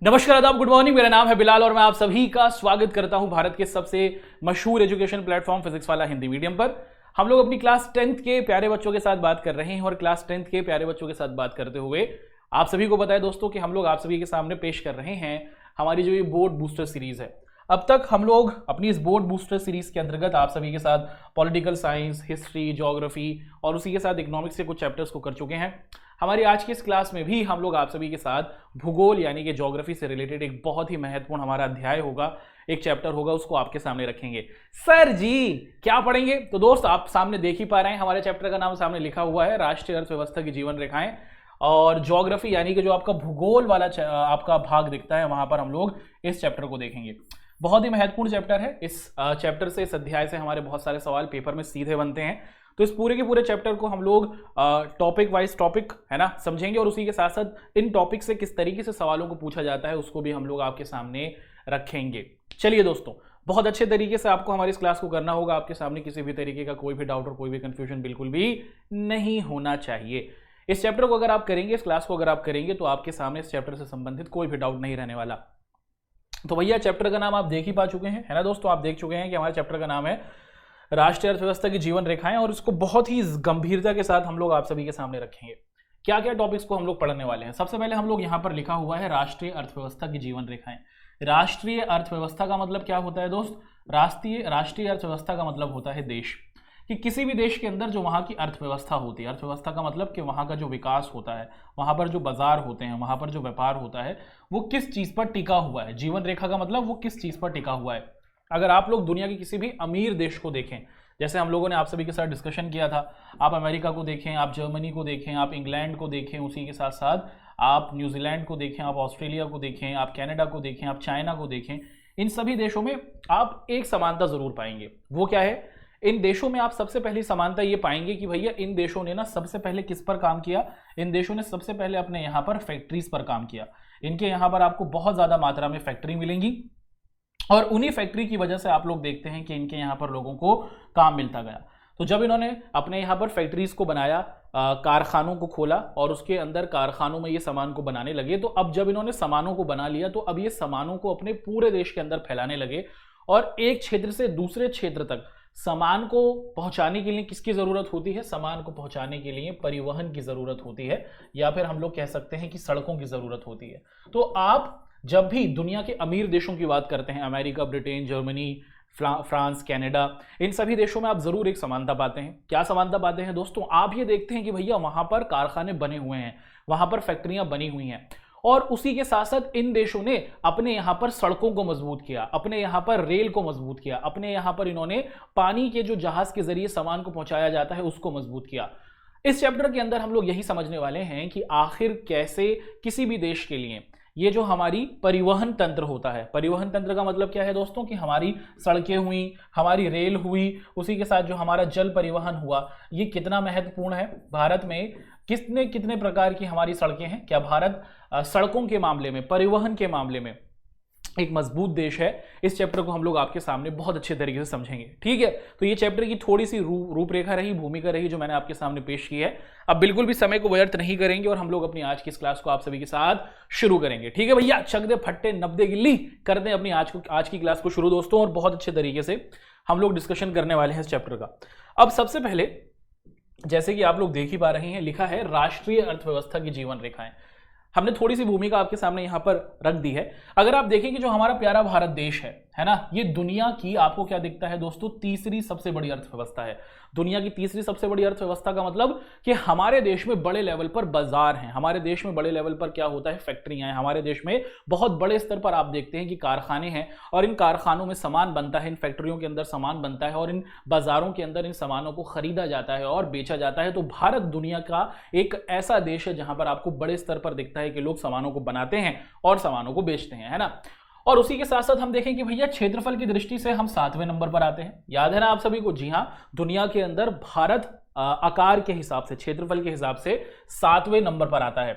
नमस्कार, आदाब, good morning. मेरा नाम है बिलाल और मैं आप सभी का स्वागत करता हूं भारत के सबसे मशहूर एजुकेशन प्लेटफॉर्म फिजिक्स वाला हिंदी मीडियम पर। हम लोग अपनी क्लास 10th के प्यारे बच्चों के साथ बात कर रहे हैं और क्लास 10th के प्यारे बच्चों के साथ बात करते हुए आप सभी को पता है दोस्तों कि हम लोग आप सभी के सामने पेश कर रहे हैं हमारी जो ये बोर्ड बूस्टर सीरीज है। अब तक हम लोग अपनी इस बोर्ड बूस्टर सीरीज के अंतर्गत आप सभी के साथ पॉलिटिकल साइंस, हिस्ट्री, ज्योग्राफी और उसी के साथ इकोनॉमिक्स के कुछ चैप्टर्स को कर चुके हैं। हमारी आज की इस क्लास में भी हम लोग आप सभी के साथ भूगोल यानी कि ज्योग्राफी से रिलेटेड एक बहुत ही महत्वपूर्ण हमारा अध्याय होगा, एक चैप्टर होगा, उसको आपके सामने रखेंगे। सर जी क्या पढ़ेंगे? तो दोस्त आप सामने देख ही पा रहे हैं, हमारे चैप्टर का नाम सामने लिखा हुआ है राष्ट्रीय अर्थव्यवस्था की जीवन रेखाएं। और ज्योग्राफी यानी कि जो आपका भूगोल वाला आपका भाग दिखता है, वहां पर हम लोग इस चैप्टर को देखेंगे। बहुत ही महत्वपूर्ण चैप्टर है। इस चैप्टर से, इस अध्याय से हमारे बहुत सारे सवाल पेपर में सीधे बनते हैं। तो इस पूरे के पूरे चैप्टर को हम लोग टॉपिक वाइज टॉपिक है ना समझेंगे और उसी के साथ साथ इन टॉपिक से किस तरीके से सवालों को पूछा जाता है उसको भी हम लोग आपके सामने रखेंगे। चलिए दोस्तों, बहुत अच्छे तरीके से आपको हमारी इस क्लास को करना होगा। आपके सामने किसी भी तरीके का कोई भी डाउट और कोई भी कंफ्यूजन बिल्कुल भी नहीं होना चाहिए। इस चैप्टर को अगर आप करेंगे, इस क्लास को अगर आप करेंगे, तो आपके सामने इस चैप्टर से संबंधित कोई भी डाउट नहीं रहने वाला। तो भैया चैप्टर का नाम आप देख ही पा चुके हैं, है ना दोस्तों? आप देख चुके हैं कि हमारे चैप्टर का नाम है राष्ट्रीय अर्थव्यवस्था की जीवन रेखाएं और इसको बहुत ही गंभीरता के साथ हम लोग आप सभी के सामने रखेंगे। क्या क्या टॉपिक्स को हम लोग पढ़ने वाले हैं? सबसे पहले हम लोग यहाँ पर लिखा हुआ है राष्ट्रीय अर्थव्यवस्था की जीवन रेखाएं। राष्ट्रीय अर्थव्यवस्था का मतलब क्या होता है दोस्त? राष्ट्रीय अर्थव्यवस्था का मतलब होता है देश, कि किसी भी देश के अंदर जो वहाँ की अर्थव्यवस्था होती है। अर्थव्यवस्था का मतलब कि वहाँ का जो विकास होता है, वहाँ पर जो बाजार होते हैं, वहाँ पर जो व्यापार होता है, वो किस चीज़ पर टिका हुआ है। जीवन रेखा का मतलब वो किस चीज़ पर टिका हुआ है। अगर आप लोग दुनिया के किसी भी अमीर देश को देखें, जैसे हम लोगों ने आप सभी के साथ डिस्कशन किया था, आप अमेरिका को देखें, आप जर्मनी को देखें, आप इंग्लैंड को देखें, उसी के साथ साथ आप न्यूजीलैंड को देखें, आप ऑस्ट्रेलिया को देखें, आप कनाडा को देखें, आप चाइना को देखें, इन सभी देशों में आप एक समानता जरूर पाएंगे। वो क्या है? इन देशों में आप सबसे पहली समानता ये पाएंगे कि भैया इन देशों ने ना सबसे पहले किस पर काम किया? इन देशों ने सबसे पहले अपने यहाँ पर फैक्ट्रीज पर काम किया। इनके यहाँ पर आपको बहुत ज्यादा मात्रा में फैक्ट्री मिलेंगी और उन्हीं फैक्ट्री की वजह से आप लोग देखते हैं कि इनके यहाँ पर लोगों को काम मिलता गया। तो जब इन्होंने अपने यहाँ पर फैक्ट्रीज को बनाया, कारखानों को खोला और उसके अंदर कारखानों में ये सामान को बनाने लगे, तो अब जब इन्होंने सामानों को बना लिया तो अब ये सामानों को अपने पूरे देश के अंदर फैलाने लगे और एक क्षेत्र से दूसरे क्षेत्र तक सामान को पहुंचाने के लिए किसकी जरूरत होती है? सामान को पहुंचाने के लिए परिवहन की जरूरत होती है, या फिर हम लोग कह सकते हैं कि सड़कों की जरूरत होती है। तो आप जब भी दुनिया के अमीर देशों की बात करते हैं, America, Britain, Germany, France, Canada, इन सभी देशों में आप जरूर एक समानता पाते हैं। क्या समानता पाते हैं दोस्तों? आप ये देखते हैं कि भैया वहां पर कारखाने बने हुए हैं, वहां पर फैक्ट्रियां बनी हुई हैं और उसी के साथ साथ इन देशों ने अपने यहाँ पर सड़कों को मजबूत किया, अपने यहाँ पर रेल को मजबूत किया, अपने यहाँ पर इन्होंने पानी के जो जहाज के जरिए सामान को पहुंचाया जाता है उसको मजबूत किया। इस चैप्टर के अंदर हम लोग यही समझने वाले हैं कि आखिर कैसे किसी भी देश के लिए ये जो हमारी परिवहन तंत्र होता है, परिवहन तंत्र का मतलब क्या है दोस्तों? कि हमारी सड़कें हुई, हमारी रेल हुई, उसी के साथ जो हमारा जल परिवहन हुआ, ये कितना महत्वपूर्ण है। भारत में कितने कितने प्रकार की हमारी सड़कें हैं? क्या भारत सड़कों के मामले में, परिवहन के मामले में एक मजबूत देश है? इस चैप्टर को हम लोग आपके सामने बहुत अच्छे तरीके से समझेंगे, ठीक है? तो ये चैप्टर की थोड़ी सी रूपरेखा रही, भूमिका रही जो मैंने आपके सामने पेश की है। अब बिल्कुल भी समय को व्यर्थ नहीं करेंगे और हम लोग अपनी आज की इस क्लास को आप सभी के साथ शुरू करेंगे, ठीक है भैया? चक दे फट्टे नब्दे गिल्ली, कर दें अपनी आज की क्लास को शुरू दोस्तों, और बहुत अच्छे तरीके से हम लोग डिस्कशन करने वाले हैं इस चैप्टर का। अब सबसे पहले, जैसे कि आप लोग देख ही पा रहे हैं, लिखा है राष्ट्रीय अर्थव्यवस्था की जीवन रेखाएं। हमने थोड़ी सी भूमिका आपके सामने यहां पर रख दी है। अगर आप देखें कि जो हमारा प्यारा भारत देश है ना, ये दुनिया की आपको क्या दिखता है दोस्तों? तीसरी सबसे बड़ी अर्थव्यवस्था है। दुनिया की तीसरी सबसे बड़ी अर्थव्यवस्था का मतलब कि हमारे देश में बड़े लेवल पर बाजार हैं, हमारे देश में बड़े लेवल पर क्या होता है? फैक्ट्रियां हैं, हमारे देश में बहुत बड़े स्तर पर आप देखते हैं कि कारखाने हैं और इन कारखानों में सामान बनता है, इन फैक्ट्रियों के अंदर सामान बनता है और इन बाजारों के अंदर इन सामानों को खरीदा जाता है और बेचा जाता है। तो भारत दुनिया का एक ऐसा देश है जहां पर आपको बड़े स्तर पर दिखता है कि लोग सामानों को बनाते हैं और सामानों को बेचते हैं, है ना? और उसी के साथ साथ हम देखें कि भैया क्षेत्रफल की दृष्टि से हम 7वें नंबर पर आते हैं। याद है ना आप सभी को? जी हाँ, दुनिया के अंदर भारत आकार के हिसाब से, क्षेत्रफल के हिसाब से 7वें नंबर पर आता है।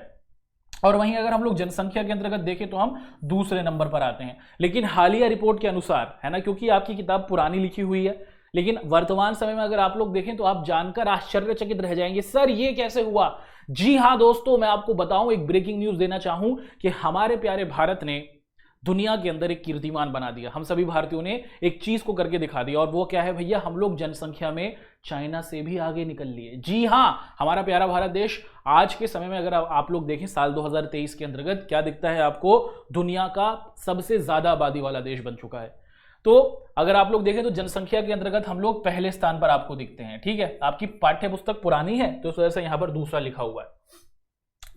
और वहीं अगर हम लोग जनसंख्या के अंतर्गत देखें तो हम दूसरे नंबर पर आते हैं। लेकिन हालिया रिपोर्ट के अनुसार, है ना, क्योंकि आपकी किताब पुरानी लिखी हुई है, लेकिन वर्तमान समय में अगर आप लोग देखें तो आप जानकर आश्चर्यचकित रह जाएंगे, सर ये कैसे हुआ। जी हां दोस्तों, मैं आपको बताऊं, एक ब्रेकिंग न्यूज देना चाहूं कि हमारे प्यारे भारत ने दुनिया के अंदर एक कीर्तिमान बना दिया। हम सभी भारतीयों ने एक चीज को करके दिखा दिया, और वो क्या है भैया, हम लोग जनसंख्या में चाइना से भी आगे निकल लिए। जी हां, हमारा प्यारा भारत देश आज के समय में अगर आप लोग देखें साल 2023 के अंतर्गत क्या दिखता है आपको, दुनिया का सबसे ज्यादा आबादी वाला देश बन चुका है। तो अगर आप लोग देखें तो जनसंख्या के अंतर्गत हम लोग पहले स्थान पर आपको दिखते हैं। ठीक है, आपकी पाठ्य पुस्तक पुरानी है तो इस वजह से यहां पर दूसरा लिखा हुआ है।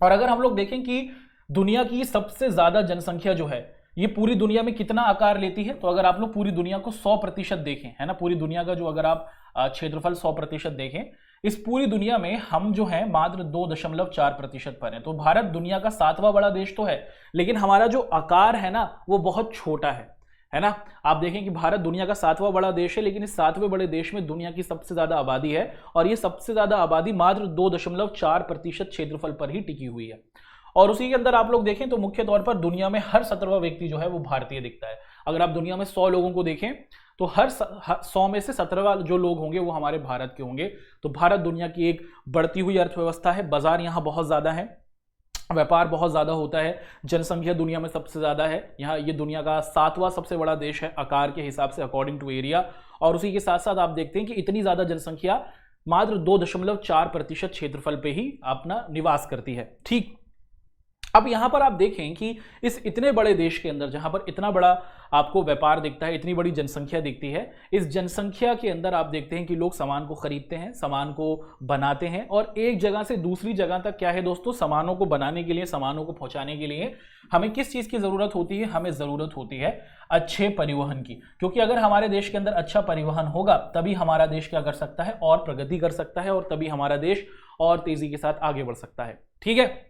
और अगर हम लोग देखें कि दुनिया की सबसे ज्यादा जनसंख्या जो है ये पूरी दुनिया में कितना आकार लेती है, तो अगर आप लोग पूरी दुनिया को 100% देखें, है ना, पूरी दुनिया का जो अगर आप क्षेत्रफल 100% देखें, इस पूरी दुनिया में हम जो है मात्र 2.4% पर हैं। तो भारत दुनिया का 7वां बड़ा देश तो है, लेकिन हमारा जो आकार है ना वो बहुत छोटा है ना। आप देखें कि भारत दुनिया का 7वां बड़ा देश है, लेकिन इस 7वें बड़े देश में दुनिया की सबसे ज्यादा आबादी है, और ये सबसे ज्यादा आबादी मात्र 2.4% क्षेत्रफल पर ही टिकी हुई है। और उसी के अंदर आप लोग देखें तो मुख्य तौर पर दुनिया में हर 17वां व्यक्ति जो है वो भारतीय दिखता है। अगर आप दुनिया में 100 लोगों को देखें तो हर 100 में से 17वां जो लोग होंगे वो हमारे भारत के होंगे। तो भारत दुनिया की एक बढ़ती हुई अर्थव्यवस्था है, बाजार यहाँ बहुत ज्यादा है, व्यापार बहुत ज्यादा होता है, जनसंख्या दुनिया में सबसे ज्यादा है। यहाँ ये दुनिया का 7वां सबसे बड़ा देश है आकार के हिसाब से, अकॉर्डिंग टू एरिया। और उसी के साथ साथ आप देखते हैं कि इतनी ज्यादा जनसंख्या मात्र 2.4% क्षेत्रफल पे ही अपना निवास करती है। ठीक, अब यहां पर आप देखें कि इस इतने बड़े देश के अंदर जहां पर इतना बड़ा आपको व्यापार दिखता है, इतनी बड़ी जनसंख्या दिखती है, इस जनसंख्या के अंदर आप देखते हैं कि लोग सामान को खरीदते हैं, सामान को बनाते हैं, और एक जगह से दूसरी जगह तक क्या है दोस्तों, सामानों को बनाने के लिए, सामानों को पहुंचाने के लिए हमें किस चीज की जरूरत होती है, हमें जरूरत होती है अच्छे परिवहन की। क्योंकि अगर हमारे देश के अंदर अच्छा परिवहन होगा तभी हमारा देश क्या कर सकता है, और प्रगति कर सकता है, और तभी हमारा देश और तेजी के साथ आगे बढ़ सकता है। ठीक है,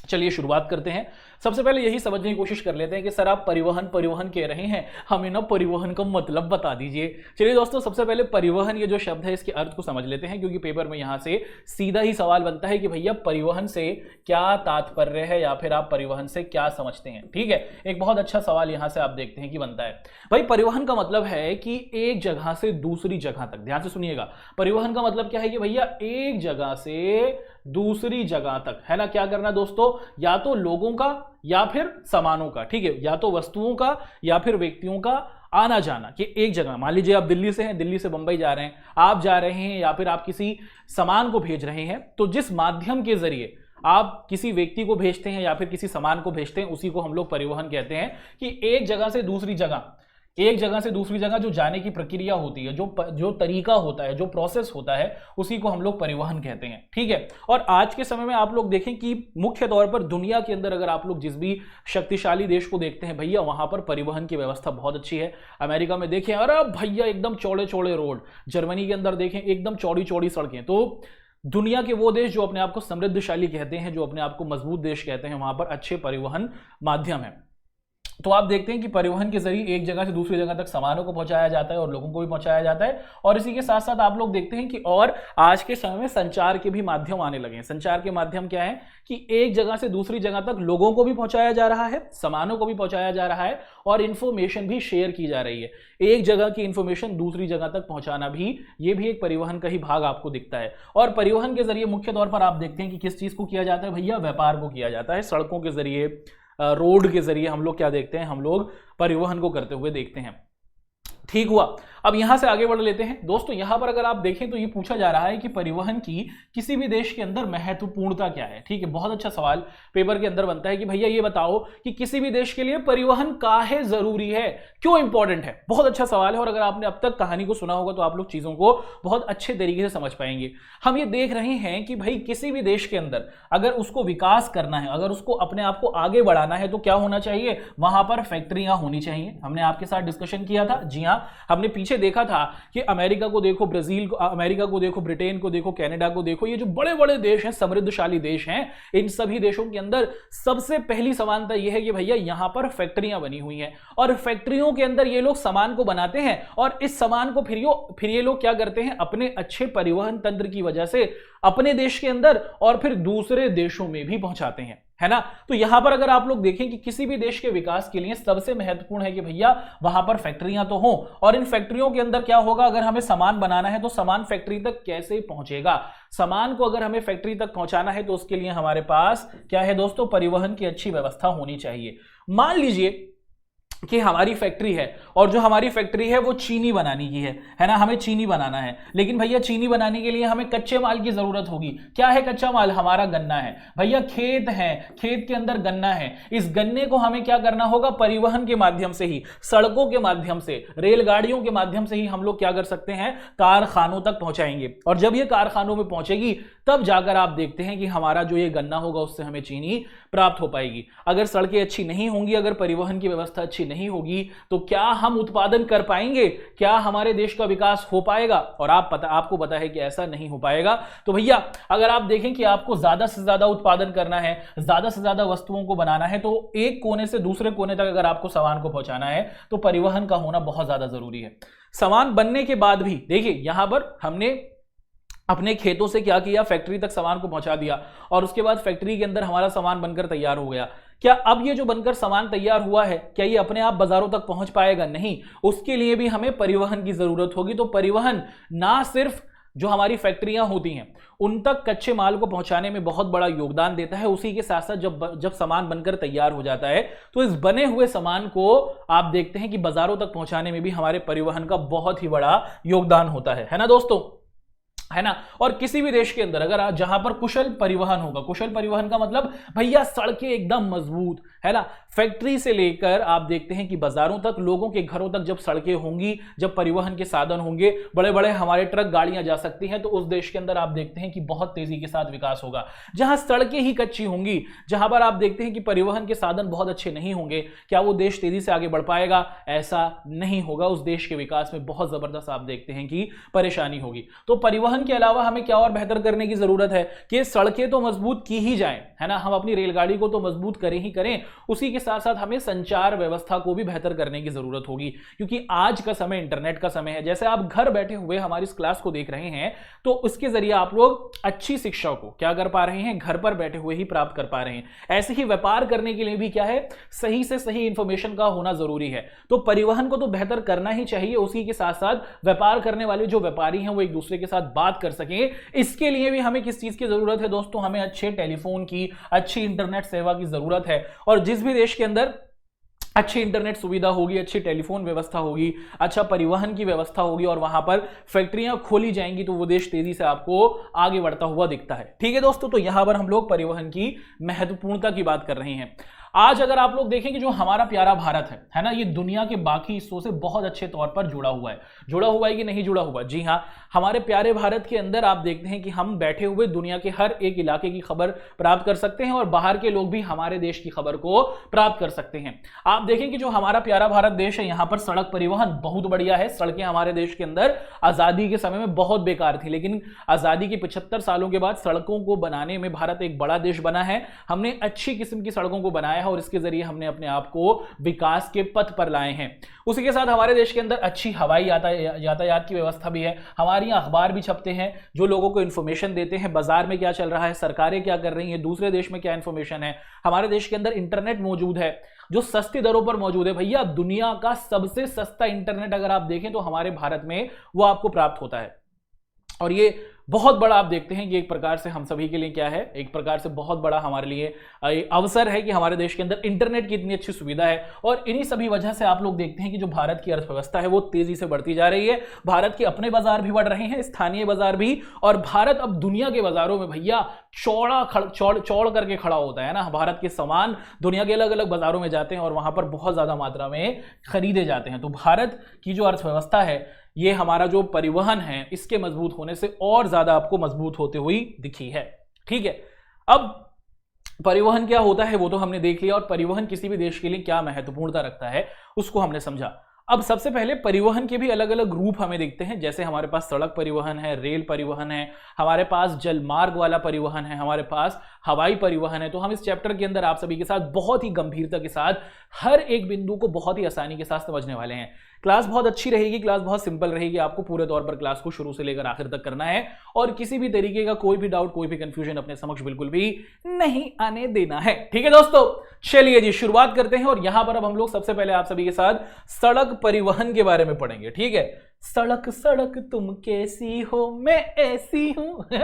चलिए शुरुआत करते हैं। सबसे पहले यही समझने की कोशिश कर लेते हैं कि सर आप परिवहन कह रहे हैं, हमें ना परिवहन का मतलब बता दीजिए। चलिए दोस्तों, सबसे पहले परिवहन ये जो शब्द है इसके अर्थ को समझ लेते हैं, क्योंकि पेपर में यहां से सीधा ही सवाल बनता है कि भैया परिवहन से क्या तात्पर्य है, या फिर आप परिवहन से क्या समझते हैं। ठीक है, एक बहुत अच्छा सवाल यहां से आप देखते हैं कि बनता है। भाई परिवहन का मतलब है कि एक जगह से दूसरी जगह तक, ध्यान से सुनिएगा, परिवहन का मतलब क्या है कि भैया एक जगह से दूसरी जगह तक, है ना, क्या करना दोस्तों, या तो लोगों का या फिर सामानों का। ठीक है, या तो वस्तुओं का या फिर व्यक्तियों का आना जाना, कि एक जगह, मान लीजिए आप दिल्ली से हैं, दिल्ली से बंबई जा रहे हैं, आप जा रहे हैं, या फिर आप किसी सामान को भेज रहे हैं, तो जिस माध्यम के जरिए आप किसी व्यक्ति को भेजते हैं या फिर किसी सामान को भेजते हैं उसी को हम लोग परिवहन कहते हैं। कि एक जगह से दूसरी जगह, एक जगह से दूसरी जगह जो जाने की प्रक्रिया होती है, जो तरीका होता है, जो प्रोसेस होता है, उसी को हम लोग परिवहन कहते हैं। ठीक है, और आज के समय में आप लोग देखें कि मुख्य तौर पर दुनिया के अंदर अगर आप लोग जिस भी शक्तिशाली देश को देखते हैं भैया, वहां पर परिवहन की व्यवस्था बहुत अच्छी है। अमेरिका में देखें, अरे भैया एकदम चौड़े चौड़े रोड, जर्मनी के अंदर देखें एकदम चौड़ी चौड़ी सड़कें। तो दुनिया के वो देश जो अपने आप को समृद्धशाली कहते हैं, जो अपने आप को मजबूत देश कहते हैं, वहां पर अच्छे परिवहन माध्यम है। तो आप देखते हैं कि परिवहन के जरिए एक जगह से दूसरी जगह तक सामानों को पहुंचाया जाता है और लोगों को भी पहुंचाया जाता है। और इसी के साथ साथ आप लोग देखते हैं कि और आज के समय में संचार के भी माध्यम आने लगे हैं। संचार के माध्यम क्या है कि एक जगह से दूसरी जगह तक लोगों को भी पहुंचाया जा रहा है, सामानों को भी पहुंचाया जा रहा है, और इंफॉर्मेशन भी शेयर की जा रही है। एक जगह की इंफॉर्मेशन दूसरी जगह तक पहुंचाना भी, ये भी एक परिवहन का ही भाग आपको दिखता है। और परिवहन के जरिए मुख्य तौर पर आप देखते हैं कि किस चीज को किया जाता है भैया, व्यापार को किया जाता है। सड़कों के जरिए, रोड के जरिए हम लोग क्या देखते हैं, हम लोग परिवहन को करते हुए देखते हैं। ठीक हुआ, अब यहां से आगे बढ़ लेते हैं दोस्तों। यहां पर अगर आप देखें तो ये पूछा जा रहा है कि परिवहन की किसी भी देश के अंदर महत्वपूर्णता क्या है। ठीक है, बहुत अच्छा सवाल पेपर के अंदर बनता है कि भैया ये बताओ कि किसी भी देश के लिए परिवहन काहे जरूरी है, क्यों इंपॉर्टेंट है। बहुत अच्छा सवाल है, और अगर आपने अब तक कहानी को सुना होगा तो आप लोग चीजों को बहुत अच्छे तरीके से समझ पाएंगे। हम ये देख रहे हैं कि भाई किसी भी देश के अंदर अगर उसको विकास करना है, अगर उसको अपने आप को आगे बढ़ाना है, तो क्या होना चाहिए, वहां पर फैक्ट्रियां होनी चाहिए। हमने आपके साथ डिस्कशन किया था, जी हाँ, हमने पीछे देखा था कि अमेरिका को देखो, ब्राजील को, अमेरिका को देखो, ब्रिटेन को देखो, कनाडा को देखो, ये जो बड़े बड़े देश हैं, समृद्धशाली देश हैं, इन सभी देशों के अंदर सबसे पहली समानता यह है कि भैया यहां पर फैक्ट्रियां बनी हुई हैं, और फैक्ट्रियों के अंदर ये लोग सामान को बनाते हैं, और इस सामान को फिर ये लोग क्या करते हैं, अपने अच्छे परिवहन तंत्र की वजह से अपने देश के अंदर और फिर दूसरे देशों में भी पहुंचाते हैं, है ना। तो यहां पर अगर आप लोग देखें कि किसी भी देश के विकास के लिए सबसे महत्वपूर्ण है कि भैया वहां पर फैक्ट्रियां तो हों, और इन फैक्ट्रियों के अंदर क्या होगा, अगर हमें सामान बनाना है तो सामान फैक्ट्री तक कैसे पहुंचेगा। सामान को अगर हमें फैक्ट्री तक पहुंचाना है तो उसके लिए हमारे पास क्या है दोस्तों, परिवहन की अच्छी व्यवस्था होनी चाहिए। मान लीजिए कि हमारी फैक्ट्री है और जो हमारी फैक्ट्री है वो चीनी बनाने की है ना, हमें चीनी बनाना है, लेकिन भैया चीनी बनाने के लिए हमें कच्चे माल की जरूरत होगी। क्या है कच्चा माल, हमारा गन्ना है भैया, खेत है, खेत के अंदर गन्ना है। इस गन्ने को हमें क्या करना होगा, परिवहन के माध्यम से ही, सड़कों के माध्यम से, रेलगाड़ियों के माध्यम से ही हम लोग क्या कर सकते हैं, कारखानों तक पहुंचाएंगे। और जब ये कारखानों में पहुंचेगी तब जाकर आप देखते हैं कि हमारा जो ये गन्ना होगा उससे हमें चीनी प्राप्त हो पाएगी। अगर सड़कें अच्छी नहीं होंगी, अगर परिवहन की व्यवस्था अच्छी नहीं होगी तो क्या हम उत्पादन कर पाएंगे, क्या हमारे देश का विकास हो पाएगा। और आपको पता है कि ऐसा नहीं हो पाएगा। तो भैया अगर आप देखें कि आपको ज्यादा से ज्यादा उत्पादन करना है, ज्यादा से ज्यादा वस्तुओं को बनाना है, तो एक कोने से दूसरे कोने तक अगर आपको सामान को पहुंचाना है तो परिवहन का होना बहुत ज्यादा जरूरी है। सामान बनने के बाद भी देखिए यहां पर हमने अपने खेतों से क्या किया, फैक्ट्री तक सामान को पहुंचा दिया और उसके बाद फैक्ट्री के अंदर हमारा सामान बनकर तैयार हो गया। क्या अब ये जो बनकर सामान तैयार हुआ है क्या ये अपने आप बाजारों तक पहुंच पाएगा, नहीं, उसके लिए भी हमें परिवहन की जरूरत होगी। तो परिवहन ना सिर्फ जो हमारी फैक्ट्रियां होती हैं उन तक कच्चे माल को पहुंचाने में बहुत बड़ा योगदान देता है, उसी के साथ साथ जब सामान बनकर तैयार हो जाता है तो इस बने हुए सामान को आप देखते हैं कि बाजारों तक पहुंचाने में भी हमारे परिवहन का बहुत ही बड़ा योगदान होता है ना दोस्तों, है ना। और किसी भी देश के अंदर अगर जहां पर कुशल परिवहन होगा, कुशल परिवहन का मतलब भैया सड़कें एकदम मजबूत, है ना, फैक्ट्री से लेकर आप देखते हैं कि बाजारों तक, लोगों के घरों तक जब सड़कें होंगी, जब परिवहन के साधन होंगे, बड़े बड़े हमारे ट्रक गाड़ियां जा सकती हैं, तो उस देश के अंदर आप देखते हैं कि बहुत तेजी के साथ विकास होगा। जहां सड़कें ही कच्ची होंगी, जहां पर आप देखते हैं कि परिवहन के साधन बहुत अच्छे नहीं होंगे, क्या वो देश तेजी से आगे बढ़ पाएगा, ऐसा नहीं होगा। उस देश के विकास में बहुत जबरदस्त आप देखते हैं कि परेशानी होगी। तो परिवहन के अलावा हमें क्या और बेहतर करने की जरूरत है कि सड़कें तो मजबूत की ही जाएं, है ना, हम अपनी रेलगाड़ी को तो मजबूत करें ही करें, उसी के साथ साथ हमें संचार व्यवस्था को भी बेहतर करने की जरूरत होगी, क्योंकि आज का समय इंटरनेट का समय है। जैसे आप घर बैठे हुए हमारी इस क्लास को देख रहे हैं तो उसके जरिए आप लोग अच्छी शिक्षा को क्या कर पा रहे हैं, घर पर बैठे हुए ही प्राप्त कर पा रहे हैं। ऐसे ही व्यापार करने के लिए भी क्या है, सही से सही इंफॉर्मेशन का होना जरूरी है। तो परिवहन को तो बेहतर करना ही चाहिए, उसी के साथ साथ व्यापार करने वाले जो व्यापारी हैं वो एक दूसरे के साथ बात कर सकें। इसके लिए भी हमें किस चीज की जरूरत है दोस्तों, हमें अच्छे टेलीफोन की, अच्छी इंटरनेट सेवा की जरूरत है। और जिस भी देश के अंदर अच्छी इंटरनेट सुविधा होगी, अच्छी टेलीफोन व्यवस्था होगी, अच्छा परिवहन की व्यवस्था होगी और वहां पर फैक्ट्रियां खोली जाएंगी तो वो देश तेजी से आपको आगे बढ़ता हुआ दिखता है। ठीक है दोस्तों, तो यहां पर हम लोग परिवहन की महत्वपूर्णता की बात कर रहे हैं। आज अगर आप लोग देखें कि जो हमारा प्यारा भारत है ना, ये दुनिया के बाकी हिस्सों से बहुत अच्छे तौर पर जुड़ा हुआ है कि नहीं जुड़ा हुआ। जी हाँ, हमारे प्यारे भारत के अंदर आप देखते हैं कि हम बैठे हुए दुनिया के हर एक इलाके की खबर प्राप्त कर सकते हैं और बाहर के लोग भी हमारे देश की खबर को प्राप्त कर सकते हैं। आप देखें कि जो हमारा प्यारा भारत देश है, यहाँ पर सड़क परिवहन बहुत बढ़िया है। सड़कें हमारे देश के अंदर आजादी के समय में बहुत बेकार थी, लेकिन आजादी के 75 सालों के बाद सड़कों को बनाने में भारत एक बड़ा देश बना है। हमने अच्छी किस्म की सड़कों को बनाया और इसके जरिए हमने अपने आप को विकास के पथ पर लाए हैं। उसी के साथ हमारे देश के अंदर अच्छी हवाई यातायात की व्यवस्था भी है। हमारे यहाँ अखबार भी छपते हैं जो लोगों को इंफॉर्मेशन देते हैं, बाजार में क्या चल रहा है, सरकारें क्या कर रही हैं, दूसरे देश में क्या इंफॉर्मेशन है। हमारे देश के अंदर इंटरनेट मौजूद है जो सस्ती दरों पर मौजूद है। भैया दुनिया का सबसे सस्ता इंटरनेट अगर आप देखें तो हमारे भारत में वो आपको प्राप्त होता है। और ये बहुत बड़ा आप देखते हैं कि एक प्रकार से हम सभी के लिए क्या है, एक प्रकार से बहुत बड़ा हमारे लिए अवसर है कि हमारे देश के अंदर इंटरनेट की इतनी अच्छी सुविधा है। और इन्हीं सभी वजह से आप लोग देखते हैं कि जो भारत की अर्थव्यवस्था है वो तेजी से बढ़ती जा रही है। भारत के अपने बाजार भी बढ़ रहे हैं, स्थानीय बाजार भी, और भारत अब दुनिया के बाजारों में भैया चौड़ करके खड़ा होता है ना। भारत के सामान दुनिया के अलग अलग बाजारों में जाते हैं और वहां पर बहुत ज्यादा मात्रा में खरीदे जाते हैं। तो भारत की जो अर्थव्यवस्था है, ये हमारा जो परिवहन है, इसके मजबूत होने से और ज्यादा आपको मजबूत होते हुई दिखी है। ठीक है, अब परिवहन क्या होता है वो तो हमने देख लिया और परिवहन किसी भी देश के लिए क्या महत्वपूर्णता रखता है उसको हमने समझा। अब सबसे पहले परिवहन के भी अलग अलग रूप हमें दिखते हैं। जैसे हमारे पास सड़क परिवहन है, रेल परिवहन है, हमारे पास जलमार्ग वाला परिवहन है, हमारे पास हवाई परिवहन है, तो हम इस चैप्टर के अंदर आप सभी के साथ बहुत ही गंभीरता के साथ हर एक बिंदु को बहुत ही आसानी के साथ समझने वाले हैं। क्लास बहुत अच्छी रहेगी, क्लास बहुत सिंपल रहेगी, आपको पूरे तौर पर क्लास को शुरू से लेकर आखिर तक करना है और किसी भी तरीके का कोई भी डाउट, कोई भी कंफ्यूजन अपने समक्ष बिल्कुल भी नहीं आने देना है। ठीक है दोस्तों, चलिए जी शुरुआत करते हैं। और यहां पर अब हम लोग सबसे पहले आप सभी के साथ सड़क परिवहन के बारे में पढ़ेंगे। ठीक है, सड़क सड़क तुम कैसी हो मैं ऐसी हूं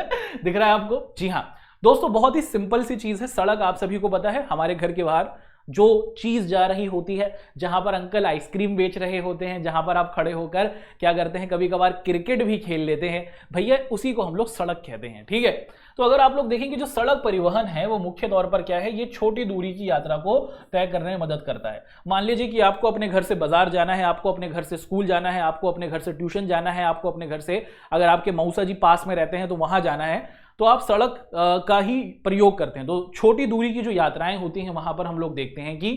दिख रहा है आपको? जी हाँ दोस्तों, बहुत ही सिंपल सी चीज है। सड़क आप सभी को पता है, हमारे घर के बाहर जो चीज जा रही होती है, जहां पर अंकल आइसक्रीम बेच रहे होते हैं, जहां पर आप खड़े होकर क्या करते हैं, कभी कभार क्रिकेट भी खेल लेते हैं भैया, उसी को हम लोग सड़क कहते हैं। ठीक है, तो अगर आप लोग देखेंगे जो सड़क परिवहन है वो मुख्य तौर पर क्या है, ये छोटी दूरी की यात्रा को तय करने में मदद करता है। मान लीजिए कि आपको अपने घर से बाजार जाना है, आपको अपने घर से स्कूल जाना है, आपको अपने घर से ट्यूशन जाना है, आपको अपने घर से, अगर आपके मौसा जी पास में रहते हैं तो वहां जाना है, तो आप सड़क का ही प्रयोग करते हैं। तो छोटी दूरी की जो यात्राएं होती हैं वहां पर हम लोग देखते हैं कि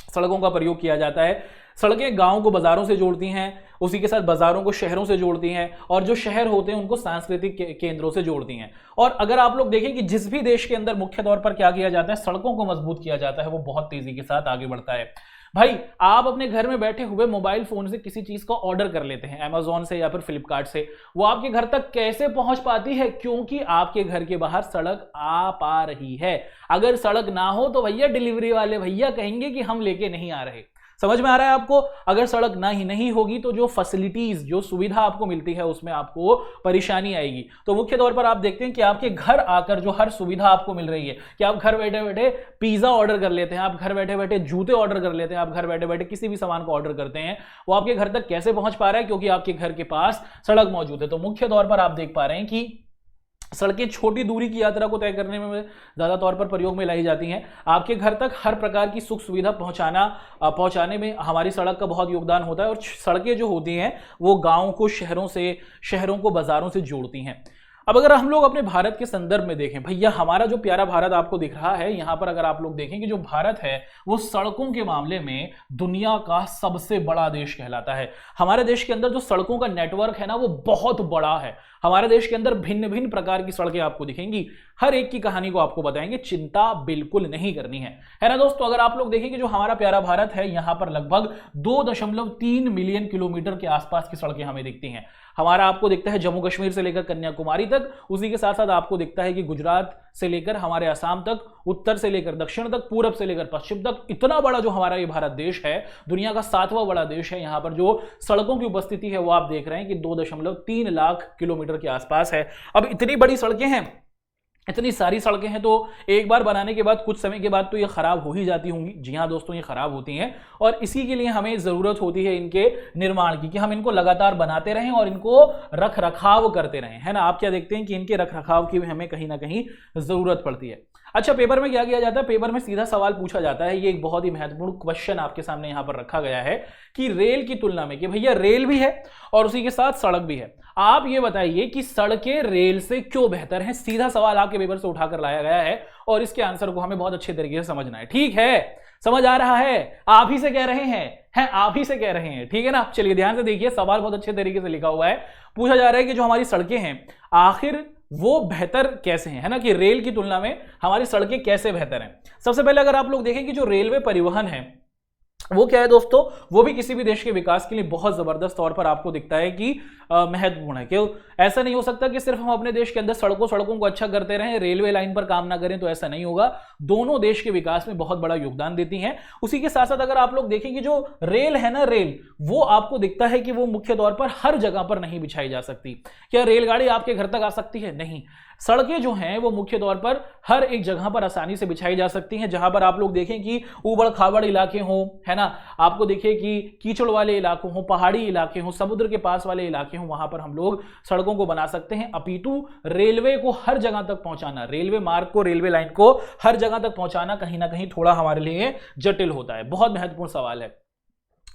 सड़कों का प्रयोग किया जाता है। सड़कें गांव को बाजारों से जोड़ती हैं, उसी के साथ बाजारों को शहरों से जोड़ती हैं, और जो शहर होते हैं उनको सांस्कृतिक केंद्रों से जोड़ती हैं। और अगर आप लोग देखें कि जिस भी देश के अंदर मुख्य तौर पर क्या किया जाता है, सड़कों को मजबूत किया जाता है, वो बहुत तेजी के साथ आगे बढ़ता है। भाई आप अपने घर में बैठे हुए मोबाइल फोन से किसी चीज को ऑर्डर कर लेते हैं, अमेजोन से या फिर फ्लिपकार्ट से, वो आपके घर तक कैसे पहुंच पाती है? क्योंकि आपके घर के बाहर सड़क आ पा रही है। अगर सड़क ना हो तो भैया डिलीवरी वाले भैया कहेंगे कि हम लेके नहीं आ रहे। समझ में आ रहा है आपको? अगर सड़क ना ही नहीं होगी तो जो फैसिलिटीज, जो सुविधा आपको मिलती है उसमें आपको परेशानी आएगी। तो मुख्य तौर पर आप देखते हैं कि आपके घर आकर जो हर सुविधा आपको मिल रही है, कि आप घर बैठे बैठे पिज्जा ऑर्डर कर लेते हैं, आप घर बैठे बैठे जूते ऑर्डर कर लेते हैं, आप घर बैठे बैठे किसी भी सामान को ऑर्डर करते हैं, वो आपके घर तक कैसे पहुंच पा रहा है? क्योंकि आपके घर के पास सड़क मौजूद है। तो मुख्य तौर पर आप देख पा रहे हैं कि सड़कें छोटी दूरी की यात्रा को तय करने में ज्यादा तौर पर प्रयोग में लाई जाती हैं। आपके घर तक हर प्रकार की सुख सुविधा पहुंचाने में हमारी सड़क का बहुत योगदान होता है। और सड़कें जो होती हैं वो गांव को शहरों से, शहरों को बाजारों से जोड़ती हैं। अब अगर हम लोग अपने भारत के संदर्भ में देखें, भैया हमारा जो प्यारा भारत आपको दिख रहा है, यहां पर अगर आप लोग देखें कि जो भारत है वो सड़कों के मामले में दुनिया का सबसे बड़ा देश कहलाता है। हमारे देश के अंदर जो सड़कों का नेटवर्क है ना वो बहुत बड़ा है। हमारे देश के अंदर भिन्न भिन्न प्रकार की सड़कें आपको दिखेंगी, हर एक की कहानी को आपको बताएंगे, चिंता बिल्कुल नहीं करनी है ना दोस्तों। अगर आप लोग देखें कि जो हमारा प्यारा भारत है, यहां पर लगभग 2.3 मिलियन किलोमीटर के आसपास की सड़कें हमें दिखती हैं। हमारा आपको दिखता है जम्मू कश्मीर से लेकर कन्याकुमारी तक, उसी के साथ साथ आपको दिखता है कि गुजरात से लेकर हमारे असम तक, उत्तर से लेकर दक्षिण तक, पूरब से लेकर पश्चिम तक, इतना बड़ा जो हमारा ये भारत देश है, दुनिया का 7वां बड़ा देश है। यहां पर जो सड़कों की उपस्थिति है वो आप देख रहे हैं कि 2.3 लाख किलोमीटर के आसपास है। अब इतनी बड़ी सड़कें हैं, इतनी सारी सड़कें हैं, तो एक बार बनाने के बाद कुछ समय के बाद तो ये खराब हो ही जाती होंगी। जी हाँ दोस्तों, ये खराब होती हैं और इसी के लिए हमें जरूरत होती है इनके निर्माण की, कि हम इनको लगातार बनाते रहें और इनको रख रखाव करते रहें, है ना। आप क्या देखते हैं कि इनके रख रखाव की भी हमें कहीं ना कहीं जरूरत पड़ती है। अच्छा, पेपर में क्या किया जाता है? पेपर में सीधा सवाल पूछा जाता है, ये एक बहुत ही महत्वपूर्ण क्वेश्चन आपके सामने यहां पर रखा गया है कि रेल की तुलना में, कि भैया रेल भी है और उसी के साथ सड़क भी है, आप ये बताइए कि सड़कें रेल से क्यों बेहतर हैं। सीधा सवाल आपके पेपर से उठाकर लाया गया है और इसके आंसर को हमें बहुत अच्छे तरीके से समझना है। ठीक है, समझ आ रहा है? आप ही से कह रहे हैं, आप ही से कह रहे हैं, ठीक है ना। चलिए ध्यान से देखिए, सवाल बहुत अच्छे तरीके से लिखा हुआ है। पूछा जा रहा है कि जो हमारी सड़कें हैं आखिर वो बेहतर कैसे हैं, है ना, कि रेल की तुलना में हमारी सड़कें कैसे बेहतर हैं। सबसे पहले अगर आप लोग देखें कि जो रेलवे परिवहन है वो क्या है दोस्तों, वो भी किसी भी देश के विकास के लिए बहुत जबरदस्त तौर पर आपको दिखता है कि महत्वपूर्ण है। क्यों? ऐसा नहीं हो सकता कि सिर्फ हम अपने देश के अंदर सड़कों को अच्छा करते रहें, रेलवे लाइन पर काम ना करें, तो ऐसा नहीं होगा। दोनों देश के विकास में बहुत बड़ा योगदान देती हैं। उसी के साथ साथ अगर आप लोग देखें कि जो रेल है ना, रेल वो आपको दिखता है कि वो मुख्य तौर पर हर जगह पर नहीं बिछाई जा सकती। क्या रेलगाड़ी आपके घर तक आ सकती है? नहीं। सड़कें जो हैं वो मुख्य तौर पर हर एक जगह पर आसानी से बिछाई जा सकती हैं। जहां पर आप लोग देखें कि ऊबड़ खाबड़ इलाके हों, है ना, आपको देखिए कि कीचड़ वाले इलाके हों, पहाड़ी इलाके हों, समुद्र के पास वाले इलाके हों, वहां पर हम लोग सड़कों को बना सकते हैं। अपितु रेलवे को हर जगह तक पहुंचाना, रेलवे मार्ग को, रेलवे लाइन को हर जगह तक पहुंचाना कहीं ना कहीं थोड़ा हमारे लिए जटिल होता है। बहुत महत्वपूर्ण सवाल है।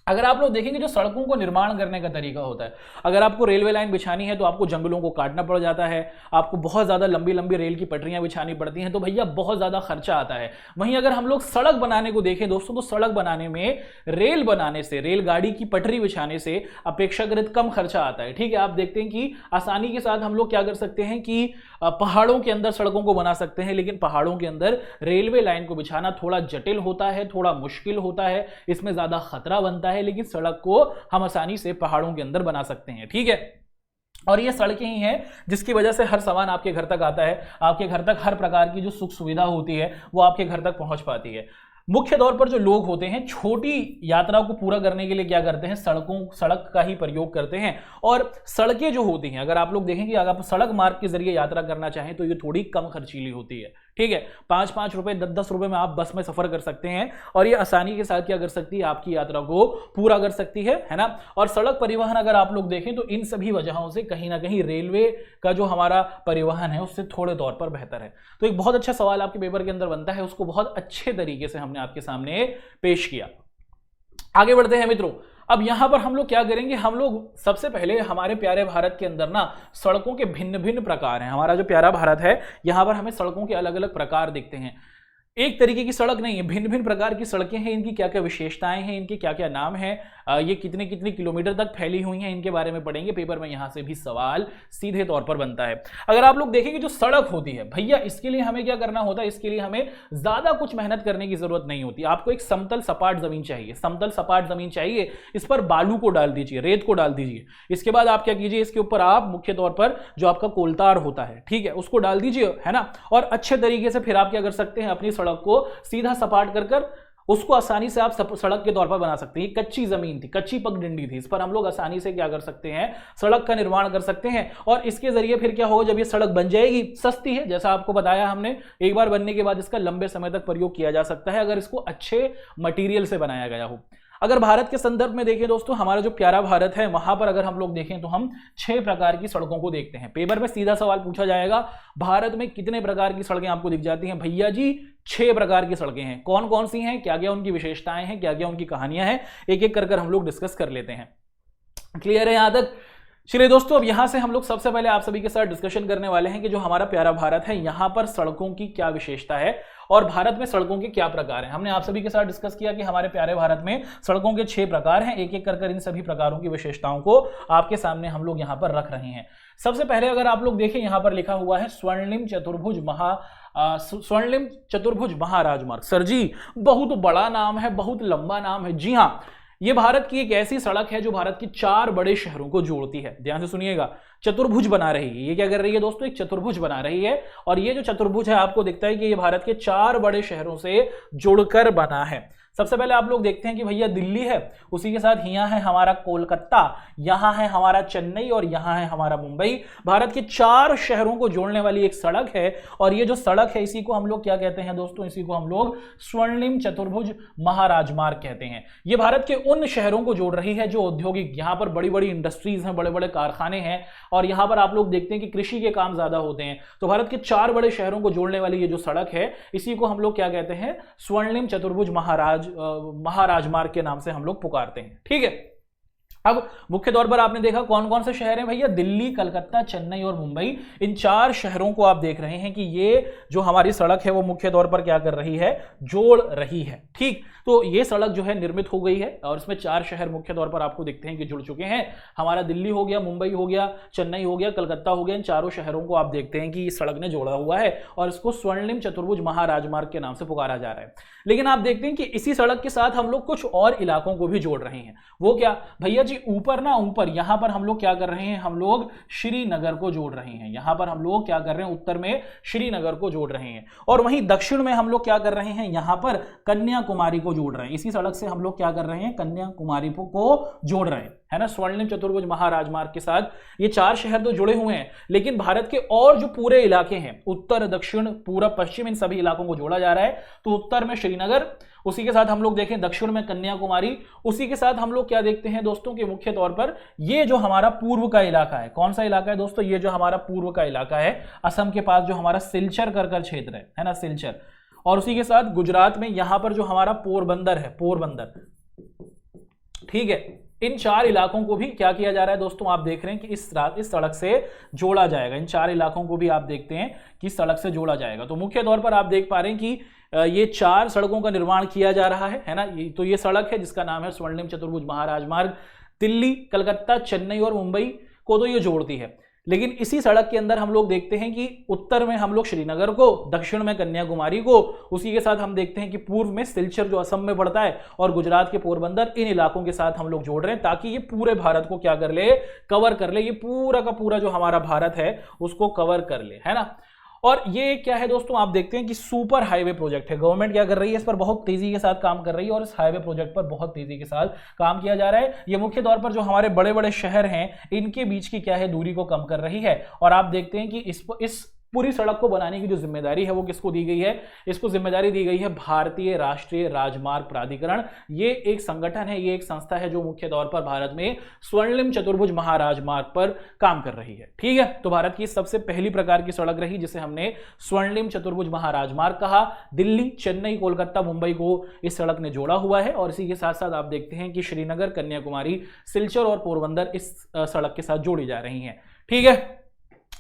अगर आप लोग देखेंगे जो सड़कों को निर्माण करने का तरीका होता है, अगर आपको रेलवे लाइन बिछानी है तो आपको जंगलों को काटना पड़ जाता है, आपको बहुत ज़्यादा लंबी लंबी रेल की पटरियां बिछानी पड़ती हैं, तो भैया बहुत ज़्यादा खर्चा आता है। वहीं अगर हम लोग सड़क बनाने को देखें दोस्तों, तो सड़क बनाने में रेल बनाने से, रेलगाड़ी की पटरी बिछाने से अपेक्षाकृत कम खर्चा आता है। ठीक है, आप देखते हैं कि आसानी के साथ हम लोग क्या कर सकते हैं कि पहाड़ों के अंदर सड़कों को बना सकते हैं, लेकिन पहाड़ों के अंदर रेलवे लाइन को बिछाना थोड़ा जटिल होता है, थोड़ा मुश्किल होता है, इसमें ज्यादा खतरा बनता है, लेकिन सड़क को हम आसानी से पहाड़ों के अंदर बना सकते हैं। ठीक है, और ये सड़कें ही हैं जिसकी वजह से हर सामान आपके घर तक आता है, आपके घर तक हर प्रकार की जो सुख सुविधा होती है वो आपके घर तक पहुंच पाती है। मुख्य तौर पर जो लोग होते हैं छोटी यात्रा को पूरा करने के लिए क्या करते हैं, सड़क का ही प्रयोग करते हैं। और सड़कें जो होती हैं, अगर आप लोग देखेंगे, अगर आप सड़क मार्ग के जरिए यात्रा करना चाहें तो ये थोड़ी कम खर्चीली होती है। ठीक है, 5-5 रुपए 10-10 रुपए में आप बस में सफर कर सकते हैं और ये आसानी के साथ क्या कर सकती है, आपकी यात्रा को पूरा कर सकती है ना। और सड़क परिवहन अगर आप लोग देखें तो इन सभी वजहों से कहीं ना कहीं रेलवे का जो हमारा परिवहन है उससे थोड़े तौर पर बेहतर है। तो एक बहुत अच्छा सवाल आपके पेपर के अंदर बनता है, उसको बहुत अच्छे तरीके से हमने आपके सामने पेश किया। आगे बढ़ते हैं मित्रों। अब यहां पर हम लोग क्या करेंगे, हम लोग सबसे पहले हमारे प्यारे भारत के अंदर ना सड़कों के भिन्न भिन्न प्रकार हैं। हमारा जो प्यारा भारत है यहां पर हमें सड़कों के अलग अलग प्रकार दिखते हैं। एक तरीके की सड़क नहीं है, भिन्न भिन्न प्रकार की सड़कें हैं, इनकी क्या क्या विशेषताएं हैं, इनके क्या क्या नाम हैं, ये कितने कितने किलोमीटर तक फैली हुई हैं, इनके बारे में पढ़ेंगे। पेपर में यहां से भी सवाल सीधे तौर पर बनता है। अगर आप लोग देखेंगे जो सड़क होती है भैया, इसके लिए हमें क्या करना होता है, इसके लिए हमें ज्यादा कुछ मेहनत करने की जरूरत नहीं होती। आपको एक समतल सपाट जमीन चाहिए, समतल सपाट जमीन चाहिए, इस पर बालू को डाल दीजिए, रेत को डाल दीजिए। इसके बाद आप क्या कीजिए, इसके ऊपर आप मुख्य तौर पर जो आपका कोलतार होता है, ठीक है, उसको डाल दीजिए, है ना। और अच्छे तरीके से फिर आप क्या कर सकते हैं, अपनी सड़क को सीधा सपाट कर उसको आसानी से आप सड़क के तौर पर बना सकते हैं। कच्ची जमीन थी, कच्ची पगडंडी थी, इस पर हम लोग आसानी से क्या कर सकते हैं, सड़क का निर्माण कर सकते हैं। और इसके जरिए फिर क्या होगा, जब ये सड़क बन जाएगी, सस्ती है, जैसा आपको बताया हमने, एक बार बनने के बाद इसका लंबे समय तक प्रयोग किया जा सकता है अगर इसको अच्छे मटेरियल से बनाया गया हो। अगर भारत के संदर्भ में देखें दोस्तों, हमारा जो प्यारा भारत है वहां पर अगर हम लोग देखें तो हम 6 प्रकार की सड़कों को देखते हैं। पेपर में सीधा सवाल पूछा जाएगा, भारत में कितने प्रकार की सड़कें आपको दिख जाती हैं? भैया जी 6 प्रकार की सड़कें हैं। कौन कौन सी हैं, क्या क्या उनकी विशेषताएं हैं, क्या क्या उनकी कहानियां हैं, एक एक कर हम लोग डिस्कस कर लेते हैं। क्लियर है यहां तक? चलिए दोस्तों, अब यहां से हम लोग सबसे पहले आप सभी के साथ डिस्कशन करने वाले हैं कि जो हमारा प्यारा भारत है यहां पर सड़कों की क्या विशेषता है और भारत में सड़कों के क्या प्रकार हैं। हमने आप सभी के साथ डिस्कस किया कि हमारे प्यारे भारत में सड़कों के 6 प्रकार हैं। एक एक कर इन सभी प्रकारों की विशेषताओं को आपके सामने हम लोग यहां पर रख रहे हैं। सबसे पहले अगर आप लोग देखें, यहां पर लिखा हुआ है स्वर्णिम चतुर्भुज महाराजमार्ग। सर जी बहुत बड़ा नाम है, बहुत लंबा नाम है। जी हाँ, ये भारत की एक ऐसी सड़क है जो भारत के 4 बड़े शहरों को जोड़ती है। ध्यान से सुनिएगा, चतुर्भुज बना रही है। ये क्या कर रही है दोस्तों, एक चतुर्भुज बना रही है। और ये जो चतुर्भुज है आपको दिखता है कि ये भारत के 4 बड़े शहरों से जुड़कर बना है। सबसे पहले आप लोग देखते हैं कि भैया दिल्ली है, उसी के साथ यहाँ है हमारा कोलकाता, यहाँ है हमारा चेन्नई और यहाँ है हमारा मुंबई। भारत के 4 शहरों को जोड़ने वाली एक सड़क है। और ये जो सड़क है इसी को हम लोग क्या कहते हैं दोस्तों, इसी को हम लोग स्वर्णिम चतुर्भुज महाराजमार्ग कहते हैं। ये भारत के उन शहरों को जोड़ रही है जो औद्योगिक, यहाँ पर बड़ी बड़ी इंडस्ट्रीज हैं, बड़े बड़े कारखाने हैं और यहाँ पर आप लोग देखते हैं कि कृषि के काम ज्यादा होते हैं। तो भारत के 4 बड़े शहरों को जोड़ने वाली ये जो सड़क है इसी को हम लोग क्या कहते हैं, स्वर्णिम चतुर्भुज महाराजमार्ग के नाम से हम लोग पुकारते हैं। ठीक है, अब मुख्य तौर पर आपने देखा कौन कौन से शहर हैं भैया, दिल्ली, कलकत्ता, चेन्नई और मुंबई। इन 4 शहरों को आप देख रहे हैं कि ये जो हमारी सड़क है वो मुख्य तौर पर क्या कर रही है, जोड़ रही है। ठीक, तो ये सड़क जो है निर्मित हो गई है और इसमें 4 शहर मुख्य तौर पर आपको दिखते हैं कि जुड़ चुके हैं। हमारा दिल्ली हो गया, मुंबई हो गया, चेन्नई हो गया, कलकत्ता हो गया। इन चारों शहरों को आप देखते हैं कि इस सड़क ने जोड़ा हुआ है और इसको स्वर्णिम चतुर्भुज महाराजमार्ग के नाम से पुकारा जा रहा है। लेकिन आप देखते हैं कि इसी सड़क के साथ हम लोग कुछ और इलाकों को भी जोड़ रहे हैं। वो क्या भैया जी, ऊपर यहां पर हम लोग क्या कर रहे हैं, हम लोग श्रीनगर को जोड़ रहे हैं। यहां पर हम लोग क्या कर रहे हैं, उत्तर में श्रीनगर को जोड़ रहे हैं। और वहीं दक्षिण में हम लोग क्या कर रहे हैं, यहां पर कन्याकुमारी को जोड़ रहे हैं। इसी सड़क से हम लोग क्या कर रहे हैं, कन्याकुमारी को जोड़ रहे हैं, है ना, स्वर्णिम चतुर्भुज महाराजमार्ग के साथ। ये 4 शहर तो जुड़े हुए हैं, लेकिन भारत के और जो पूरे इलाके हैं, उत्तर, दक्षिण, पूर्व, पश्चिम, इन सभी इलाकों को जोड़ा जा रहा है। तो उत्तर में श्रीनगर, उसी के साथ हम लोग देखें दक्षिण में कन्याकुमारी, उसी के साथ हम लोग क्या देखते हैं दोस्तों कि मुख्य तौर पर ये जो हमारा पूर्व का इलाका है, कौन सा इलाका है दोस्तों, ये जो हमारा पूर्व का इलाका है, असम के पास जो हमारा सिलचर कर क्षेत्र है ना, सिलचर। और उसी के साथ गुजरात में यहां पर जो हमारा पोरबंदर है, पोरबंदर, ठीक है, इन 4 इलाकों को भी क्या किया जा रहा है दोस्तों, आप देख रहे हैं कि इस सड़क से जोड़ा जाएगा। इन 4 इलाकों को भी आप देखते हैं कि सड़क से जोड़ा जाएगा। तो मुख्य तौर पर आप देख पा रहे हैं कि ये 4 सड़कों का निर्माण किया जा रहा है ना। तो ये सड़क है जिसका नाम है स्वर्णिम चतुर्भुज महाराजमार्ग। दिल्ली, कलकत्ता, चेन्नई और मुंबई को तो ये जोड़ती है। लेकिन इसी सड़क के अंदर हम लोग देखते हैं कि उत्तर में हम लोग श्रीनगर को, दक्षिण में कन्याकुमारी को, उसी के साथ हम देखते हैं कि पूर्व में सिलचर जो असम में पड़ता है और गुजरात के पोरबंदर, इन इलाकों के साथ हम लोग जोड़ रहे हैं ताकि ये पूरे भारत को क्या कर ले, कवर कर ले। ये पूरा का पूरा जो हमारा भारत है उसको कवर कर ले, है ना। और ये क्या है दोस्तों, आप देखते हैं कि सुपर हाईवे प्रोजेक्ट है। गवर्नमेंट क्या कर रही है, इस पर बहुत तेजी के साथ काम कर रही है और इस हाईवे प्रोजेक्ट पर बहुत तेजी के साथ काम किया जा रहा है। ये मुख्य तौर पर जो हमारे बड़े बड़े शहर हैं इनके बीच की क्या है, दूरी को कम कर रही है। और आप देखते हैं कि इस पूरी सड़क को बनाने की जो जिम्मेदारी है वो किसको दी गई है, इसको जिम्मेदारी दी गई है भारतीय राष्ट्रीय राजमार्ग प्राधिकरण। ये एक संगठन है, ये एक संस्था है जो मुख्य तौर पर भारत में स्वर्णिम चतुर्भुज महाराजमार्ग पर काम कर रही है। ठीक है, तो भारत की सबसे पहली प्रकार की सड़क रही जिसे हमने स्वर्णिम चतुर्भुज महाराजमार्ग कहा। दिल्ली, चेन्नई, कोलकाता, मुंबई को इस सड़क ने जोड़ा हुआ है। और इसी के साथ साथ आप देखते हैं कि श्रीनगर, कन्याकुमारी, सिलचर और पोरबंदर इस सड़क के साथ जोड़ी जा रही हैं। ठीक है,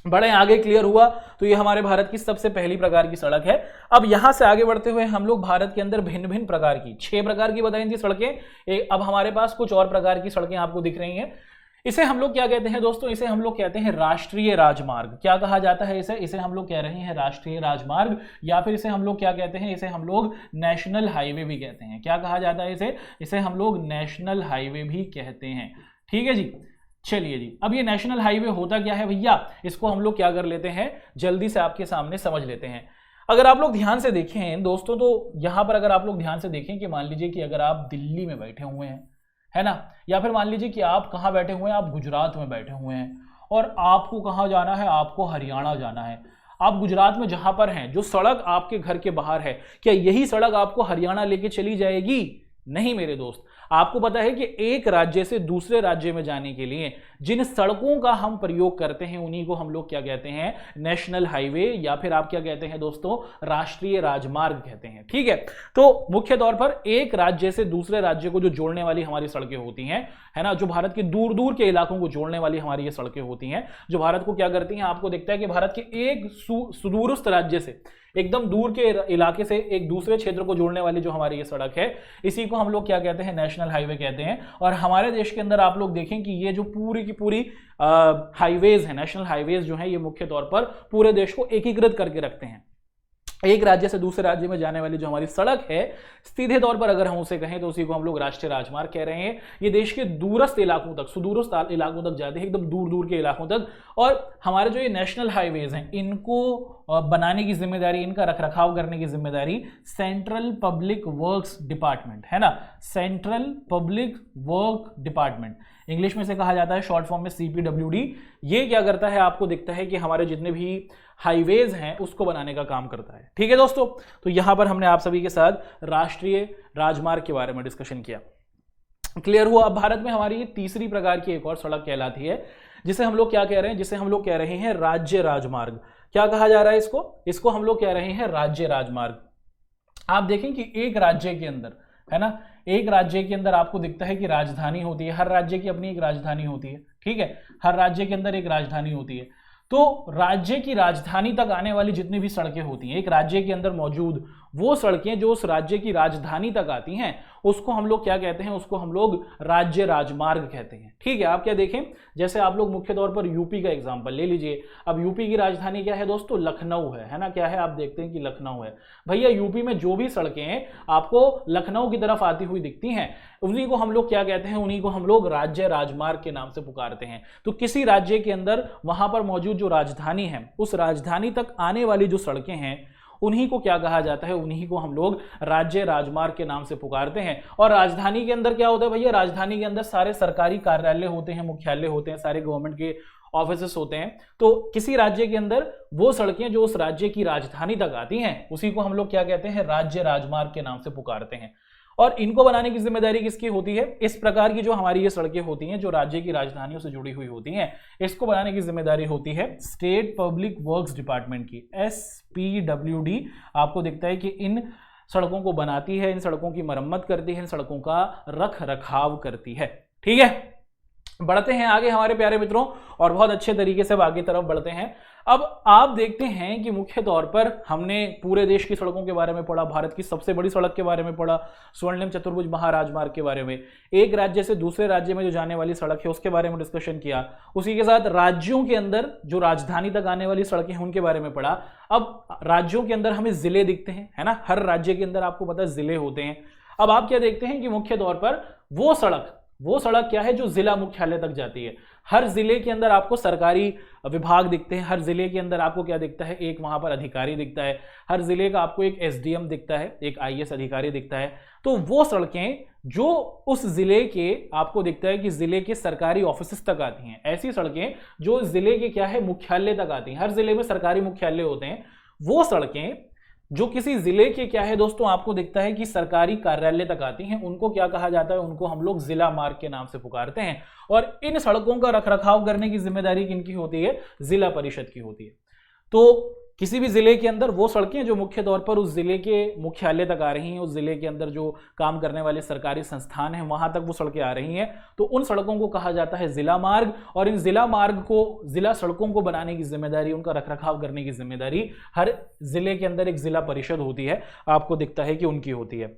बड़े आगे क्लियर हुआ। तो ये हमारे भारत की सबसे पहली प्रकार की सड़क है। अब यहां से आगे बढ़ते हुए हम लोग भारत के अंदर भिन्न भिन्न प्रकार की 6 प्रकार की बताई थी सड़कें। अब हमारे पास कुछ और प्रकार की सड़कें आपको दिख रही हैं। इसे हम लोग क्या कहते हैं दोस्तों, इसे हम लोग कहते हैं राष्ट्रीय राजमार्ग। क्या कहा जाता है इसे हम लोग कह रहे हैं राष्ट्रीय राजमार्ग, या फिर इसे हम लोग क्या कहते हैं, इसे हम लोग नेशनल हाईवे भी कहते हैं। क्या कहा जाता है इसे हम लोग नेशनल हाईवे भी कहते हैं। ठीक है जी, चलिए जी, अब ये नेशनल हाईवे होता क्या है भैया, इसको हम लोग क्या कर लेते हैं, जल्दी से आपके सामने समझ लेते हैं। अगर आप लोग ध्यान से देखें दोस्तों, तो यहां पर अगर आप लोग ध्यान से देखें कि मान लीजिए कि अगर आप दिल्ली में बैठे हुए हैं, है ना, या फिर मान लीजिए कि आप कहां बैठे हुए हैं, आप गुजरात में बैठे हुए हैं और आपको कहां जाना है, आपको हरियाणा जाना है। आप गुजरात में जहां पर हैं, जो सड़क आपके घर के बाहर है, क्या यही सड़क आपको हरियाणा लेके चली जाएगी? नहीं मेरे दोस्त, आपको पता है कि एक राज्य से दूसरे राज्य में जाने के लिए जिन सड़कों का हम प्रयोग करते हैं उन्हीं को हम लोग क्या कहते हैं, नेशनल हाईवे, या फिर आप क्या कहते हैं दोस्तों, राष्ट्रीय राजमार्ग कहते हैं। ठीक है, तो मुख्य तौर पर एक राज्य से दूसरे राज्य को जो जोड़ने वाली हमारी सड़कें होती हैं, है ना, जो भारत के दूर दूर के इलाकों को जोड़ने वाली हमारी ये सड़कें होती हैं, जो भारत को क्या करती हैं, आपको दिखता है कि भारत के एक सुदूरस्थ राज्य से, एकदम दूर के इलाके से एक दूसरे क्षेत्र को जोड़ने वाली जो हमारी ये सड़क है, इसी को हम लोग क्या कहते हैं, नेशनल हाईवे कहते हैं। और हमारे देश के अंदर आप लोग देखें कि ये जो पूरी की पूरी हाईवेज है, नेशनल हाईवेज जो है, ये मुख्य तौर पर पूरे देश को एकीकृत करके रखते हैं। एक राज्य से दूसरे राज्य में जाने वाली जो हमारी सड़क है, सीधे तौर पर अगर हम उसे कहें तो उसी को हम लोग राष्ट्रीय राजमार्ग कह रहे हैं। ये देश के दूरस्थ इलाकों तक, सुदूरस्थ इलाकों तक जाते हैं, एकदम दूर दूर के इलाकों तक। और हमारे जो ये नेशनल हाईवेज हैं, इनको बनाने की जिम्मेदारी, इनका रखरखाव करने की जिम्मेदारी सेंट्रल पब्लिक वर्क्स डिपार्टमेंट, है ना, central public work department, English में से कहा जाता है शॉर्ट फॉर्म में CPWD। ये क्या करता है, आपको दिखता है कि हमारे जितने भी हाईवेज हैं उसको बनाने का काम करता है। ठीक है दोस्तों, तो यहां पर हमने आप सभी के साथ राष्ट्रीय राजमार्ग के बारे में डिस्कशन किया, क्लियर हुआ। अब भारत में हमारी ये तीसरी प्रकार की एक और सड़क कहलाती है, जिसे हम लोग क्या कह रहे हैं, जिसे हम लोग कह रहे हैं राज्य राजमार्ग। क्या कहा जा रहा है इसको हम लोग कह रहे हैं राज्य राजमार्ग। आप देखें कि एक राज्य के अंदर, है ना, एक राज्य के अंदर आपको दिखता है कि राजधानी होती है। हर राज्य की अपनी एक राजधानी होती है। ठीक है, हर राज्य के अंदर एक राजधानी होती है। तो राज्य की राजधानी तक आने वाली जितनी भी सड़कें होती हैं, एक राज्य के अंदर मौजूद वो सड़कें जो उस राज्य की राजधानी तक आती हैं, उसको हम लोग क्या कहते हैं, उसको हम लोग राज्य राजमार्ग कहते हैं। ठीक है, आप क्या देखें, जैसे आप लोग मुख्य तौर पर यूपी का एग्जांपल ले लीजिए। अब यूपी की राजधानी क्या है दोस्तों, लखनऊ है ना, क्या है, आप देखते हैं कि लखनऊ है। भैया यूपी में जो भी सड़कें आपको लखनऊ की तरफ आती हुई दिखती हैं, उन्हीं को हम लोग क्या कहते हैं, उन्हीं को हम लोग राज्य राजमार्ग के नाम से पुकारते हैं। तो किसी राज्य के अंदर वहां पर मौजूद जो राजधानी है, उस राजधानी तक आने वाली जो सड़कें हैं, उन्हीं को क्या कहा जाता है, उन्हीं को हम लोग राज्य राजमार्ग के नाम से पुकारते हैं। और राजधानी के अंदर क्या होता है भैया, राजधानी के अंदर सारे सरकारी कार्यालय होते हैं, मुख्यालय होते हैं, सारे गवर्नमेंट के ऑफिसेस होते हैं। तो किसी राज्य के अंदर वो सड़कें जो उस राज्य की राजधानी तक आती हैं, उसी को हम लोग क्या कहते हैं, राज्य राजमार्ग के नाम से पुकारते हैं। और इनको बनाने की जिम्मेदारी किसकी होती है, इस प्रकार की जो हमारी ये सड़कें होती हैं जो राज्य की राजधानियों से जुड़ी हुई होती हैं, इसको बनाने की जिम्मेदारी होती है स्टेट पब्लिक वर्क्स डिपार्टमेंट की, SPWD। आपको दिखता है कि इन सड़कों को बनाती है, इन सड़कों की मरम्मत करती है, इन सड़कों का रख रखाव करती है। ठीक है, बढ़ते हैं आगे हमारे प्यारे मित्रों और बहुत अच्छे तरीके से अब आगे तरफ बढ़ते हैं। अब आप देखते हैं कि मुख्य तौर पर हमने पूरे देश की सड़कों के बारे में पढ़ा, भारत की सबसे बड़ी सड़क के बारे में पढ़ा, स्वर्णिम चतुर्भुज महाराजमार्ग के बारे में, एक राज्य से दूसरे राज्य में जो जाने वाली सड़क है उसके बारे में डिस्कशन किया, उसी के साथ राज्यों के अंदर जो राजधानी तक आने वाली सड़कें हैं उनके बारे में पढ़ा। अब राज्यों के अंदर हमें जिले दिखते हैं, है ना, हर राज्य के अंदर आपको पता है जिले होते हैं। अब आप क्या देखते हैं कि मुख्य तौर पर वो सड़क क्या है जो जिला मुख्यालय तक जाती है। हर जिले के अंदर आपको सरकारी विभाग दिखते हैं, हर जिले के अंदर आपको क्या दिखता है, एक वहां पर अधिकारी दिखता है, हर जिले का आपको एक एसडीएम दिखता है, एक आईएएस अधिकारी दिखता है। तो वो सड़कें जो उस जिले के आपको दिखता है कि जिले के सरकारी ऑफिस तक आती हैं, ऐसी सड़कें जो जिले के क्या है मुख्यालय तक आती हैं, हर जिले में सरकारी मुख्यालय होते हैं, वो सड़कें जो किसी जिले के क्या है दोस्तों आपको दिखता है कि सरकारी कार्यालय तक आती हैं, उनको क्या कहा जाता है, उनको हम लोग जिला मार्ग के नाम से पुकारते हैं। और इन सड़कों का रखरखाव करने की जिम्मेदारी किनकी होती है, जिला परिषद की होती है। तो किसी भी जिले के अंदर वो सड़कें जो मुख्य तौर पर उस जिले के मुख्यालय तक आ रही हैं, उस जिले के अंदर जो काम करने वाले सरकारी संस्थान हैं वहां तक वो सड़कें आ रही हैं, तो उन सड़कों को कहा जाता है जिला मार्ग। और इन जिला मार्ग को, जिला सड़कों को बनाने की जिम्मेदारी, उनका रखरखाव करने की जिम्मेदारी हर जिले के अंदर एक जिला परिषद होती है, आपको दिखता है कि उनकी होती है।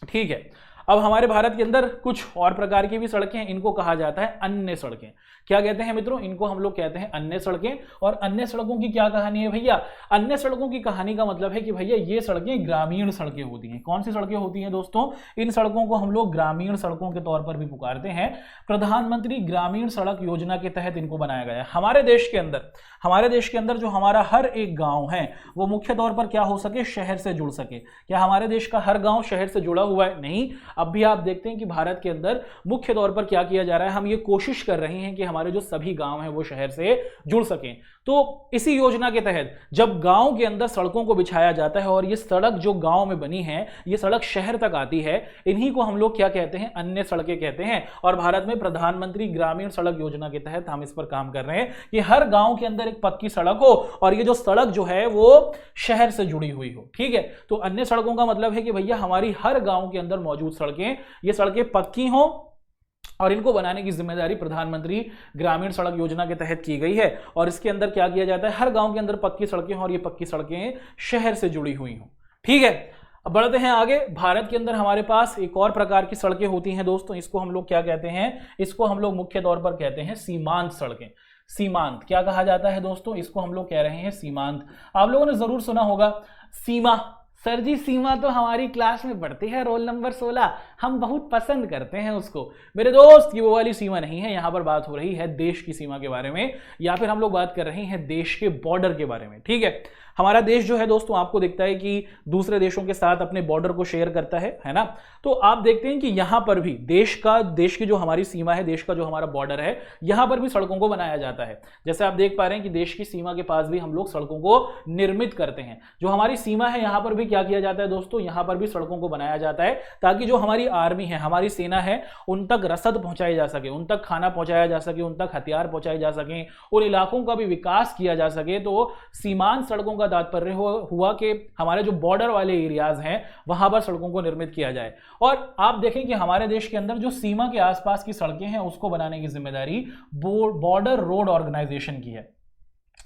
ठीक है, अब हमारे भारत के अंदर कुछ और प्रकार की भी सड़कें हैं, इनको कहा जाता है अन्य सड़कें। क्या कहते हैं मित्रों, इनको हम लोग कहते हैं अन्य सड़कें। और अन्य सड़कों की क्या कहानी है भैया, अन्य सड़कों की कहानी का मतलब है कि भैया ये सड़कें ग्रामीण सड़कें होती हैं। कौन सी सड़कें होती हैं दोस्तों, इन सड़कों को हम लोग ग्रामीण सड़कों के तौर पर भी पुकारते हैं। प्रधानमंत्री ग्रामीण सड़क योजना के तहत इनको बनाया गया है। हमारे देश के अंदर जो हमारा हर एक गांव है वो मुख्य तौर पर क्या हो सके, शहर से जुड़ सके। क्या हमारे देश का हर गांव शहर से जुड़ा हुआ है? नहीं। अब भी आप देखते हैं कि भारत के अंदर मुख्य तौर पर क्या किया जा रहा है, हम ये कोशिश कर रहे हैं कि हमारे जो सभी गांव हैं वो शहर से जुड़ सकें। तो इसी योजना के तहत जब गांव के अंदर सड़कों को बिछाया जाता है और ये सड़क जो गांव में बनी है ये सड़क शहर तक आती है, इन्हीं को हम लोग क्या कहते हैं, अन्य सड़कें कहते हैं। और भारत में प्रधानमंत्री ग्रामीण सड़क योजना के तहत हम इस पर काम कर रहे हैं कि हर गांव के अंदर एक पक्की सड़क हो और ये जो सड़क जो है वो शहर से जुड़ी हुई हो। ठीक है, तो अन्य सड़कों का मतलब है कि भैया हमारी हर गांव के अंदर मौजूद सड़कें, ये सड़कें पक्की हो और इनको बनाने की जिम्मेदारी प्रधानमंत्री ग्रामीण सड़क योजना के तहत की गई है। और इसके अंदर क्या किया जाता है, हर गांव के अंदर पक्की सड़कें हों और ये पक्की सड़कें शहर से जुड़ी हुई हों। ठीक है, अब बढ़ते हैं आगे। भारत के अंदर हमारे पास एक और प्रकार की सड़कें होती हैं दोस्तों, इसको हम लोग क्या कहते हैं, इसको हम लोग मुख्य तौर पर कहते हैं सीमांत सड़कें। सीमांत क्या कहा जाता है दोस्तों, इसको हम लोग कह रहे हैं सीमांत। आप लोगों ने जरूर सुना होगा सीमा, सर जी सीमा तो हमारी क्लास में पढ़ती है, रोल नंबर 16, हम बहुत पसंद करते हैं उसको। मेरे दोस्त की वो वाली सीमा नहीं है, यहां पर बात हो रही है देश की सीमा के बारे में, या फिर हम लोग बात कर रहे हैं देश के बॉर्डर के बारे में। ठीक है, हमारा देश जो है दोस्तों आपको दिखता है कि दूसरे देशों के साथ अपने बॉर्डर को शेयर करता है ना। तो आप देखते हैं कि यहां पर भी देश की जो हमारी सीमा है, देश का जो हमारा बॉर्डर है, यहां पर भी सड़कों को बनाया जाता है। जैसे आप देख पा रहे हैं कि देश की सीमा के पास भी हम लोग सड़कों को निर्मित करते हैं। जो हमारी सीमा है यहां पर भी क्या किया जाता है दोस्तों, यहां पर भी सड़कों को बनाया जाता है ताकि जो हमारी आर्मी है, हमारी सेना है, उन तक रसद पहुंचाई जा सके, उन तक खाना पहुंचाया जा सके, उन तक हथियार पहुंचाए जा सके, उन इलाकों का भी विकास किया जा सके। तो सीमांत सड़कों का तात्पर्य हुआ कि हमारे जो बॉर्डर वाले एरियाज हैं वहां पर सड़कों को निर्मित किया जाए। और आप देखें कि हमारे देश के अंदर जो सीमा के आसपास की सड़कें हैं उसको बनाने की जिम्मेदारी बॉर्डर रोड ऑर्गेनाइजेशन की है।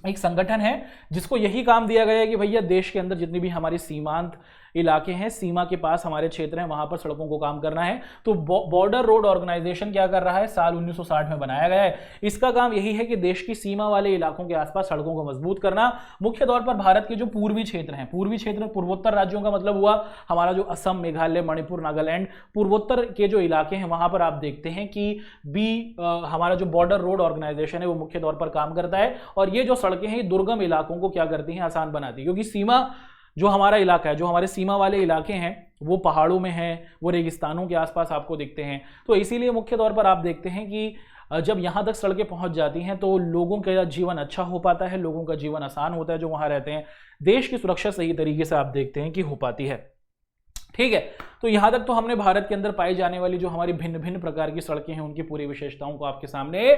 एक संगठन है जिसको यही काम दिया गया है कि भैया देश के अंदर जितनी भी हमारी सीमांत इलाके हैं, सीमा के पास हमारे क्षेत्र हैं, वहां पर सड़कों को काम करना है। तो बॉर्डर रोड ऑर्गेनाइजेशन क्या कर रहा है, साल 1960 में बनाया गया है। इसका काम यही है कि देश की सीमा वाले इलाकों के आसपास सड़कों को मजबूत करना। मुख्य तौर पर भारत के जो पूर्वी क्षेत्र हैं, पूर्वी क्षेत्र पूर्वोत्तर राज्यों का मतलब हुआ हमारा जो असम, मेघालय, मणिपुर, नागालैंड, पूर्वोत्तर के जो इलाके हैं वहां पर आप देखते हैं कि हमारा जो बॉर्डर रोड ऑर्गेनाइजेशन है वो मुख्य तौर पर काम करता है। और ये जो सड़कें हैं ये दुर्गम इलाकों को क्या करती हैं, आसान बनाती है। क्योंकि सीमा जो हमारा इलाका है, जो हमारे सीमा वाले इलाके हैं वो पहाड़ों में हैं, वो रेगिस्तानों के आसपास आपको दिखते हैं। तो इसीलिए मुख्य तौर पर आप देखते हैं कि जब यहाँ तक सड़कें पहुँच जाती हैं तो लोगों का जीवन अच्छा हो पाता है, लोगों का जीवन आसान होता है जो वहाँ रहते हैं। देश की सुरक्षा सही तरीके से आप देखते हैं कि हो पाती है। ठीक है, तो यहाँ तक तो हमने भारत के अंदर पाई जाने वाली जो हमारी भिन्न भिन्न प्रकार की सड़कें हैं उनकी पूरी विशेषताओं को आपके सामने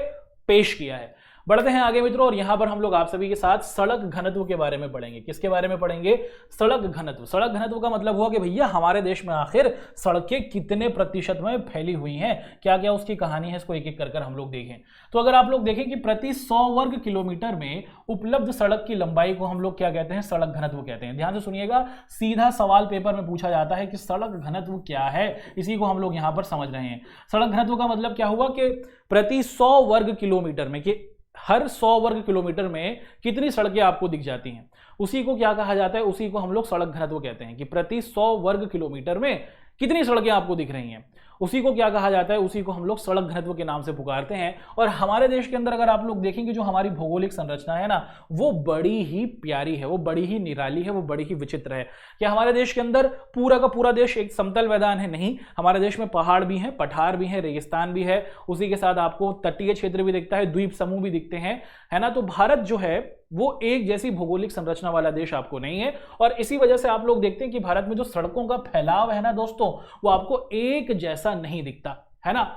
पेश किया है। बढ़ते हैं आगे मित्रों, और यहां पर हम लोग आप सभी के साथ सड़क घनत्व के बारे में पढ़ेंगे। किसके बारे में पढ़ेंगे? सड़क घनत्व। सड़क घनत्व का मतलब हुआ कि भैया हमारे देश में आखिर सड़कें कितने प्रतिशत में फैली हुई हैं, क्या क्या उसकी कहानी है, इसको एक एक कर हम लोग देखें। तो अगर आप लोग देखें कि प्रति 100 वर्ग किलोमीटर में उपलब्ध सड़क की लंबाई को हम लोग क्या कहते हैं? सड़क घनत्व कहते हैं। ध्यान से सुनिएगा, सीधा सवाल पेपर में पूछा जाता है कि सड़क घनत्व क्या है, इसी को हम लोग यहां पर समझ रहे हैं। सड़क घनत्व का मतलब क्या हुआ कि प्रति 100 वर्ग किलोमीटर में, कि हर 100 वर्ग किलोमीटर में कितनी सड़कें आपको दिख जाती हैं, उसी को क्या कहा जाता है? उसी को हम लोग सड़क घनत्व कहते हैं। कि प्रति 100 वर्ग किलोमीटर में कितनी सड़कें आपको दिख रही हैं, उसी को क्या कहा जाता है? उसी को हम लोग सड़क घनत्व के नाम से पुकारते हैं। और हमारे देश के अंदर अगर आप लोग देखेंगे, जो हमारी भौगोलिक संरचना है ना, वो बड़ी ही प्यारी है, वो बड़ी ही निराली है, वो बड़ी ही विचित्र है। क्या हमारे देश के अंदर पूरा का पूरा देश एक समतल मैदान है? नहीं, हमारे देश में पहाड़ भी हैं, पठार भी हैं, रेगिस्तान भी है, उसी के साथ आपको तटीय क्षेत्र भी दिखता है, द्वीप समूह भी दिखते हैं, है ना। तो भारत जो है वो एक जैसी भौगोलिक संरचना वाला देश आपको नहीं है, और इसी वजह से आप लोग देखते हैं कि भारत में जो सड़कों का फैलाव है ना दोस्तों, वो आपको एक जैसा नहीं दिखता, है ना,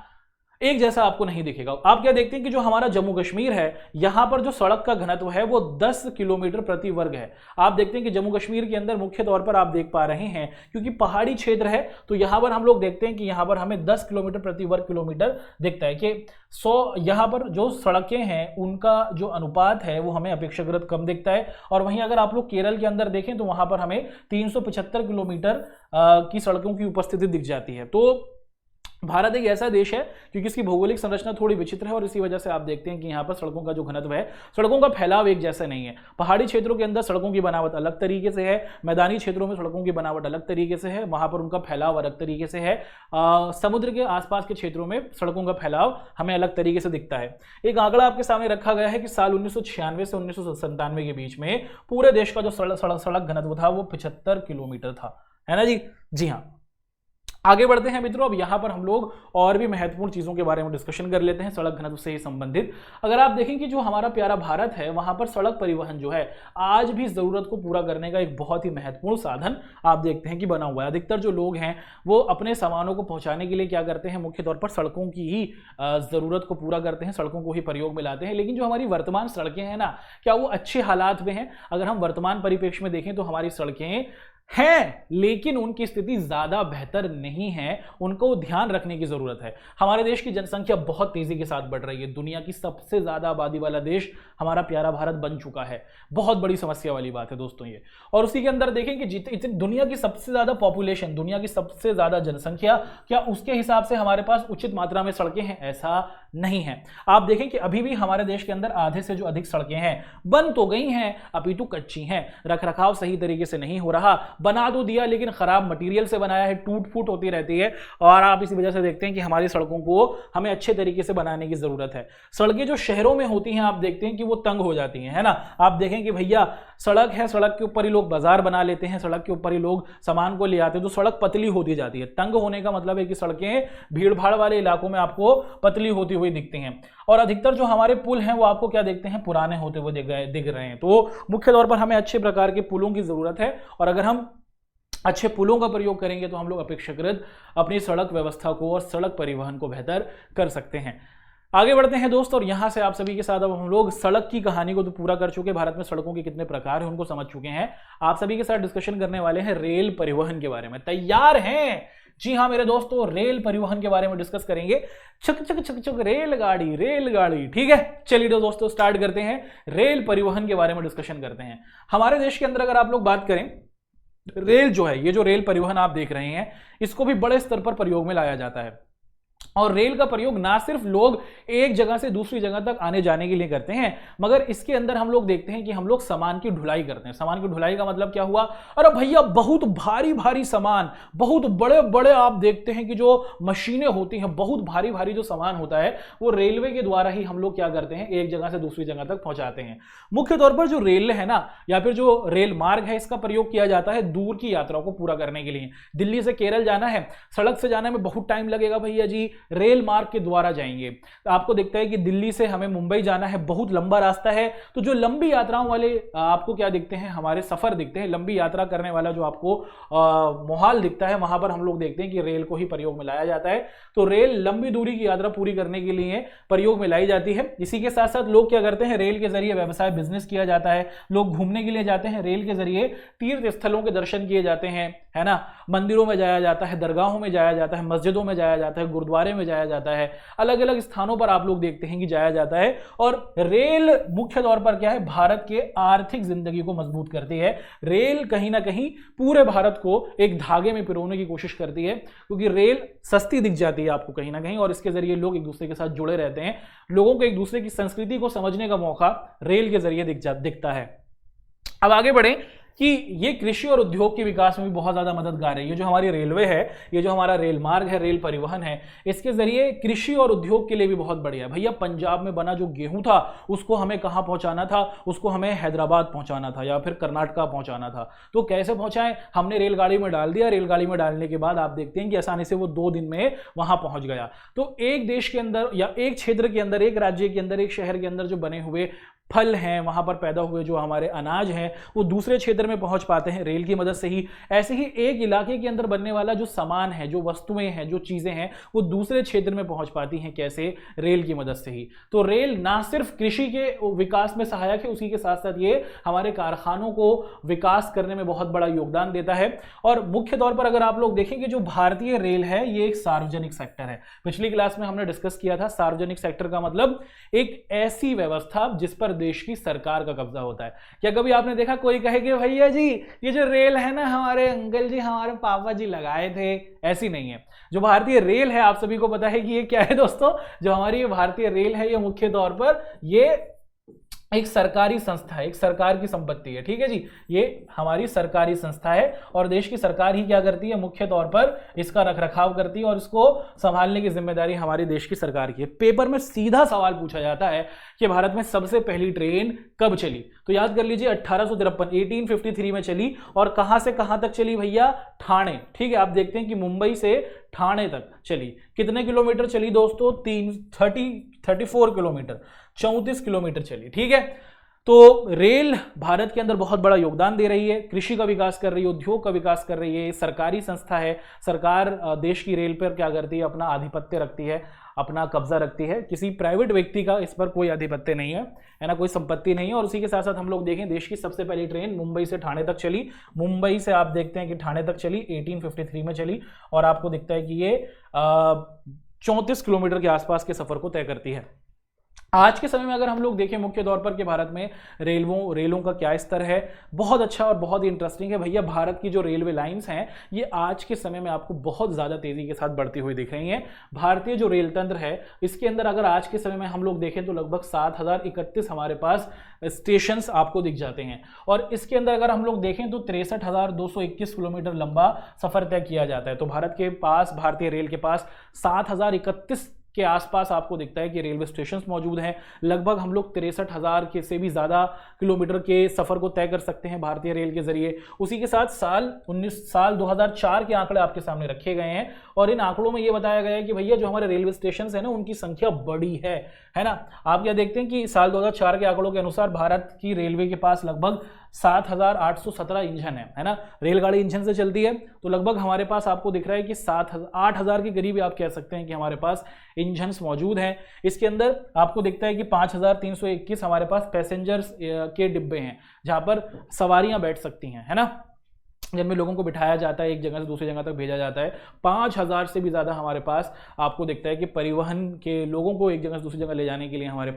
एक जैसा आपको नहीं दिखेगा। आप क्या देखते हैं कि जो हमारा जम्मू कश्मीर है, यहां पर जो सड़क का घनत्व है वो 10 किलोमीटर प्रति वर्ग है। आप देखते हैं कि जम्मू कश्मीर के अंदर मुख्य तौर पर आप देख पा रहे हैं, क्योंकि पहाड़ी क्षेत्र है, तो यहां पर हम लोग देखते हैं कि यहां पर हमें 10 किलोमीटर प्रति वर्ग किलोमीटर दिखता है। कि 100 यहां पर जो सड़कें हैं उनका जो अनुपात है वो हमें अपेक्षाकृत कम दिखता है। और वहीं अगर आप लोग केरल के अंदर देखें तो वहां पर हमें 375 किलोमीटर की सड़कों की उपस्थिति दिख जाती है। तो भारत एक ऐसा देश है क्योंकि इसकी भौगोलिक संरचना थोड़ी विचित्र है, और इसी वजह से आप देखते हैं कि यहाँ पर सड़कों का जो घनत्व है, सड़कों का फैलाव एक जैसा नहीं है। पहाड़ी क्षेत्रों के अंदर सड़कों की बनावट अलग तरीके से है, मैदानी क्षेत्रों में सड़कों की बनावट अलग तरीके से है, वहां पर उनका फैलाव अलग तरीके से है। समुद्र के आसपास के क्षेत्रों में सड़कों का फैलाव हमें अलग तरीके से दिखता है। एक आंकड़ा आपके सामने रखा गया है कि साल 1996 से 1997 के बीच में पूरे देश का जो सड़क घनत्व था वो 75 किलोमीटर था, है ना जी। जी हाँ, आगे बढ़ते हैं मित्रों। अब यहां पर हम लोग और भी महत्वपूर्ण चीजों के बारे में डिस्कशन कर लेते हैं सड़क घनत्व से ही संबंधित। अगर आप देखें कि जो हमारा प्यारा भारत है, वहां पर सड़क परिवहन जो है आज भी जरूरत को पूरा करने का एक बहुत ही महत्वपूर्ण साधन आप देखते हैं कि बना हुआ है। अधिकतर जो लोग हैं वो अपने सामानों को पहुंचाने के लिए क्या करते हैं? मुख्य तौर पर सड़कों की ही जरूरत को पूरा करते हैं, सड़कों को ही प्रयोग में लाते हैं। लेकिन जो हमारी वर्तमान सड़कें हैं ना, क्या वो अच्छे हालात में हैं? अगर हम वर्तमान परिप्रेक्ष्य में देखें तो हमारी सड़कें हैं, लेकिन उनकी स्थिति ज्यादा बेहतर नहीं है, उनको ध्यान रखने की जरूरत है। हमारे देश की जनसंख्या बहुत तेजी के साथ बढ़ रही है, दुनिया की सबसे ज्यादा आबादी वाला देश हमारा प्यारा भारत बन चुका है। बहुत बड़ी समस्या वाली बात है दोस्तों ये। और उसी के अंदर देखें कि दुनिया की सबसे ज्यादा पॉपुलेशन, दुनिया की सबसे ज्यादा जनसंख्या, क्या उसके हिसाब से हमारे पास उचित मात्रा में सड़कें हैं? ऐसा नहीं है। आप देखें कि अभी भी हमारे देश के अंदर आधे से जो अधिक सड़कें हैं बन तो गई हैं, अपितु कच्ची हैं, रखरखाव सही तरीके से नहीं हो रहा। बना तो दिया लेकिन खराब मटेरियल से बनाया है, टूट फूट होती रहती है, और आप इसी वजह से देखते हैं कि हमारी सड़कों को हमें अच्छे तरीके से बनाने की जरूरत है। सड़कें जो शहरों में होती हैं आप देखते हैं कि वो तंग हो जाती हैं, है ना। आप देखें कि भैया सड़क है, सड़क के ऊपर ही लोग बाजार बना लेते हैं, सड़क के ऊपर ही लोग सामान को ले आते हैं, तो सड़क पतली होती जाती है। तंग होने का मतलब है कि सड़कें भीड़ भाड़ वाले इलाकों में आपको पतली होती हुई दिखती हैं। और अधिकतर जो हमारे पुल हैं वो आपको क्या दिखते हैं? पुराने होते हुए दिख रहे हैं। तो मुख्य तौर पर हमें अच्छे प्रकार के पुलों की जरूरत है, और अगर हम अच्छे पुलों का प्रयोग करेंगे तो हम लोग अपेक्षाकृत अपनी सड़क व्यवस्था को और सड़क परिवहन को बेहतर कर सकते हैं। आगे बढ़ते हैं दोस्त, और यहां से आप सभी के साथ अब हम लोग सड़क की कहानी को तो पूरा कर चुके, भारत में सड़कों के कितने प्रकार हैं उनको समझ चुके हैं। आप सभी के साथ डिस्कशन करने वाले हैं रेल परिवहन के बारे में। तैयार हैं? जी हाँ मेरे दोस्तों, रेल परिवहन के बारे में डिस्कस करेंगे। चक चक चक चक रेलगाड़ी रेलगाड़ी, ठीक है। चलिए दोस्तों स्टार्ट करते हैं, रेल परिवहन के बारे में डिस्कशन करते हैं। हमारे देश के अंदर अगर आप लोग बात करें, रेल जो है, ये जो रेल परिवहन आप देख रहे हैं, इसको भी बड़े स्तर पर प्रयोग में लाया जाता है। और रेल का प्रयोग ना सिर्फ लोग एक जगह से दूसरी जगह तक आने जाने के लिए करते हैं, मगर इसके अंदर हम लोग देखते हैं कि हम लोग सामान की ढुलाई करते हैं। सामान की ढुलाई का मतलब क्या हुआ? अरे भैया बहुत भारी भारी सामान, बहुत बड़े बड़े आप देखते हैं कि जो मशीनें होती हैं, बहुत भारी भारी जो सामान होता है वो रेलवे के द्वारा ही हम लोग क्या करते हैं, एक जगह से दूसरी जगह तक पहुंचाते हैं। मुख्य तौर पर जो रेल है ना, या फिर जो रेल मार्ग है, इसका प्रयोग किया जाता है दूर की यात्रा को पूरा करने के लिए। दिल्ली से केरल जाना है, सड़क से जाने में बहुत टाइम लगेगा भैया जी, रेल मार्ग के द्वारा जाएंगे। तो आपको दिखता है कि दिल्ली से हमें मुंबई जाना है, बहुत लंबा रास्ता है, तो जो लंबी यात्राओं वाले आपको क्या दिखते हैं, हमारे सफर दिखते हैं, लंबी यात्रा करने वाला जो आपको माहौल दिखता है, वहां पर हम लोग देखते हैं कि रेल को ही प्रयोग में लाया जाता है। तो रेल लंबी दूरी की यात्रा पूरी करने के लिए प्रयोग में लाई जाती है। इसी के साथ साथ लोग क्या करते हैं, रेल के जरिए व्यवसाय बिजनेस किया जाता है, लोग घूमने के लिए जाते हैं, रेल के जरिए तीर्थ स्थलों के दर्शन किए जाते हैं, है ना, मंदिरों में जाया जाता है, दरगाहों में जाया जाता है, मस्जिदों में जाया जाता है, गुरुद्वारे में जाया जाता है, अलग अलग स्थानों पर आप लोग देखते हैं कि जाया जाता है। और रेल मुख्य तौर पर क्या है, भारत के आर्थिक जिंदगी को मजबूत करती है। रेल कहीं ना कहीं पूरे भारत को एक धागे में पिरोने की कोशिश करती है, क्योंकि रेल सस्ती दिख जाती है आपको कहीं ना कहीं, और इसके जरिए लोग एक दूसरे के साथ जुड़े रहते हैं। लोगों को एक दूसरे की संस्कृति को समझने का मौका रेल के जरिए दिखता है। अब आगे बढ़े कि ये कृषि और उद्योग के विकास में भी बहुत ज्यादा मददगार है। ये जो हमारी रेलवे है, ये जो हमारा रेल मार्ग है, रेल परिवहन है, इसके जरिए कृषि और उद्योग के लिए भी बहुत बढ़िया है। भैया पंजाब में बना जो गेहूं था उसको हमें कहां पहुंचाना था, उसको हमें हैदराबाद पहुंचाना था या फिर कर्नाटका पहुंचाना था। तो कैसे पहुंचाएं, हमने रेलगाड़ी में डाल दिया, रेलगाड़ी में डालने के बाद आप देखते हैं कि आसानी से वो 2 दिन में वहां पहुंच गया। तो एक देश के अंदर या एक क्षेत्र के अंदर, एक राज्य के अंदर, एक शहर के अंदर जो बने हुए फल हैं, वहां पर पैदा हुए जो हमारे अनाज हैं, वो दूसरे क्षेत्र में पहुंच पाते हैं रेल की मदद से ही। ऐसे ही एक इलाके के अंदर बनने वाला जो सामान है, जो वस्तुएं हैं, जो चीजें हैं, वो दूसरे क्षेत्र में पहुंच पाती हैं कैसे, रेल की मदद से ही। तो रेल ना सिर्फ कृषि के विकास में सहायक है, उसी के साथ साथ ये हमारे कारखानों को विकास करने में बहुत बड़ा योगदान देता है। और मुख्य तौर पर अगर आप लोग देखेंगे, जो भारतीय रेल है ये एक सार्वजनिक सेक्टर है। पिछली क्लास में हमने डिस्कस किया था, सार्वजनिक सेक्टर का मतलब एक ऐसी व्यवस्था जिस पर देश की सरकार का कब्जा होता है। क्या कभी आपने देखा कोई कहे कि भैया जी ये जो रेल है ना, हमारे अंकल जी, हमारे पापा जी लगाए थे? ऐसी नहीं है। जो भारतीय रेल है, आप सभी को पता है कि ये क्या है दोस्तों, जो हमारी भारतीय रेल है ये मुख्य तौर पर ये एक सरकारी संस्था है, एक सरकार की संपत्ति है। ठीक है जी, ये हमारी सरकारी संस्था है और देश की सरकार ही क्या करती है, मुख्य तौर पर इसका रखरखाव करती है और इसको संभालने की जिम्मेदारी हमारे देश की सरकार की है। पेपर में सीधा सवाल पूछा जाता है कि भारत में सबसे पहली ट्रेन कब चली, तो याद कर लीजिए 1853 में चली। और कहां से कहां तक चली भैया, ठाणे। ठीक है, आप देखते हैं कि मुंबई से ठाणे तक चली। कितने किलोमीटर चली दोस्तों, 34 किलोमीटर, 34 किलोमीटर चली। ठीक है, तो रेल भारत के अंदर बहुत बड़ा योगदान दे रही है, कृषि का विकास कर रही है, उद्योग का विकास कर रही है, सरकारी संस्था है। सरकार देश की रेल पर क्या करती है, अपना आधिपत्य रखती है, अपना कब्जा रखती है। किसी प्राइवेट व्यक्ति का इस पर कोई आधिपत्य नहीं है ना, कोई संपत्ति नहीं है। और उसी के साथ साथ हम लोग देखें, देश की सबसे पहली ट्रेन मुंबई से ठाणे तक चली। मुंबई से आप देखते हैं कि ठाणे तक चली, 1853 में चली, और आपको दिखता है कि ये 34 किलोमीटर के आसपास के सफर को तय करती है। आज के समय में अगर हम लोग देखें मुख्य तौर पर कि भारत में रेलों का क्या स्तर है, बहुत अच्छा और बहुत ही इंटरेस्टिंग है भैया। भारत की जो रेलवे लाइंस हैं ये आज के समय में आपको बहुत ज़्यादा तेज़ी के साथ बढ़ती हुई दिख रही हैं। भारतीय जो रेल तंत्र है इसके अंदर अगर आज के समय में हम लोग देखें तो लगभग 7031 हमारे पास स्टेशंस आपको दिख जाते हैं। और इसके अंदर अगर हम लोग देखें तो 63,221 किलोमीटर लंबा सफ़र तय किया जाता है। तो भारतीय रेल के पास 7031 के आसपास आपको दिखता है कि रेलवे स्टेशन मौजूद हैं। लगभग हम लोग 63,000 के से भी ज़्यादा किलोमीटर के सफ़र को तय कर सकते हैं भारतीय रेल के जरिए। उसी के साथ साल 2004 के आंकड़े आपके सामने रखे गए हैं और इन आंकड़ों में ये बताया गया है कि भैया जो हमारे रेलवे स्टेशन है ना उनकी संख्या बड़ी है ना। आप क्या देखते हैं कि साल 2004 के आंकड़ों के अनुसार भारत की रेलवे के पास लगभग 7,817 इंजन है ना। रेलगाड़ी इंजन से चलती है तो लगभग हमारे पास आपको दिख रहा है कि 8,000 के करीब आप कह सकते हैं कि हमारे पास इंजन्स मौजूद हैं। इसके अंदर आपको दिखता है कि 5,321 हमारे पास पैसेंजर्स के डिब्बे हैं जहां पर सवारियां बैठ सकती हैं, है ना, जिनमें लोगों को बिठाया जाता है, एक जगह से दूसरी जगह तक भेजा जाता है। 5,000 से भी ज़्यादा हमारे पास आपको दिखता है कि परिवहन के लोगों को एक जगह से दूसरी जगह ले जाने के लिए हमारे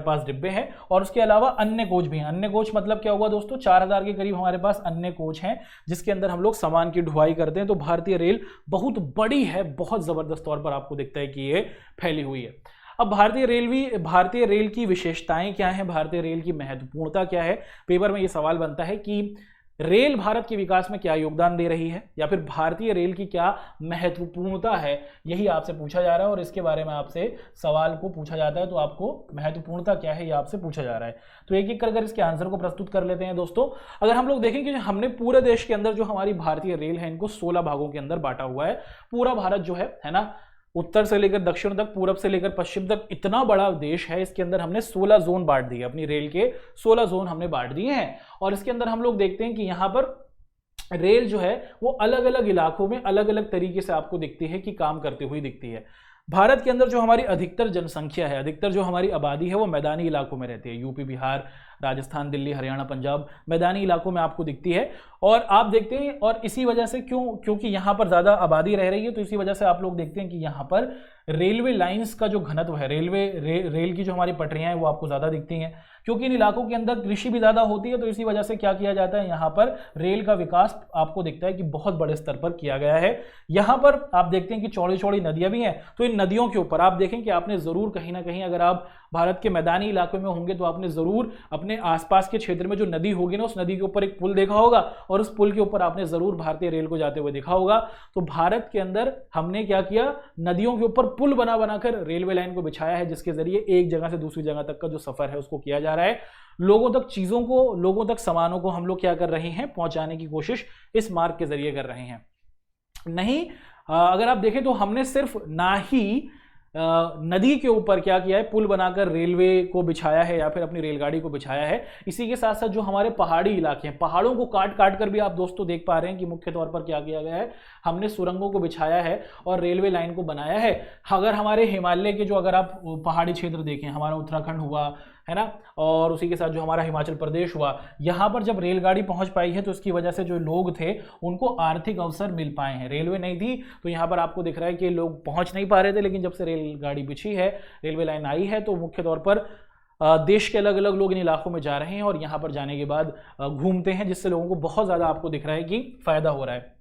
पास डिब्बे हैं। और उसके अलावा अन्य कोच भी हैं। अन्य कोच मतलब क्या हुआ दोस्तों, 4,000 के करीब हमारे पास अन्य कोच हैं जिसके अंदर हम लोग सामान की ढुलाई करते हैं। तो भारतीय रेल बहुत बड़ी है, बहुत ज़बरदस्त तौर पर आपको दिखता है कि ये फैली हुई है। अब भारतीय रेल की विशेषताएं क्या हैं, भारतीय रेल की महत्वपूर्णता क्या है। पेपर में ये सवाल बनता है कि रेल भारत के विकास में क्या योगदान दे रही है या फिर भारतीय रेल की क्या महत्वपूर्णता है, यही आपसे पूछा जा रहा है और इसके बारे में आपसे सवाल को पूछा जाता है। तो आपको महत्वपूर्णता क्या है ये आपसे पूछा जा रहा है। तो एक एक कर इसके आंसर को प्रस्तुत कर लेते हैं दोस्तों। अगर हम लोग देखें कि हमने पूरे देश के अंदर जो हमारी भारतीय रेल है इनको 16 भागों के अंदर बांटा हुआ है। पूरा भारत जो है ना उत्तर से लेकर दक्षिण तक, पूरब से लेकर पश्चिम तक इतना बड़ा देश है। इसके अंदर हमने 16 जोन बांट दिए, अपनी रेल के 16 जोन हमने बांट दिए हैं। और इसके अंदर हम लोग देखते हैं कि यहां पर रेल जो है वो अलग अलग इलाकों में अलग अलग तरीके से आपको दिखती है कि काम करते हुए दिखती है। भारत के अंदर जो हमारी अधिकतर जनसंख्या है, अधिकतर जो हमारी आबादी है वो मैदानी इलाकों में रहती है। यूपी, बिहार, राजस्थान, दिल्ली, हरियाणा, पंजाब मैदानी इलाकों में आपको दिखती है। और आप देखते हैं, और इसी वजह से क्योंकि यहाँ पर ज़्यादा आबादी रह रही है, तो इसी वजह से आप लोग देखते हैं कि यहाँ पर रेलवे लाइंस का जो घनत्व है, रेल की जो हमारी पटरियाँ हैं वो आपको ज़्यादा दिखती हैं। क्योंकि इन इलाकों के अंदर कृषि भी ज़्यादा होती है, तो इसी वजह से क्या किया जाता है, यहाँ पर रेल का विकास आपको दिखता है कि बहुत बड़े स्तर पर किया गया है। यहाँ पर आप देखते हैं कि चौड़ी चौड़ी नदियाँ भी हैं, तो इन नदियों के ऊपर आप देखें कि आपने ज़रूर कहीं ना कहीं, अगर आप भारत के मैदानी इलाकों में होंगे तो आपने ज़रूर अपने आसपास के क्षेत्र में जो नदी होगी ना, उस नदी के ऊपर एक पुल देखा होगा, और उस पुल के ऊपर आपने ज़रूर भारतीय रेल को जाते हुए देखा होगा। तो भारत के अंदर हमने क्या किया, नदियों के ऊपर पुल बना बनाकर रेलवे लाइन को बिछाया है, जिसके जरिए एक जगह से दूसरी जगह तक का जो सफ़र है उसको किया जा रहा है। लोगों तक चीज़ों को, लोगों तक सामानों को हम लोग क्या कर रहे हैं, पहुंचाने की कोशिश इस मार्ग के जरिए कर रहे हैं। नहीं, अगर आप देखें तो हमने सिर्फ ना ही नदी के ऊपर क्या किया है, पुल बनाकर रेलवे को बिछाया है या फिर अपनी रेलगाड़ी को बिछाया है, इसी के साथ साथ जो हमारे पहाड़ी इलाके हैं, पहाड़ों को काट काट कर भी आप दोस्तों देख पा रहे हैं कि मुख्य तौर पर क्या किया गया है, हमने सुरंगों को बिछाया है और रेलवे लाइन को बनाया है। अगर हमारे हिमालय के जो, अगर आप पहाड़ी क्षेत्र देखें, हमारा उत्तराखंड हुआ है ना, और उसी के साथ जो हमारा हिमाचल प्रदेश हुआ, यहाँ पर जब रेलगाड़ी पहुँच पाई है तो इसकी वजह से जो लोग थे उनको आर्थिक अवसर मिल पाए हैं। रेलवे नहीं थी तो यहाँ पर आपको दिख रहा है कि लोग पहुँच नहीं पा रहे थे, लेकिन जब से रेलगाड़ी बिछी है, रेलवे लाइन आई है, तो मुख्य तौर पर देश के अलग अलग लोग इन इलाकों में जा रहे हैं और यहाँ पर जाने के बाद घूमते हैं, जिससे लोगों को बहुत ज़्यादा आपको दिख रहा है कि फ़ायदा हो रहा है।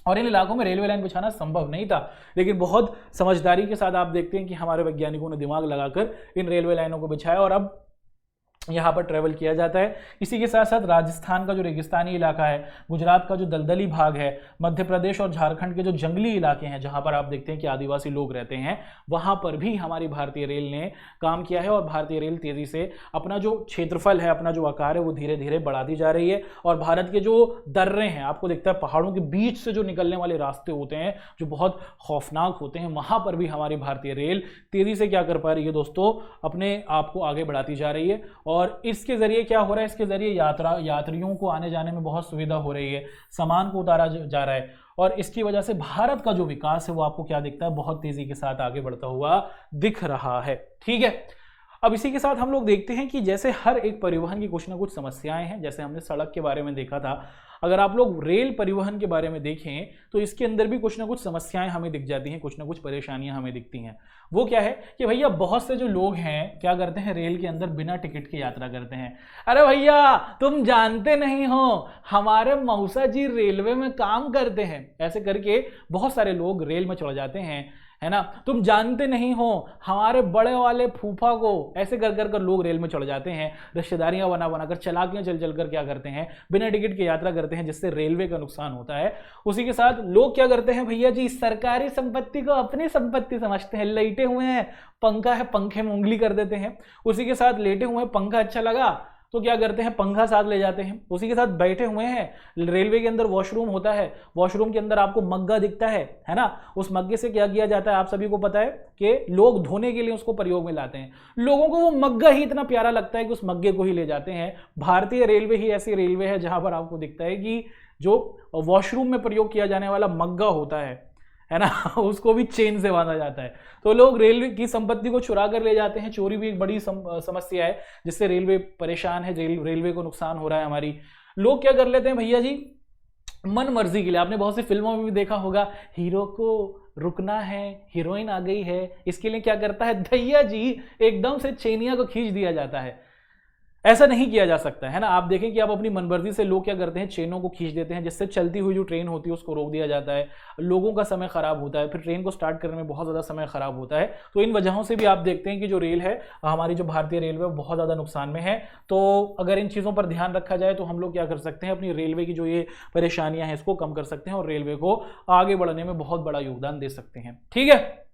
और इन इलाकों में रेलवे लाइन बिछाना संभव नहीं था, लेकिन बहुत समझदारी के साथ आप देखते हैं कि हमारे वैज्ञानिकों ने दिमाग लगाकर इन रेलवे लाइनों को बिछाया और अब यहाँ पर ट्रैवल किया जाता है। इसी के साथ साथ राजस्थान का जो रेगिस्तानी इलाका है, गुजरात का जो दलदली भाग है, मध्य प्रदेश और झारखंड के जो जंगली इलाके हैं जहाँ पर आप देखते हैं कि आदिवासी लोग रहते हैं, वहाँ पर भी हमारी भारतीय रेल ने काम किया है। और भारतीय रेल तेज़ी से अपना जो क्षेत्रफल है, अपना जो आकार है, वो धीरे धीरे बढ़ाती जा रही है। और भारत के जो दर्रे हैं, आपको दिखता है पहाड़ों के बीच से जो निकलने वाले रास्ते होते हैं जो बहुत खौफनाक होते हैं, वहाँ पर भी हमारी भारतीय रेल तेज़ी से क्या कर पा रही है दोस्तों, अपने आप को आगे बढ़ाती जा रही है। और इसके जरिए क्या हो रहा है, इसके जरिए यात्रियों को आने जाने में बहुत सुविधा हो रही है, सामान को उतारा जा रहा है, और इसकी वजह से भारत का जो विकास है वो आपको क्या दिखता है, बहुत तेजी के साथ आगे बढ़ता हुआ दिख रहा है। ठीक है, अब इसी के साथ हम लोग देखते हैं कि जैसे हर एक परिवहन की कुछ ना कुछ समस्याएं हैं। जैसे हमने सड़क के बारे में देखा था, अगर आप लोग रेल परिवहन के बारे में देखें तो इसके अंदर भी कुछ ना कुछ समस्याएं हमें दिख जाती हैं, कुछ ना कुछ परेशानियां हमें दिखती हैं। वो क्या है कि भैया बहुत से जो लोग हैं क्या करते हैं, रेल के अंदर बिना टिकट के यात्रा करते हैं। अरे भैया तुम जानते नहीं हो, हमारे मौसा जी रेलवे में काम करते हैं, ऐसे करके बहुत सारे लोग रेल में चढ़ जाते हैं, है ना। तुम जानते नहीं हो, हमारे बड़े वाले फूफा को, ऐसे कर कर लोग रेल में चढ़ जाते हैं, रिश्तेदारियां बना बनाकर, चालाकियां चल चल कर क्या करते हैं, बिना टिकट के यात्रा करते हैं, जिससे रेलवे का नुकसान होता है। उसी के साथ लोग क्या करते हैं भैया जी, सरकारी संपत्ति को अपनी संपत्ति समझते हैं। लेटे हुए हैं, पंखा है, पंखे में उंगली कर देते हैं। उसी के साथ लेटे हुए हैं, पंखा अच्छा लगा तो क्या करते हैं, पंखा साथ ले जाते हैं। उसी के साथ बैठे हुए हैं, रेलवे के अंदर वॉशरूम होता है, वॉशरूम के अंदर आपको मग्गा दिखता है ना, उस मग्गे से क्या किया जाता है आप सभी को पता है कि लोग धोने के लिए उसको प्रयोग में लाते हैं। लोगों को वो मग्गा ही इतना प्यारा लगता है कि उस मग्गे को ही ले जाते हैं। भारतीय रेलवे ही ऐसी रेलवे है जहां पर आपको दिखता है कि जो वॉशरूम में प्रयोग किया जाने वाला मग्गा होता है ना, उसको भी चेन से बांधा जाता है। तो लोग रेलवे की संपत्ति को चुरा कर ले जाते हैं। चोरी भी एक बड़ी समस्या है, जिससे रेलवे परेशान है, रेलवे को नुकसान हो रहा है हमारी। लोग क्या कर लेते हैं भैया जी, मन मर्जी के लिए, आपने बहुत सी फिल्मों में भी देखा होगा, हीरो को रुकना है, हीरोइन आ गई है, इसके लिए क्या करता है भैया जी, एकदम से चेनिया को खींच दिया जाता है। ऐसा नहीं किया जा सकता है ना। आप देखें कि आप अपनी मनमर्जी से लोग क्या करते हैं, चेनों को खींच देते हैं, जिससे चलती हुई जो ट्रेन होती है उसको रोक दिया जाता है, लोगों का समय खराब होता है, फिर ट्रेन को स्टार्ट करने में बहुत ज़्यादा समय खराब होता है। तो इन वजहों से भी आप देखते हैं कि जो रेल है हमारी, जो भारतीय रेलवे, वो बहुत ज़्यादा नुकसान में है। तो अगर इन चीज़ों पर ध्यान रखा जाए तो हम लोग क्या कर सकते हैं, अपनी रेलवे की जो ये परेशानियाँ हैं इसको कम कर सकते हैं और रेलवे को आगे बढ़ने में बहुत बड़ा योगदान दे सकते हैं। ठीक है,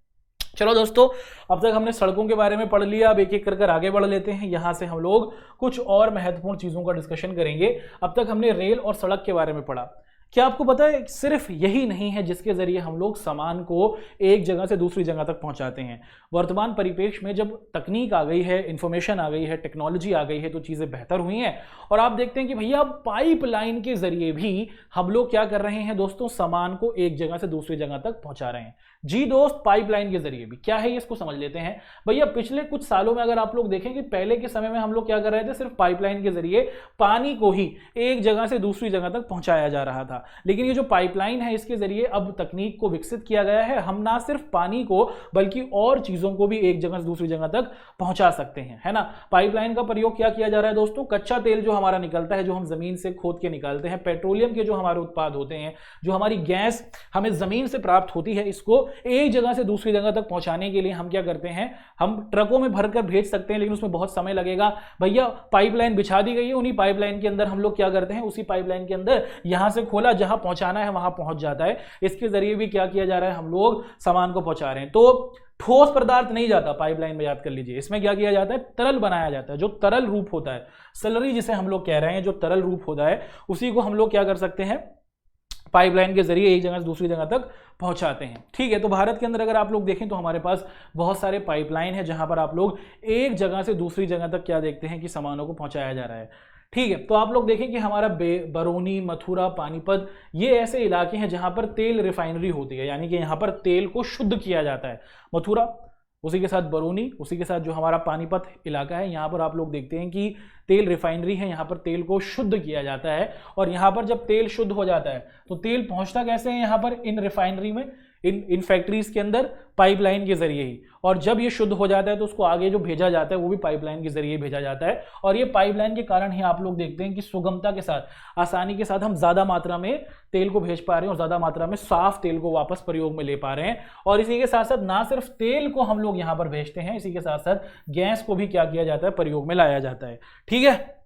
चलो दोस्तों, अब तक हमने सड़कों के बारे में पढ़ लिया, अब एक एक कर आगे बढ़ लेते हैं। यहाँ से हम लोग कुछ और महत्वपूर्ण चीज़ों का डिस्कशन करेंगे। अब तक हमने रेल और सड़क के बारे में पढ़ा, क्या आपको पता है सिर्फ यही नहीं है जिसके जरिए हम लोग सामान को एक जगह से दूसरी जगह तक पहुंचाते हैं। वर्तमान परिपेक्ष में जब तकनीक आ गई है, इंफॉर्मेशन आ गई है, टेक्नोलॉजी आ गई है, तो चीजें बेहतर हुई हैं और आप देखते हैं कि भैया पाइपलाइन के जरिए भी हम लोग क्या कर रहे हैं दोस्तों, सामान को एक जगह से दूसरी जगह तक पहुंचा रहे हैं। जी दोस्त, पाइपलाइन के जरिए भी क्या है ये, इसको समझ लेते हैं। भैया पिछले कुछ सालों में अगर आप लोग देखें कि पहले के समय में हम लोग क्या कर रहे थे, सिर्फ पाइपलाइन के जरिए पानी को ही एक जगह से दूसरी जगह तक पहुंचाया जा रहा था। लेकिन ये जो पाइपलाइन है इसके जरिए अब तकनीक को विकसित किया गया है, हम ना सिर्फ पानी को बल्कि और चीजों को भी एक जगह से दूसरी जगह तक पहुंचा सकते हैं, है ना। पाइपलाइन का प्रयोग क्या किया जा रहा है दोस्तों, कच्चा तेल जो हमारा निकलता है, जो हम जमीन से खोद के निकालते हैं, पेट्रोलियम के जो हमारे उत्पाद होते हैं, जो हमारी गैस हमें जमीन से प्राप्त होती है, इसको एक जगह से दूसरी जगह तक पहुंचाने के लिए हम क्या करते हैं, हम ट्रकों में भरकर भेज सकते हैं, लेकिन उसमें बहुत समय लगेगा। भैया पाइपलाइन बिछा दी गई है, उन्हीं पाइपलाइन के अंदर हम लोग क्या करते हैं, उसी पाइपलाइन के अंदर यहां से खोला, जहां पहुंचाना है वहां पहुंच जाता है। इसके जरिए भी क्या किया जा रहा है, हम लोग सामान को पहुंचा रहे हैं। तो ठोस पदार्थ नहीं जाता पाइपलाइन में, याद कर लीजिए। इसमें क्या किया जाता है, तरल बनाया जाता है। जो तरल रूप होता है, स्लरी जिसे हम लोग कह रहे हैं, जो तरल रूप होता है, उसी को हम लोग क्या कर सकते हैं, पाइपलाइन के जरिए एक जगह से दूसरी जगह तक पहुंचाते हैं। ठीक है, तो भारत के अंदर अगर आप लोग देखें तो हमारे पास बहुत सारे पाइपलाइन है जहां पर आप लोग एक जगह से दूसरी जगह तक क्या देखते हैं कि सामानों को पहुंचाया जा रहा है। ठीक है, तो आप लोग देखें कि हमारा बरौनी, मथुरा, पानीपत, ये ऐसे इलाके हैं जहां पर तेल रिफाइनरी होती है, यानी कि यहां पर तेल को शुद्ध किया जाता है। मथुरा, उसी के साथ बरौनी, उसी के साथ जो हमारा पानीपत इलाका है, यहाँ पर आप लोग देखते हैं कि तेल रिफाइनरी है, यहाँ पर तेल को शुद्ध किया जाता है। और यहाँ पर जब तेल शुद्ध हो जाता है तो तेल पहुँचता कैसे है यहाँ पर, इन रिफाइनरी में, इन फैक्ट्रीज के अंदर, पाइपलाइन के जरिए ही। और जब ये शुद्ध हो जाता है तो उसको आगे जो भेजा जाता है वो भी पाइपलाइन के जरिए भेजा जाता है। और ये पाइपलाइन के कारण ही आप लोग देखते हैं कि सुगमता के साथ, आसानी के साथ हम ज्यादा मात्रा में तेल को भेज पा रहे हैं और ज्यादा मात्रा में साफ तेल को वापस प्रयोग में ले पा रहे हैं। और इसी के साथ साथ ना सिर्फ तेल को हम लोग यहाँ पर भेजते हैं, इसी के साथ साथ गैस को भी क्या किया जाता है, प्रयोग में लाया जाता है। ठीक है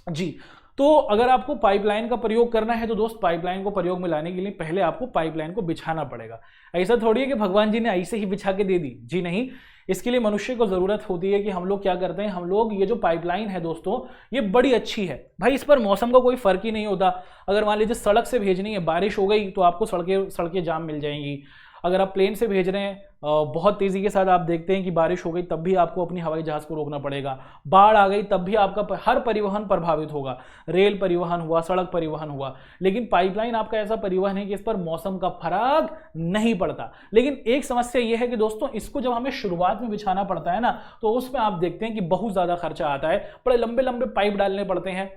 जी। तो अगर आपको पाइपलाइन का प्रयोग करना है तो दोस्त, पाइपलाइन को प्रयोग में लाने के लिए पहले आपको पाइपलाइन को बिछाना पड़ेगा। ऐसा थोड़ी है कि भगवान जी ने ऐसे ही बिछा के दे दी, जी नहीं। इसके लिए मनुष्य को जरूरत होती है कि हम लोग क्या करते हैं, हम लोग ये जो पाइपलाइन है दोस्तों, ये बड़ी अच्छी है भाई, इस पर मौसम का कोई फर्क ही नहीं होता। अगर मान लीजिए सड़क से भेजनी है, बारिश हो गई तो आपको सड़कें जाम मिल जाएंगी। अगर आप प्लेन से भेज रहे हैं, बहुत तेजी के साथ आप देखते हैं कि बारिश हो गई तब भी आपको अपनी हवाई जहाज को रोकना पड़ेगा। बाढ़ आ गई तब भी आपका हर परिवहन प्रभावित होगा, रेल परिवहन हुआ, सड़क परिवहन हुआ। लेकिन पाइपलाइन आपका ऐसा परिवहन है कि इस पर मौसम का फर्क नहीं पड़ता। लेकिन एक समस्या यह है कि दोस्तों, इसको जब हमें शुरुआत में बिछाना पड़ता है ना, तो उसमें आप देखते हैं कि बहुत ज्यादा खर्चा आता है, बड़े लंबे लंबे पाइप डालने पड़ते हैं,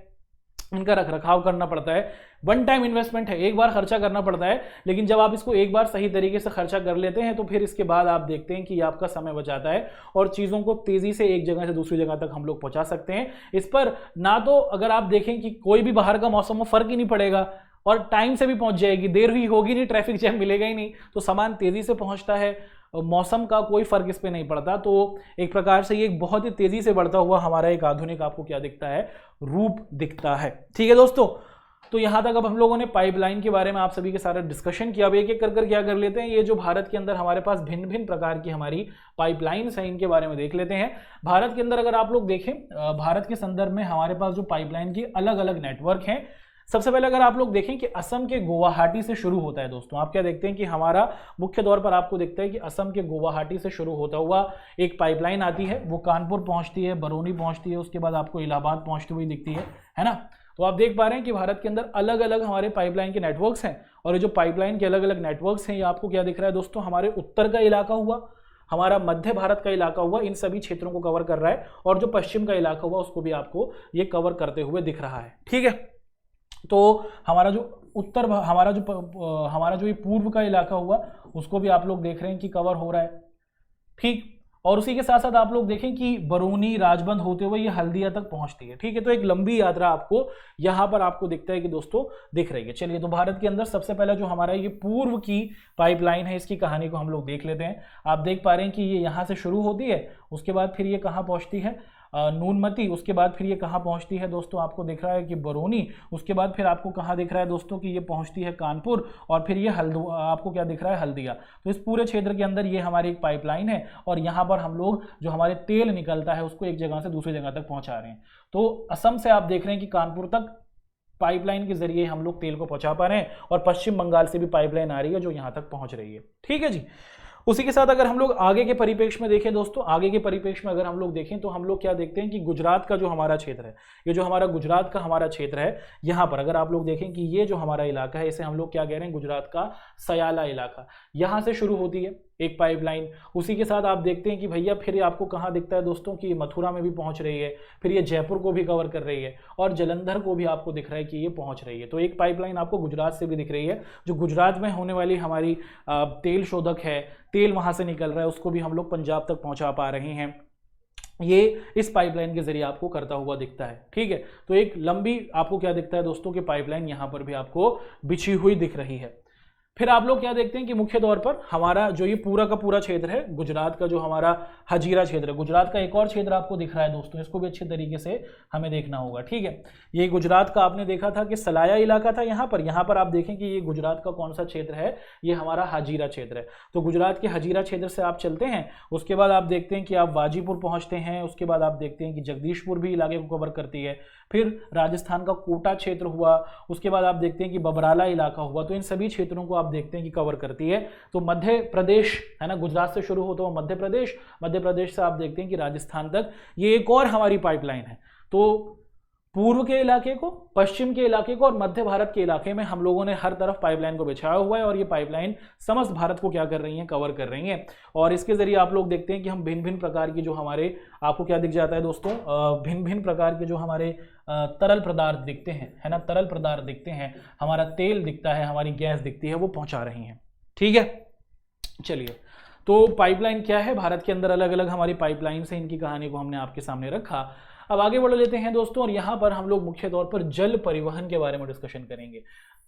इनका रखरखाव करना पड़ता है। वन टाइम इन्वेस्टमेंट है, एक बार खर्चा करना पड़ता है। लेकिन जब आप इसको एक बार सही तरीके से खर्चा कर लेते हैं तो फिर इसके बाद आप देखते हैं कि ये आपका समय बचाता है और चीज़ों को तेज़ी से एक जगह से दूसरी जगह तक हम लोग पहुंचा सकते हैं। इस पर ना तो अगर आप देखें कि कोई भी बाहर का मौसम हो, फर्क ही नहीं पड़ेगा और टाइम से भी पहुंच जाएगी, देर ही होगी नहीं, ट्रैफिक जैम मिलेगा ही नहीं, तो सामान तेज़ी से पहुँचता है, मौसम का कोई फर्क इस पे नहीं पड़ता। तो एक प्रकार से ये एक बहुत ही तेजी से बढ़ता हुआ हमारा एक आधुनिक आपको क्या दिखता है, रूप दिखता है। ठीक है दोस्तों, तो यहां तक अब हम लोगों ने पाइपलाइन के बारे में आप सभी के साथ डिस्कशन किया। अब एक एक कर क्या कर लेते हैं, ये जो भारत के अंदर हमारे पास भिन्न भिन्न प्रकार की हमारी पाइपलाइंस हैं, इनके बारे में देख लेते हैं। भारत के अंदर अगर आप लोग देखें, भारत के संदर्भ में हमारे पास जो पाइपलाइन की अलग अलग नेटवर्क हैं, सबसे पहले अगर आप लोग देखें कि असम के गुवाहाटी से शुरू होता है दोस्तों, आप क्या देखते हैं कि हमारा मुख्य तौर पर आपको दिखता है कि असम के गुवाहाटी से शुरू होता हुआ एक पाइपलाइन आती है, वो कानपुर पहुंचती है, बरौनी पहुंचती है, उसके बाद आपको इलाहाबाद पहुंचती हुई दिखती है ना। तो आप देख पा रहे हैं कि भारत के अंदर अलग अलग हमारे पाइपलाइन के नेटवर्क्स हैं। और ये जो पाइपलाइन के अलग अलग नेटवर्क्स हैं, ये आपको क्या दिख रहा है दोस्तों, हमारे उत्तर का इलाका हुआ, हमारा मध्य भारत का इलाका हुआ, इन सभी क्षेत्रों को कवर कर रहा है। और जो पश्चिम का इलाका हुआ उसको भी आपको ये कवर करते हुए दिख रहा है। ठीक है, तो हमारा जो हमारा जो ये पूर्व का इलाका हुआ उसको भी आप लोग देख रहे हैं कि कवर हो रहा है। ठीक, और उसी के साथ साथ आप लोग देखें कि बरौनी, राजबंद होते हुए ये हल्दिया तक पहुंचती है। ठीक है, तो एक लंबी यात्रा आपको यहां पर आपको दिखता है कि दोस्तों दिख रही है। चलिए, तो भारत के अंदर सबसे पहला जो हमारा ये पूर्व की पाइपलाइन है, इसकी कहानी को हम लोग देख लेते हैं। आप देख पा रहे हैं कि ये यहां से शुरू होती है, उसके बाद फिर ये कहां पहुंचती है, नूनमती, उसके बाद फिर ये कहाँ पहुंचती है दोस्तों, आपको दिख रहा है कि बरौनी, उसके बाद फिर आपको कहाँ दिख रहा है दोस्तों कि ये पहुंचती है कानपुर, और फिर ये आपको क्या दिख रहा है, हल्दिया। तो इस पूरे क्षेत्र के अंदर ये हमारी एक पाइपलाइन है और यहाँ पर हम लोग जो हमारे तेल निकलता है उसको एक जगह से दूसरी जगह तक पहुंचा रहे हैं। तो असम से आप देख रहे हैं कि कानपुर तक पाइपलाइन के जरिए हम लोग तेल को पहुंचा पा रहे हैं, और पश्चिम बंगाल से भी पाइपलाइन आ रही है जो यहां तक पहुंच रही है। ठीक है जी। उसी के साथ अगर हम लोग आगे के परिप्रेक्ष्य में देखें दोस्तों, आगे के परिप्रेक्ष्य में अगर हम लोग देखें तो हम लोग क्या देखते हैं कि गुजरात का जो हमारा क्षेत्र है, ये जो हमारा गुजरात का हमारा क्षेत्र है, यहाँ पर अगर आप लोग देखें कि ये जो हमारा इलाका है इसे हम लोग क्या कह रहे हैं, गुजरात का सयाला इलाका, यहाँ से शुरू होती है एक पाइपलाइन। उसी के साथ आप देखते हैं कि भैया फिर आपको कहाँ दिखता है दोस्तों कि मथुरा में भी पहुँच रही है, फिर ये जयपुर को भी कवर कर रही है, और जलंधर को भी आपको दिख रहा है कि ये पहुँच रही है। तो एक पाइपलाइन आपको गुजरात से भी दिख रही है, जो गुजरात में होने वाली हमारी तेल शोधक है, तेल वहाँ से निकल रहा है, उसको भी हम लोग पंजाब तक पहुँचा पा रहे हैं। ये इस पाइपलाइन के जरिए आपको करता हुआ दिखता है। ठीक है, तो एक लंबी आपको क्या दिखता है दोस्तों कि पाइपलाइन यहाँ पर भी आपको बिछी हुई दिख रही है। फिर आप लोग क्या देखते हैं कि मुख्य तौर पर हमारा जो ये पूरा का पूरा क्षेत्र है गुजरात का, जो हमारा हजीरा क्षेत्र है, गुजरात का एक और क्षेत्र आपको दिख रहा है दोस्तों, इसको भी अच्छे तरीके से हमें देखना होगा। ठीक है, ये गुजरात का आपने देखा था कि सलाया इलाका था, यहाँ पर आप देखें कि ये गुजरात का कौन सा क्षेत्र है, ये हमारा हजीरा क्षेत्र है। तो गुजरात के हजीरा क्षेत्र से आप चलते हैं, उसके बाद आप देखते हैं कि आप वाजीपुर पहुंचते हैं, उसके बाद आप देखते हैं कि जगदीशपुर भी इलाके को कवर करती है, फिर राजस्थान का कोटा क्षेत्र हुआ, उसके बाद आप देखते हैं कि बबराला इलाका हुआ। तो इन सभी क्षेत्रों को आप देखते हैं कि कवर करती है। तो मध्य प्रदेश है ना, गुजरात से शुरू होता हुआ मध्य प्रदेश से आप देखते हैं कि राजस्थान तक ये एक और हमारी पाइपलाइन है। तो पूर्व के इलाके को, पश्चिम के इलाके को और मध्य भारत के इलाके में हम लोगों ने हर तरफ पाइपलाइन को बिछाया हुआ है, और ये पाइपलाइन समस्त भारत को क्या कर रही हैं, कवर कर रही हैं। और इसके जरिए आप लोग देखते हैं कि हम भिन्न भिन्न प्रकार की जो हमारे आपको क्या दिख जाता है दोस्तों, भिन्न भिन्न प्रकार के जो हमारे तरल पदार्थ दिखते हैं, है ना, तरल पदार्थ दिखते हैं, हमारा तेल दिखता है, हमारी गैस दिखती है, वो पहुंचा रही हैं। ठीक है, चलिए, तो पाइपलाइन क्या है, भारत के अंदर अलग अलग हमारी पाइपलाइन से इनकी कहानी को हमने आपके सामने रखा। अब आगे बढ़ लेते हैं दोस्तों, और यहाँ पर हम लोग मुख्य तौर पर जल परिवहन के बारे में डिस्कशन करेंगे।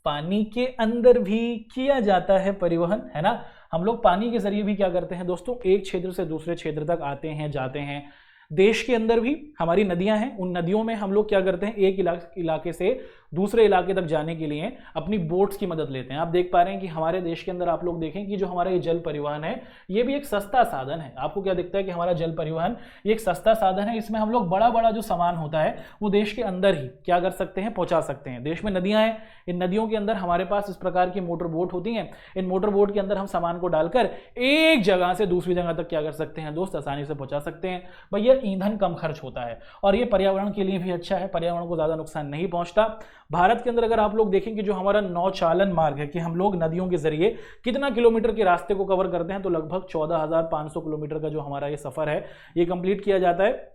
पानी के अंदर भी किया जाता है परिवहन, है ना, हम लोग पानी के जरिए भी क्या करते हैं दोस्तों, एक क्षेत्र से दूसरे क्षेत्र तक आते हैं, जाते हैं। देश के अंदर भी हमारी नदियां हैं, उन नदियों में हम लोग क्या करते हैं, एक इलाके से दूसरे इलाके तक जाने के लिए अपनी बोट्स की मदद लेते हैं। आप देख पा रहे हैं कि हमारे देश के अंदर आप लोग देखें कि जो हमारा ये जल परिवहन है, ये भी एक सस्ता साधन है। आपको क्या दिखता है कि हमारा जल परिवहन ये एक सस्ता साधन है, इसमें हम लोग बड़ा बड़ा जो सामान होता है वो देश के अंदर ही क्या कर सकते हैं, पहुंचा सकते हैं। देश में नदियां हैं, इन नदियों के अंदर हमारे पास इस प्रकार की मोटर बोट होती हैं, इन मोटर बोट के अंदर हम सामान को डालकर एक जगह से दूसरी जगह तक क्या कर सकते हैं दोस्त, आसानी से पहुंचा सकते हैं। भैया ईंधन कम खर्च होता है, और ये पर्यावरण के लिए भी अच्छा है, पर्यावरण को ज्यादा नुकसान नहीं पहुंचता। भारत के अंदर अगर आप लोग देखें कि जो हमारा नौचालन मार्ग है, कि हम लोग नदियों के जरिए कितना किलोमीटर के रास्ते को कवर करते हैं, तो लगभग 14,500 किलोमीटर का जो हमारा ये सफर है ये कंप्लीट किया जाता है।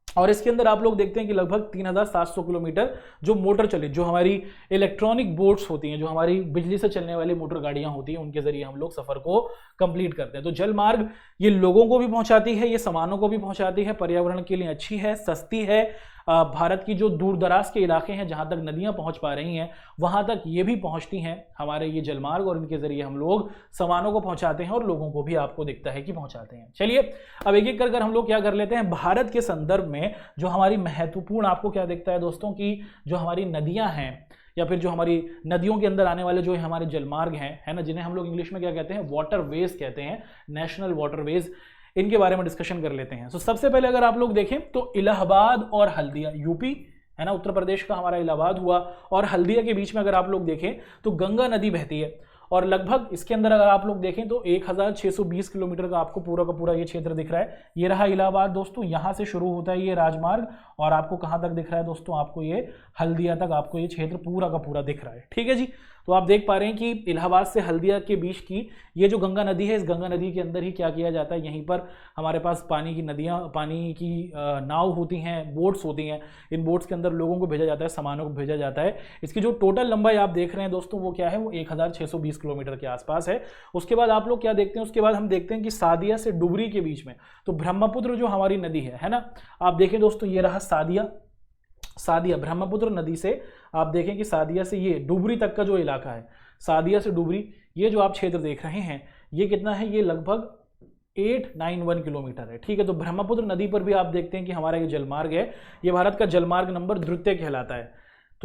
और इसके अंदर आप लोग देखते हैं कि लगभग 3,700 किलोमीटर जो मोटर चलित, जो हमारी इलेक्ट्रॉनिक बोट्स होती हैं, जो हमारी बिजली से चलने वाली मोटर गाड़ियां होती हैं, उनके जरिए हम लोग सफर को कंप्लीट करते हैं। तो जल मार्ग ये लोगों को भी पहुंचाती है, ये सामानों को भी पहुंचाती है, पर्यावरण के लिए अच्छी है, सस्ती है। भारत की जो दूर दराज के इलाके हैं जहां तक नदियां पहुंच पा रही हैं, वहां तक ये भी पहुंचती हैं हमारे ये जलमार्ग, और इनके जरिए हम लोग सामानों को पहुंचाते हैं और लोगों को भी आपको दिखता है कि पहुंचाते हैं। चलिए अब एक एक कर हम लोग क्या कर लेते हैं, भारत के संदर्भ में जो हमारी महत्वपूर्ण आपको क्या दिखता है दोस्तों की जो हमारी नदियां हैं, या फिर जो हमारी नदियों के अंदर आने वाले जो हमारे जलमार्ग हैं, है ना, जिन्हें हम लोग इंग्लिश में क्या कहते हैं, वाटरवेज कहते हैं, नेशनल वाटरवेज, इनके बारे में डिस्कशन कर लेते हैं। तो सबसे पहले अगर आप लोग देखें तो इलाहाबाद और हल्दिया, यूपी है ना, उत्तर प्रदेश का हमारा इलाहाबाद हुआ, और हल्दिया के बीच में अगर आप लोग देखें तो गंगा नदी बहती है, और लगभग इसके अंदर अगर आप लोग देखें तो 1620 किलोमीटर का आपको पूरा का पूरा ये क्षेत्र दिख रहा है। ये रहा इलाहाबाद दोस्तों, यहाँ से शुरू होता है ये राजमार्ग, और आपको कहाँ तक दिख रहा है दोस्तों, आपको ये हल्दिया तक आपको ये क्षेत्र पूरा का पूरा दिख रहा है। ठीक है जी, तो आप देख पा रहे हैं कि इलाहाबाद से हल्दिया के बीच की ये जो गंगा नदी है, इस गंगा नदी के अंदर ही क्या किया जाता है, यहीं पर हमारे पास पानी की नदियाँ, पानी की नाव होती हैं, बोट्स होती हैं, इन बोट्स के अंदर लोगों को भेजा जाता है, सामानों को भेजा जाता है। इसकी जो टोटल लंबाई आप देख रहे हैं दोस्तों वो क्या है, वो 1620 किलोमीटर के आसपास है। उसके बाद आप लोग क्या देखते हैं, उसके बाद हम देखते हैं कि सादिया से डुबरी के बीच में तो ब्रह्मपुत्र जो हमारी नदी है ना, आप देखें दोस्तों ये रहा सादिया ब्रह्मपुत्र नदी से आप देखें कि सादिया से ये डुबरी तक का जो इलाका है, सादिया से डुबरी, ये जो आप क्षेत्र देख रहे हैं ये कितना है, ये लगभग 891 किलोमीटर है। ठीक है, तो ब्रह्मपुत्र नदी पर भी आप देखते हैं कि हमारा ये जलमार्ग है, ये भारत का जलमार्ग नंबर द्वितीय कहलाता है।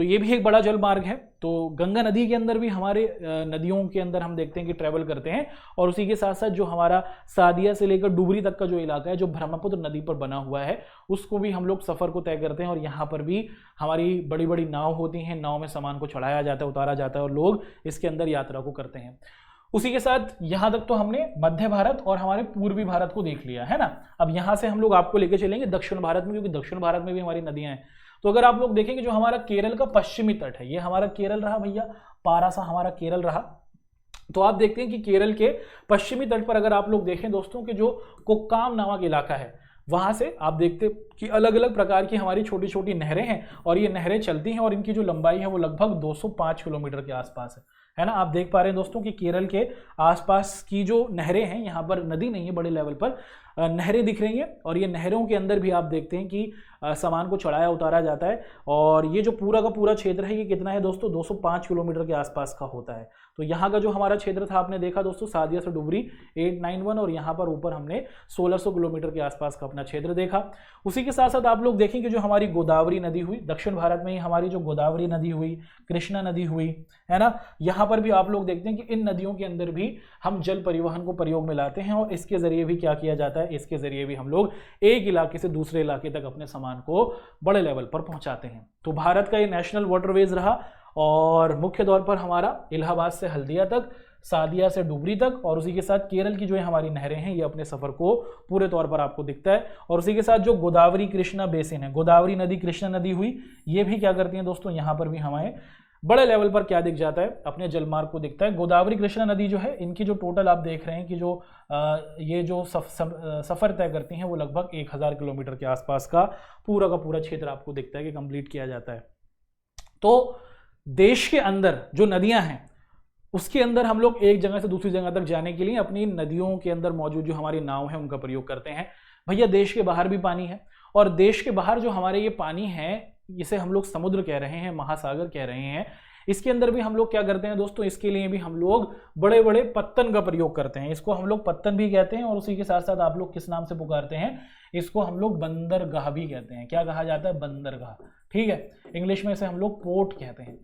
तो ये भी एक बड़ा जल मार्ग है। तो गंगा नदी के अंदर भी हमारे नदियों के अंदर हम देखते हैं कि ट्रैवल करते हैं। और उसी के साथ साथ जो हमारा सादिया से लेकर डुबरी तक का जो इलाका है जो ब्रह्मपुत्र नदी पर बना हुआ है उसको भी हम लोग सफ़र को तय करते हैं। और यहाँ पर भी हमारी बड़ी बड़ी नाव होती हैं, नाव में सामान को चढ़ाया जाता है, उतारा जाता है और लोग इसके अंदर यात्रा को करते हैं। उसी के साथ यहाँ तक तो हमने मध्य भारत और हमारे पूर्वी भारत को देख लिया है ना। अब यहाँ से हम लोग आपको लेके चलेंगे दक्षिण भारत में, क्योंकि दक्षिण भारत में भी हमारी नदियां हैं। तो अगर आप लोग देखेंगे जो हमारा केरल का पश्चिमी तट है, ये हमारा केरल रहा भैया, पारा सा हमारा केरल रहा। तो आप देखते हैं कि केरल के पश्चिमी तट पर अगर आप लोग देखें दोस्तों कि जो कोक्काम नामक इलाका है, वहां से आप देखते कि अलग अलग प्रकार की हमारी छोटी छोटी नहरें हैं और ये नहरें चलती हैं और इनकी जो लंबाई है वो लगभग 205 किलोमीटर के आसपास है ना। आप देख पा रहे हैं दोस्तों कि केरल के आसपास की जो नहरें हैं, यहाँ पर नदी नहीं है, बड़े लेवल पर नहरें दिख रही हैं और ये नहरों के अंदर भी आप देखते हैं कि सामान को चढ़ाया उतारा जाता है। और ये जो पूरा का पूरा क्षेत्र है ये कितना है दोस्तों, 205 किलोमीटर के आसपास का होता है। तो यहाँ का जो हमारा क्षेत्र था आपने देखा दोस्तों, सादिया से डुबरी 891 और यहाँ पर ऊपर हमने 1600 किलोमीटर के आसपास का अपना क्षेत्र देखा। उसी के साथ साथ आप लोग देखेंगे जो हमारी गोदावरी नदी हुई, दक्षिण भारत में ही हमारी जो गोदावरी नदी हुई, कृष्णा नदी हुई, है ना। यहाँ पर भी आप लोग देखते हैं कि इन नदियों के अंदर भी हम जल परिवहन को प्रयोग में लाते हैं और इसके जरिए भी क्या किया जाता है, इसके जरिए भी हम लोग एक इलाके से दूसरे इलाके तक अपने सामान को बड़े लेवल पर पहुंचाते हैं। तो भारत का ये नेशनल वाटरवेज रहा और मुख्य तौर पर हमारा इलाहाबाद से हल्दिया तक, सादिया से डुबरी तक और उसी के साथ केरल की जो है हमारी नहरें हैं ये अपने सफर को पूरे तौर पर आपको दिखता है। और उसी के साथ जो गोदावरी कृष्णा बेसिन है, गोदावरी नदी कृष्णा नदी हुई, ये भी क्या करती हैं दोस्तों, यहाँ पर भी हमें बड़े लेवल पर क्या दिख जाता है, अपने जलमार्ग को दिखता है। गोदावरी कृष्णा नदी जो है इनकी जो टोटल आप देख रहे हैं कि जो ये जो सफ़र तय करती हैं वो लगभग 1000 किलोमीटर के आसपास का पूरा क्षेत्र आपको दिखता है कि कंप्लीट किया जाता है। तो देश के अंदर जो नदियां हैं उसके अंदर हम लोग एक जगह से दूसरी जगह तक जाने के लिए अपनी नदियों के अंदर मौजूद जो हमारी नाव है उनका प्रयोग करते हैं। भैया देश के बाहर भी पानी है और देश के बाहर जो हमारे ये पानी है इसे हम लोग समुद्र कह रहे हैं, महासागर कह रहे हैं, इसके अंदर भी हम लोग क्या करते हैं दोस्तों, इसके लिए भी हम लोग बड़े बड़े पत्तन का प्रयोग करते हैं। इसको हम लोग पत्तन भी कहते हैं और उसी के साथ साथ आप लोग किस नाम से पुकारते हैं, इसको हम लोग बंदरगाह भी कहते हैं। क्या कहा जाता है, बंदरगाह, ठीक है। इंग्लिश में इसे हम लोग पोर्ट कहते हैं।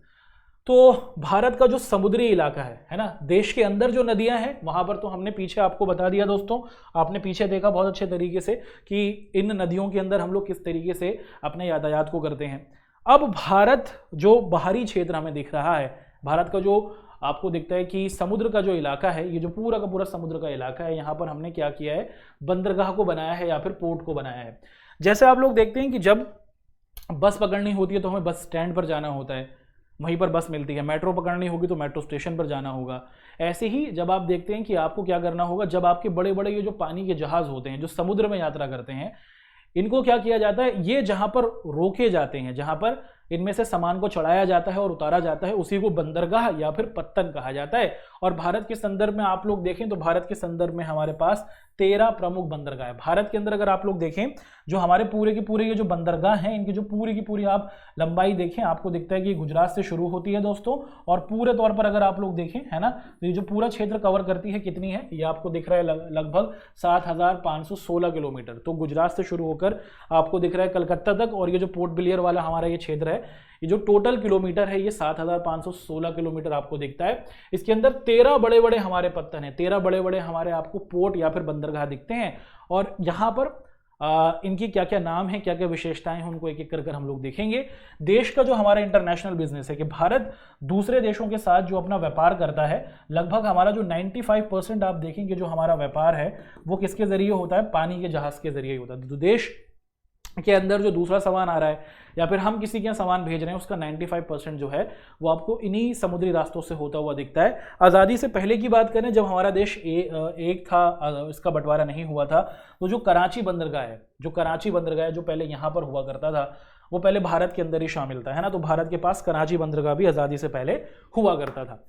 तो भारत का जो समुद्री इलाका है ना, देश के अंदर जो नदियां हैं वहां पर तो हमने पीछे आपको बता दिया दोस्तों, आपने पीछे देखा बहुत अच्छे तरीके से कि इन नदियों के अंदर हम लोग किस तरीके से अपने यातायात को करते हैं। अब भारत जो बाहरी क्षेत्र हमें दिख रहा है, भारत का जो आपको दिखता है कि समुद्र का जो इलाका है, ये जो पूरा का पूरा समुद्र का इलाका है, यहाँ पर हमने क्या किया है, बंदरगाह को बनाया है या फिर पोर्ट को बनाया है। जैसे आप लोग देखते हैं कि जब बस पकड़नी होती है तो हमें बस स्टैंड पर जाना होता है, वहीं पर बस मिलती है। मेट्रो पकड़नी होगी तो मेट्रो स्टेशन पर जाना होगा। ऐसे ही जब आप देखते हैं कि आपको क्या करना होगा, जब आपके बड़े बड़े ये जो पानी के जहाज होते हैं जो समुद्र में यात्रा करते हैं, इनको क्या किया जाता है, ये जहां पर रोके जाते हैं, जहां पर इनमें से सामान को चढ़ाया जाता है और उतारा जाता है, उसी को बंदरगाह या फिर पत्तन कहा जाता है। और भारत के संदर्भ में आप लोग देखें तो भारत के संदर्भ में हमारे पास 13 प्रमुख बंदरगाह है। भारत के अंदर अगर आप लोग देखें जो हमारे पूरे के पूरे ये जो बंदरगाह हैं, इनकी जो पूरी की पूरी आप लंबाई देखें, आपको दिखता है कि गुजरात से शुरू होती है दोस्तों। और पूरे तौर पर अगर आप लोग देखें, है ना, तो ये जो पूरा क्षेत्र कवर करती है कितनी है, ये आपको दिख रहा है लगभग 7516 किलोमीटर। तो गुजरात से शुरू होकर आपको दिख रहा है कलकत्ता तक, और ये जो पोर्ट ब्लेयर वाला हमारा ये क्षेत्र है, ये जो टोटल किलोमीटर है ये 7516 किलोमीटर आपको दिखता है। इसके अंदर 13 बड़े बड़े हमारे पत्तन हैं, 13 बड़े बड़े हमारे आपको पोर्ट या फिर बंदरगाह दिखते हैं। और यहाँ पर इनकी क्या क्या नाम है, क्या क्या विशेषताएं हैं, उनको एक एक कर हम लोग देखेंगे। देश का जो हमारा इंटरनेशनल बिजनेस है कि भारत दूसरे देशों के साथ जो अपना व्यापार करता है, लगभग हमारा जो 95% आप देखेंगे जो हमारा व्यापार है वो किसके जरिए होता है, पानी के जहाज के जरिए होता है। तो देश के अंदर जो दूसरा सामान आ रहा है या फिर हम किसी के यहाँ सामान भेज रहे हैं, उसका 95% जो है वो आपको इन्हीं समुद्री रास्तों से होता हुआ दिखता है। आज़ादी से पहले की बात करें, जब हमारा देश एक था, इसका बंटवारा नहीं हुआ था, तो जो कराची बंदरगाह है, जो कराची बंदरगाह जो पहले यहाँ पर हुआ करता था, वो पहले भारत के अंदर ही शामिल था, है ना। तो भारत के पास कराची बंदरगाह भी आज़ादी से पहले हुआ करता था।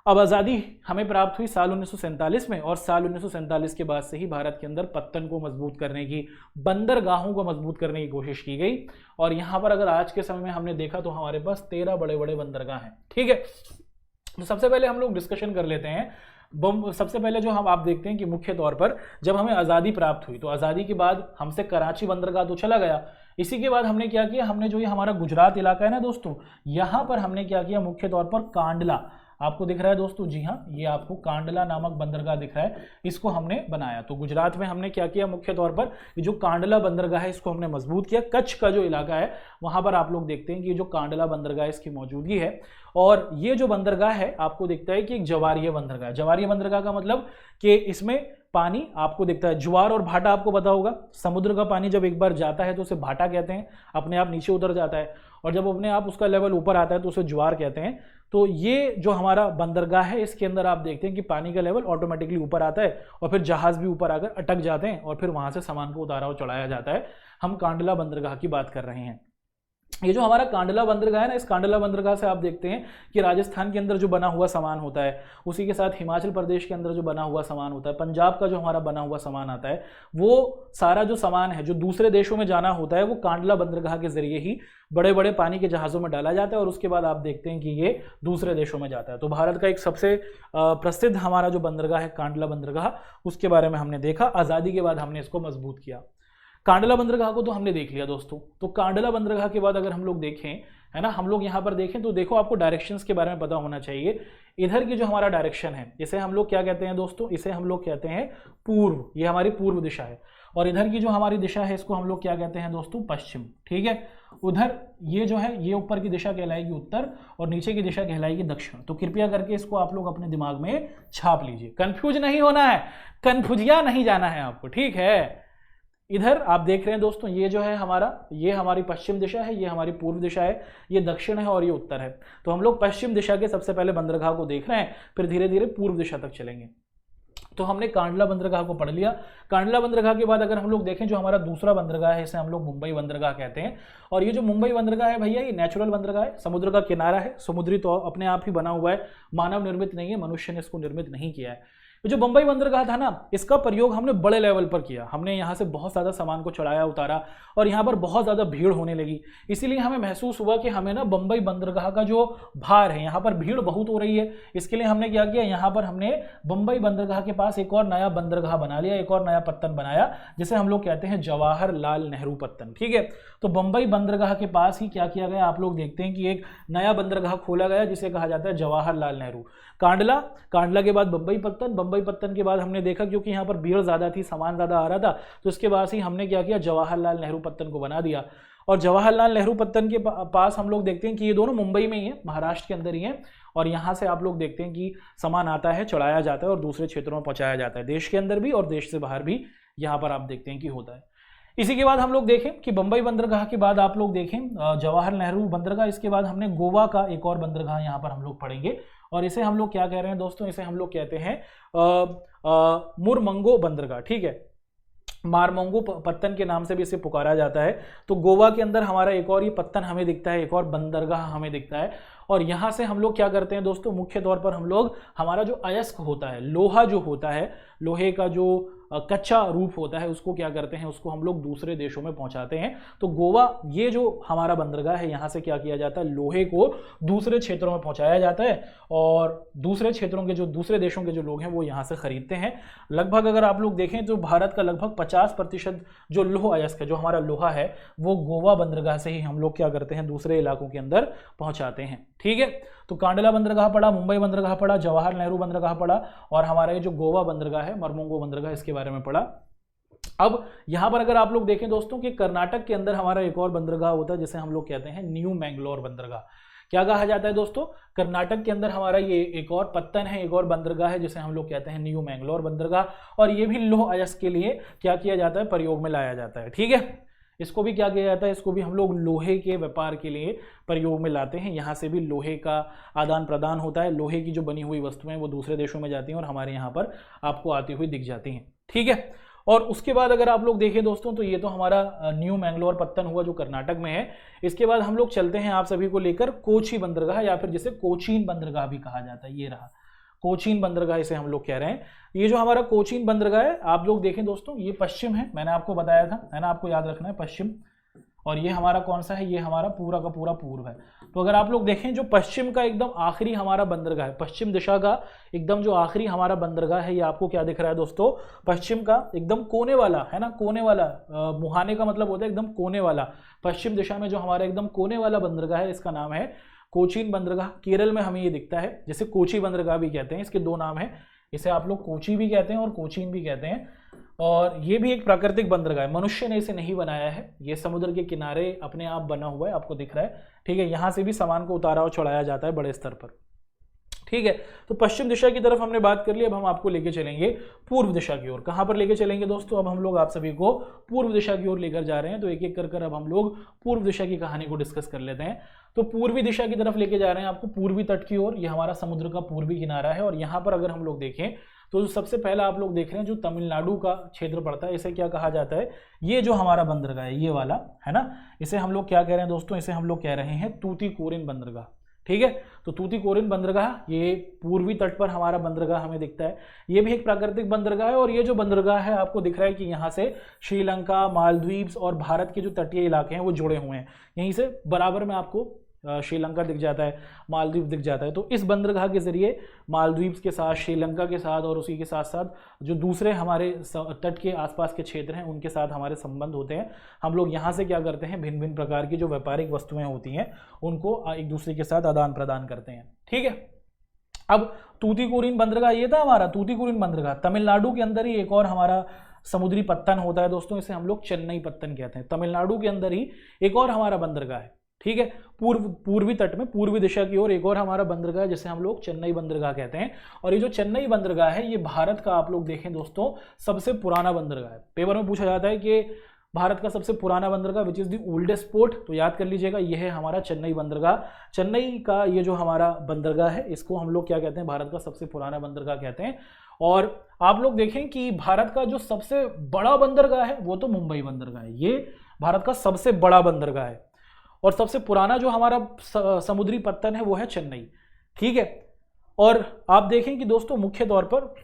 अब आज़ादी हमें प्राप्त हुई साल 1947 में, और साल 1947 के बाद से ही भारत के अंदर पत्तन को मजबूत करने की, बंदरगाहों को मजबूत करने की कोशिश की गई। और यहाँ पर अगर आज के समय में हमने देखा तो हमारे पास 13 बड़े बड़े बंदरगाह हैं, ठीक है। तो सबसे पहले हम लोग डिस्कशन कर लेते हैं सबसे पहले जो हम आप देखते हैं कि मुख्य तौर पर जब हमें आज़ादी प्राप्त हुई तो आज़ादी के बाद हमसे कराची बंदरगाह तो चला गया, इसी के बाद हमने क्या किया, हमने जो ये हमारा गुजरात इलाका है ना दोस्तों, यहाँ पर हमने क्या किया, मुख्य तौर पर कांडला, आपको दिख रहा है दोस्तों, जी हाँ, ये आपको कांडला नामक बंदरगाह दिख रहा है, इसको हमने बनाया। तो गुजरात में हमने क्या किया, मुख्य तौर पर ये जो कांडला बंदरगाह है इसको हमने मजबूत किया। कच्छ का जो इलाका है वहां पर आप लोग देखते हैं कि ये जो कांडला बंदरगाह है इसकी मौजूदगी है। और ये जो बंदरगाह है आपको दिखता है कि एक जवारीय बंदरगाह है। जवारीय बंदरगाह का मतलब कि इसमें पानी आपको दिखता है, ज्वार और भाटा आपको पता होगा, समुद्र का पानी जब एक बार जाता है तो उसे भाटा कहते हैं, अपने आप नीचे उतर जाता है, और जब अपने आप उसका लेवल ऊपर आता है तो उसे ज्वार कहते हैं। तो ये जो हमारा बंदरगाह है इसके अंदर आप देखते हैं कि पानी का लेवल ऑटोमेटिकली ऊपर आता है और फिर जहाज भी ऊपर आकर अटक जाते हैं और फिर वहां से सामान को उतारा और चढ़ाया जाता है। हम कांडला बंदरगाह की बात कर रहे हैं। ये जो हमारा कांडला बंदरगाह है ना, इस कांडला बंदरगाह से आप देखते हैं कि राजस्थान के अंदर जो बना हुआ सामान होता है, उसी के साथ हिमाचल प्रदेश के अंदर जो बना हुआ सामान होता है, पंजाब का जो हमारा बना हुआ सामान आता है, वो सारा जो सामान है जो दूसरे देशों में जाना होता है वो कांडला बंदरगाह के जरिए ही बड़े बड़े पानी के जहाज़ों में डाला जाता है और उसके बाद आप देखते हैं कि ये दूसरे देशों में जाता है। तो भारत का एक सबसे प्रसिद्ध हमारा जो बंदरगाह है कांडला बंदरगाह, उसके बारे में हमने देखा। आज़ादी के बाद हमने इसको मजबूत किया। कांडला बंदरगाह को तो हमने देख लिया दोस्तों। तो कांडला बंदरगाह के बाद अगर हम लोग देखें, है ना, हम लोग यहाँ पर देखें तो देखो आपको डायरेक्शंस के बारे में पता होना चाहिए। इधर की जो हमारा डायरेक्शन है इसे हम लोग क्या कहते हैं दोस्तों, इसे हम लोग कहते हैं पूर्व, ये हमारी पूर्व दिशा है। और इधर की जो हमारी दिशा है इसको हम लोग क्या कहते हैं दोस्तों, पश्चिम। ठीक है, उधर ये जो है ये ऊपर की दिशा कहलाएगी उत्तर और नीचे की दिशा कहलाएगी दक्षिण। तो कृपया करके इसको आप लोग अपने दिमाग में छाप लीजिए, कंफ्यूज नहीं होना है, कन्फ्यूजिया नहीं जाना है आपको, ठीक है। इधर आप देख रहे हैं दोस्तों, ये जो है हमारा, ये हमारी पश्चिम दिशा है, ये हमारी पूर्व दिशा है, ये दक्षिण है और ये उत्तर है। तो हम लोग पश्चिम दिशा के सबसे पहले बंदरगाह को देख रहे हैं, फिर धीरे धीरे पूर्व दिशा तक चलेंगे। तो हमने कांडला बंदरगाह को पढ़ लिया। कांडला बंदरगाह के बाद अगर हम लोग देखें जो हमारा दूसरा बंदरगाह है इसे हम लोग मुंबई बंदरगाह कहते हैं। और ये जो मुंबई बंदरगाह है भैया, ये नेचुरल बंदरगाह है, समुद्र का किनारा है, समुद्री तो अपने आप ही बना हुआ है, मानव निर्मित नहीं है, मनुष्य ने इसको निर्मित नहीं किया है। जो मुंबई बंदरगाह था ना, इसका प्रयोग हमने बड़े लेवल पर किया। हमने यहाँ से बहुत ज़्यादा सामान को चढ़ाया उतारा और यहाँ पर बहुत ज़्यादा भीड़ होने लगी। इसीलिए हमें महसूस हुआ कि हमें ना मुंबई बंदरगाह का जो भार है, यहाँ पर भीड़ बहुत हो रही है। इसके लिए हमने क्या किया, यहाँ पर हमने मुंबई बंदरगाह के पास एक और नया बंदरगाह बना लिया, एक और नया पत्तन बनाया, जिसे हम लोग कहते हैं जवाहरलाल नेहरू पत्तन। ठीक है, तो मुंबई बंदरगाह के पास ही क्या किया गया, आप लोग देखते हैं कि एक नया बंदरगाह खोला गया जिसे कहा जाता है जवाहरलाल नेहरू। कांडला के बाद बम्बई पत्तन के बाद हमने देखा क्योंकि यहाँ पर भीड़ ज़्यादा थी, सामान ज़्यादा आ रहा था, तो इसके बाद ही हमने क्या किया, जवाहरलाल नेहरू पत्तन को बना दिया। और जवाहरलाल नेहरू पत्तन के पास हम लोग देखते हैं कि ये दोनों मुंबई में ही है, महाराष्ट्र के अंदर ही है। और यहाँ से आप लोग देखते हैं कि सामान आता है, चढ़ाया जाता है और दूसरे क्षेत्रों में पहुँचाया जाता है, देश के अंदर भी और देश से बाहर भी यहाँ पर आप देखते हैं कि होता है। इसी के बाद हम लोग देखें कि मुंबई बंदरगाह के बाद आप लोग देखें जवाहर नेहरू बंदरगाह, इसके बाद हमने गोवा का एक और बंदरगाह यहाँ पर हम लोग पढ़ेंगे और इसे हम लोग क्या कह रहे हैं दोस्तों, इसे हम लोग कहते हैं मुरमंगो बंदरगाह। ठीक है, मारमंगो पत्तन के नाम से भी इसे पुकारा जाता है। तो गोवा के अंदर हमारा एक और ये पत्तन हमें दिखता है, एक और बंदरगाह हमें दिखता है। और यहाँ से हम लोग क्या करते हैं दोस्तों, मुख्य तौर पर हम लोग हमारा जो अयस्क होता है, लोहा जो होता है, लोहे का जो कच्चा रूप होता है, उसको क्या करते हैं, उसको हम लोग दूसरे देशों में पहुंचाते हैं। तो गोवा, ये जो हमारा बंदरगाह है, यहाँ से क्या किया जाता है, लोहे को दूसरे क्षेत्रों में पहुंचाया जाता है और दूसरे क्षेत्रों के जो दूसरे देशों के जो लोग हैं वो यहाँ से खरीदते हैं। लगभग अगर आप लोग देखें तो भारत का लगभग 50% जो लोह अयस्क है, जो हमारा लोहा है, वो गोवा बंदरगाह से ही हम लोग क्या करते हैं, दूसरे इलाकों के अंदर पहुंचाते हैं। ठीक है, तो कांडला बंदरगाह पड़ा, मुंबई बंदरगाह पड़ा, जवाहर नेहरू बंदरगाह पड़ा और हमारा ये जो गोवा बंदरगाह है, मरमंगो बंदरगाह, इसके बारे में पढ़ा। अब यहां पर अगर आप लोग देखें दोस्तों कि कर्नाटक के अंदर हमारा एक और बंदरगाह होता है जिसे हम लोग कहते हैं न्यू मैंगलोर बंदरगाह। क्या कहा जाता है दोस्तों, कर्नाटक के अंदर हमारा ये एक और पत्तन है, एक और बंदरगाह है जिसे हम लोग कहते हैं न्यू मैंगलोर बंदरगाह। और ये भी लोह अयस्क के लिए क्या किया जाता है, प्रयोग में लाया जाता है। ठीक है, इसको भी क्या किया जाता है, इसको भी हम लोग लोहे के व्यापार के लिए प्रयोग में लाते हैं। यहाँ से भी लोहे का आदान प्रदान होता है, लोहे की जो बनी हुई वस्तुएं वो दूसरे देशों में जाती हैं और हमारे यहाँ पर आपको आती हुई दिख जाती हैं। ठीक है, और उसके बाद अगर आप लोग देखें दोस्तों तो ये तो हमारा न्यू मैंगलोर पत्तन हुआ जो कर्नाटक में है। इसके बाद हम लोग चलते हैं आप सभी को लेकर कोची बंदरगाह, या फिर जिसे कोचीन बंदरगाह भी कहा जाता है। ये रहा कोचीन बंदरगाह, इसे हम लोग कह रहे हैं। ये जो हमारा कोचीन बंदरगाह है, आप लोग देखें दोस्तों, ये पश्चिम है, मैंने आपको बताया था, है ना, आपको याद रखना है पश्चिम। और ये हमारा कौन सा है, ये हमारा पूरा का पूरा पूर्व है। तो अगर आप लोग देखें जो पश्चिम का एकदम आखिरी हमारा बंदरगाह है, पश्चिम दिशा का एकदम जो आखिरी हमारा बंदरगाह है, ये आपको क्या दिख रहा है दोस्तों, पश्चिम का एकदम कोने वाला है ना, कोने वाला, मुहाने का मतलब होता है एकदम कोने वाला। पश्चिम दिशा में जो हमारा एकदम कोने वाला बंदरगाह है, इसका नाम है कोचीन बंदरगाह। केरल में हमें ये दिखता है, जैसे कोची बंदरगाह भी कहते हैं, इसके दो नाम है, इसे आप लोग कोची भी कहते हैं और कोचीन भी कहते हैं। और ये भी एक प्राकृतिक बंदरगाह है, मनुष्य ने इसे नहीं बनाया है, ये समुद्र के किनारे अपने आप बना हुआ है, आपको दिख रहा है, ठीक है। यहाँ से भी सामान को उतारा और चढ़ाया जाता है बड़े स्तर पर, ठीक है। तो पश्चिम दिशा की तरफ हमने बात कर ली, अब हम आपको लेके चलेंगे पूर्व दिशा की ओर। कहाँ पर लेके चलेंगे दोस्तों, अब हम लोग आप सभी को पूर्व दिशा की ओर लेकर जा रहे हैं। तो एक एक कर अब हम लोग पूर्व दिशा की कहानी को डिस्कस कर लेते हैं। तो पूर्वी दिशा की तरफ लेके जा रहे हैं आपको, पूर्वी तट की ओर। ये हमारा समुद्र का पूर्वी किनारा है और यहाँ पर अगर हम लोग देखें तो सबसे पहला आप लोग देख रहे हैं जो तमिलनाडु का क्षेत्र पड़ता है, इसे क्या कहा जाता है, ये जो हमारा बंदरगाह है ये वाला है ना, इसे हम लोग क्या कह रहे हैं दोस्तों, इसे हम लोग कह रहे हैं तूतीकोरिन बंदरगाह, ठीक है। तो तूतीकोरिन बंदरगाह ये पूर्वी तट पर हमारा बंदरगाह हमें दिखता है। ये भी एक प्राकृतिक बंदरगाह है और ये जो बंदरगाह है आपको दिख रहा है कि यहाँ से श्रीलंका, मालदीव्स और भारत के जो तटीय इलाके हैं वो जुड़े हुए हैं। यहीं से बराबर में आपको श्रीलंका दिख जाता है, मालदीव दिख जाता है। तो इस बंदरगाह के जरिए मालदीव्स के साथ, श्रीलंका के साथ और उसी के साथ साथ जो दूसरे हमारे तट के आसपास के क्षेत्र हैं उनके साथ हमारे संबंध होते हैं। हम लोग यहाँ से क्या करते हैं, भिन्न भिन्न प्रकार की जो व्यापारिक वस्तुएं होती हैं उनको एक दूसरे के साथ आदान प्रदान करते हैं, ठीक है। अब तूतीकोरिन बंदरगाह ये था हमारा तूतीकोरिन बंदरगाह। तमिलनाडु के अंदर ही एक और हमारा समुद्री पत्तन होता है दोस्तों, इसे हम लोग चेन्नई पत्तन कहते हैं। तमिलनाडु के अंदर ही एक और हमारा बंदरगाह है, ठीक है, पूर्वी तट में पूर्वी दिशा की ओर एक और हमारा बंदरगाह जिसे हम लोग चेन्नई बंदरगाह कहते हैं। और ये जो चेन्नई बंदरगाह है ये भारत का आप लोग देखें दोस्तों सबसे पुराना बंदरगाह है। पेपर में पूछा जाता है कि भारत का सबसे पुराना बंदरगाह which is the oldest port, तो याद कर लीजिएगा ये है हमारा चेन्नई बंदरगाह। चेन्नई का ये जो हमारा बंदरगाह है इसको हम लोग क्या कहते हैं, भारत का सबसे पुराना बंदरगाह कहते हैं। और आप लोग देखें कि भारत का जो सबसे बड़ा बंदरगाह है वो तो मुंबई बंदरगाह है, ये भारत का सबसे बड़ा बंदरगाह है। और सबसे पुराना जो हमारा समुद्री पत्तन है वो है चेन्नई, ठीक है। और आप देखें कि दोस्तों मुख्य तौर पर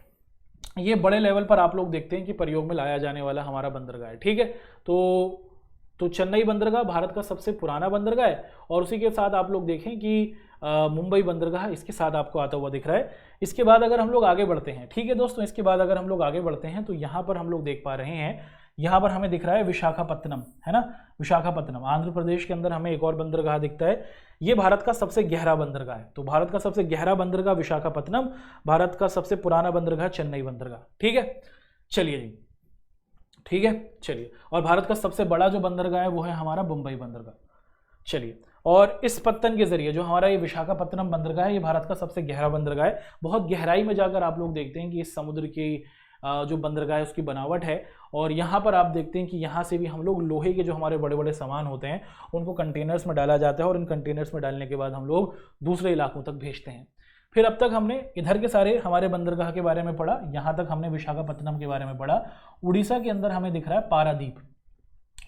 ये बड़े लेवल पर आप लोग देखते हैं कि प्रयोग में लाया जाने वाला हमारा बंदरगाह है, ठीक है। तो चेन्नई बंदरगाह भारत का सबसे पुराना बंदरगाह है। और उसी के साथ आप लोग देखें कि मुंबई बंदरगाह इसके साथ आपको आता हुआ दिख रहा है। इसके बाद अगर हम लोग आगे बढ़ते हैं, ठीक है दोस्तों, इसके बाद अगर हम लोग आगे बढ़ते हैं तो यहाँ पर हम लोग देख पा रहे हैं, यहाँ पर हमें दिख रहा है विशाखापत्तनम, है ना, विशाखापत्तनम आंध्र प्रदेश के अंदर हमें एक और बंदरगाह दिखता है। ये भारत का सबसे गहरा बंदरगाह है। तो भारत का सबसे गहरा बंदरगाह विशाखापत्तनम, भारत का सबसे पुराना बंदरगाह चेन्नई बंदरगाह, ठीक है। चलिए जी, ठीक है, चलिए। और भारत का सबसे बड़ा जो बंदरगाह है वो है हमारा मुंबई बंदरगाह। चलिए, और इस पत्तन के जरिए जो हमारा ये विशाखापत्तनम बंदरगाह है ये भारत का सबसे गहरा बंदरगाह है। बहुत गहराई में जाकर आप लोग देखते हैं कि इस समुद्र की जो बंदरगाह है उसकी बनावट है। और यहाँ पर आप देखते हैं कि यहाँ से भी हम लोग लोहे के जो हमारे बड़े बड़े सामान होते हैं उनको कंटेनर्स में डाला जाता है और इन कंटेनर्स में डालने के बाद हम लोग दूसरे इलाकों तक भेजते हैं। फिर अब तक हमने इधर के सारे हमारे बंदरगाह के बारे में पढ़ा, यहाँ तक हमने विशाखापत्तनम के बारे में पढ़ा। उड़ीसा के अंदर हमें दिख रहा है पारादीप।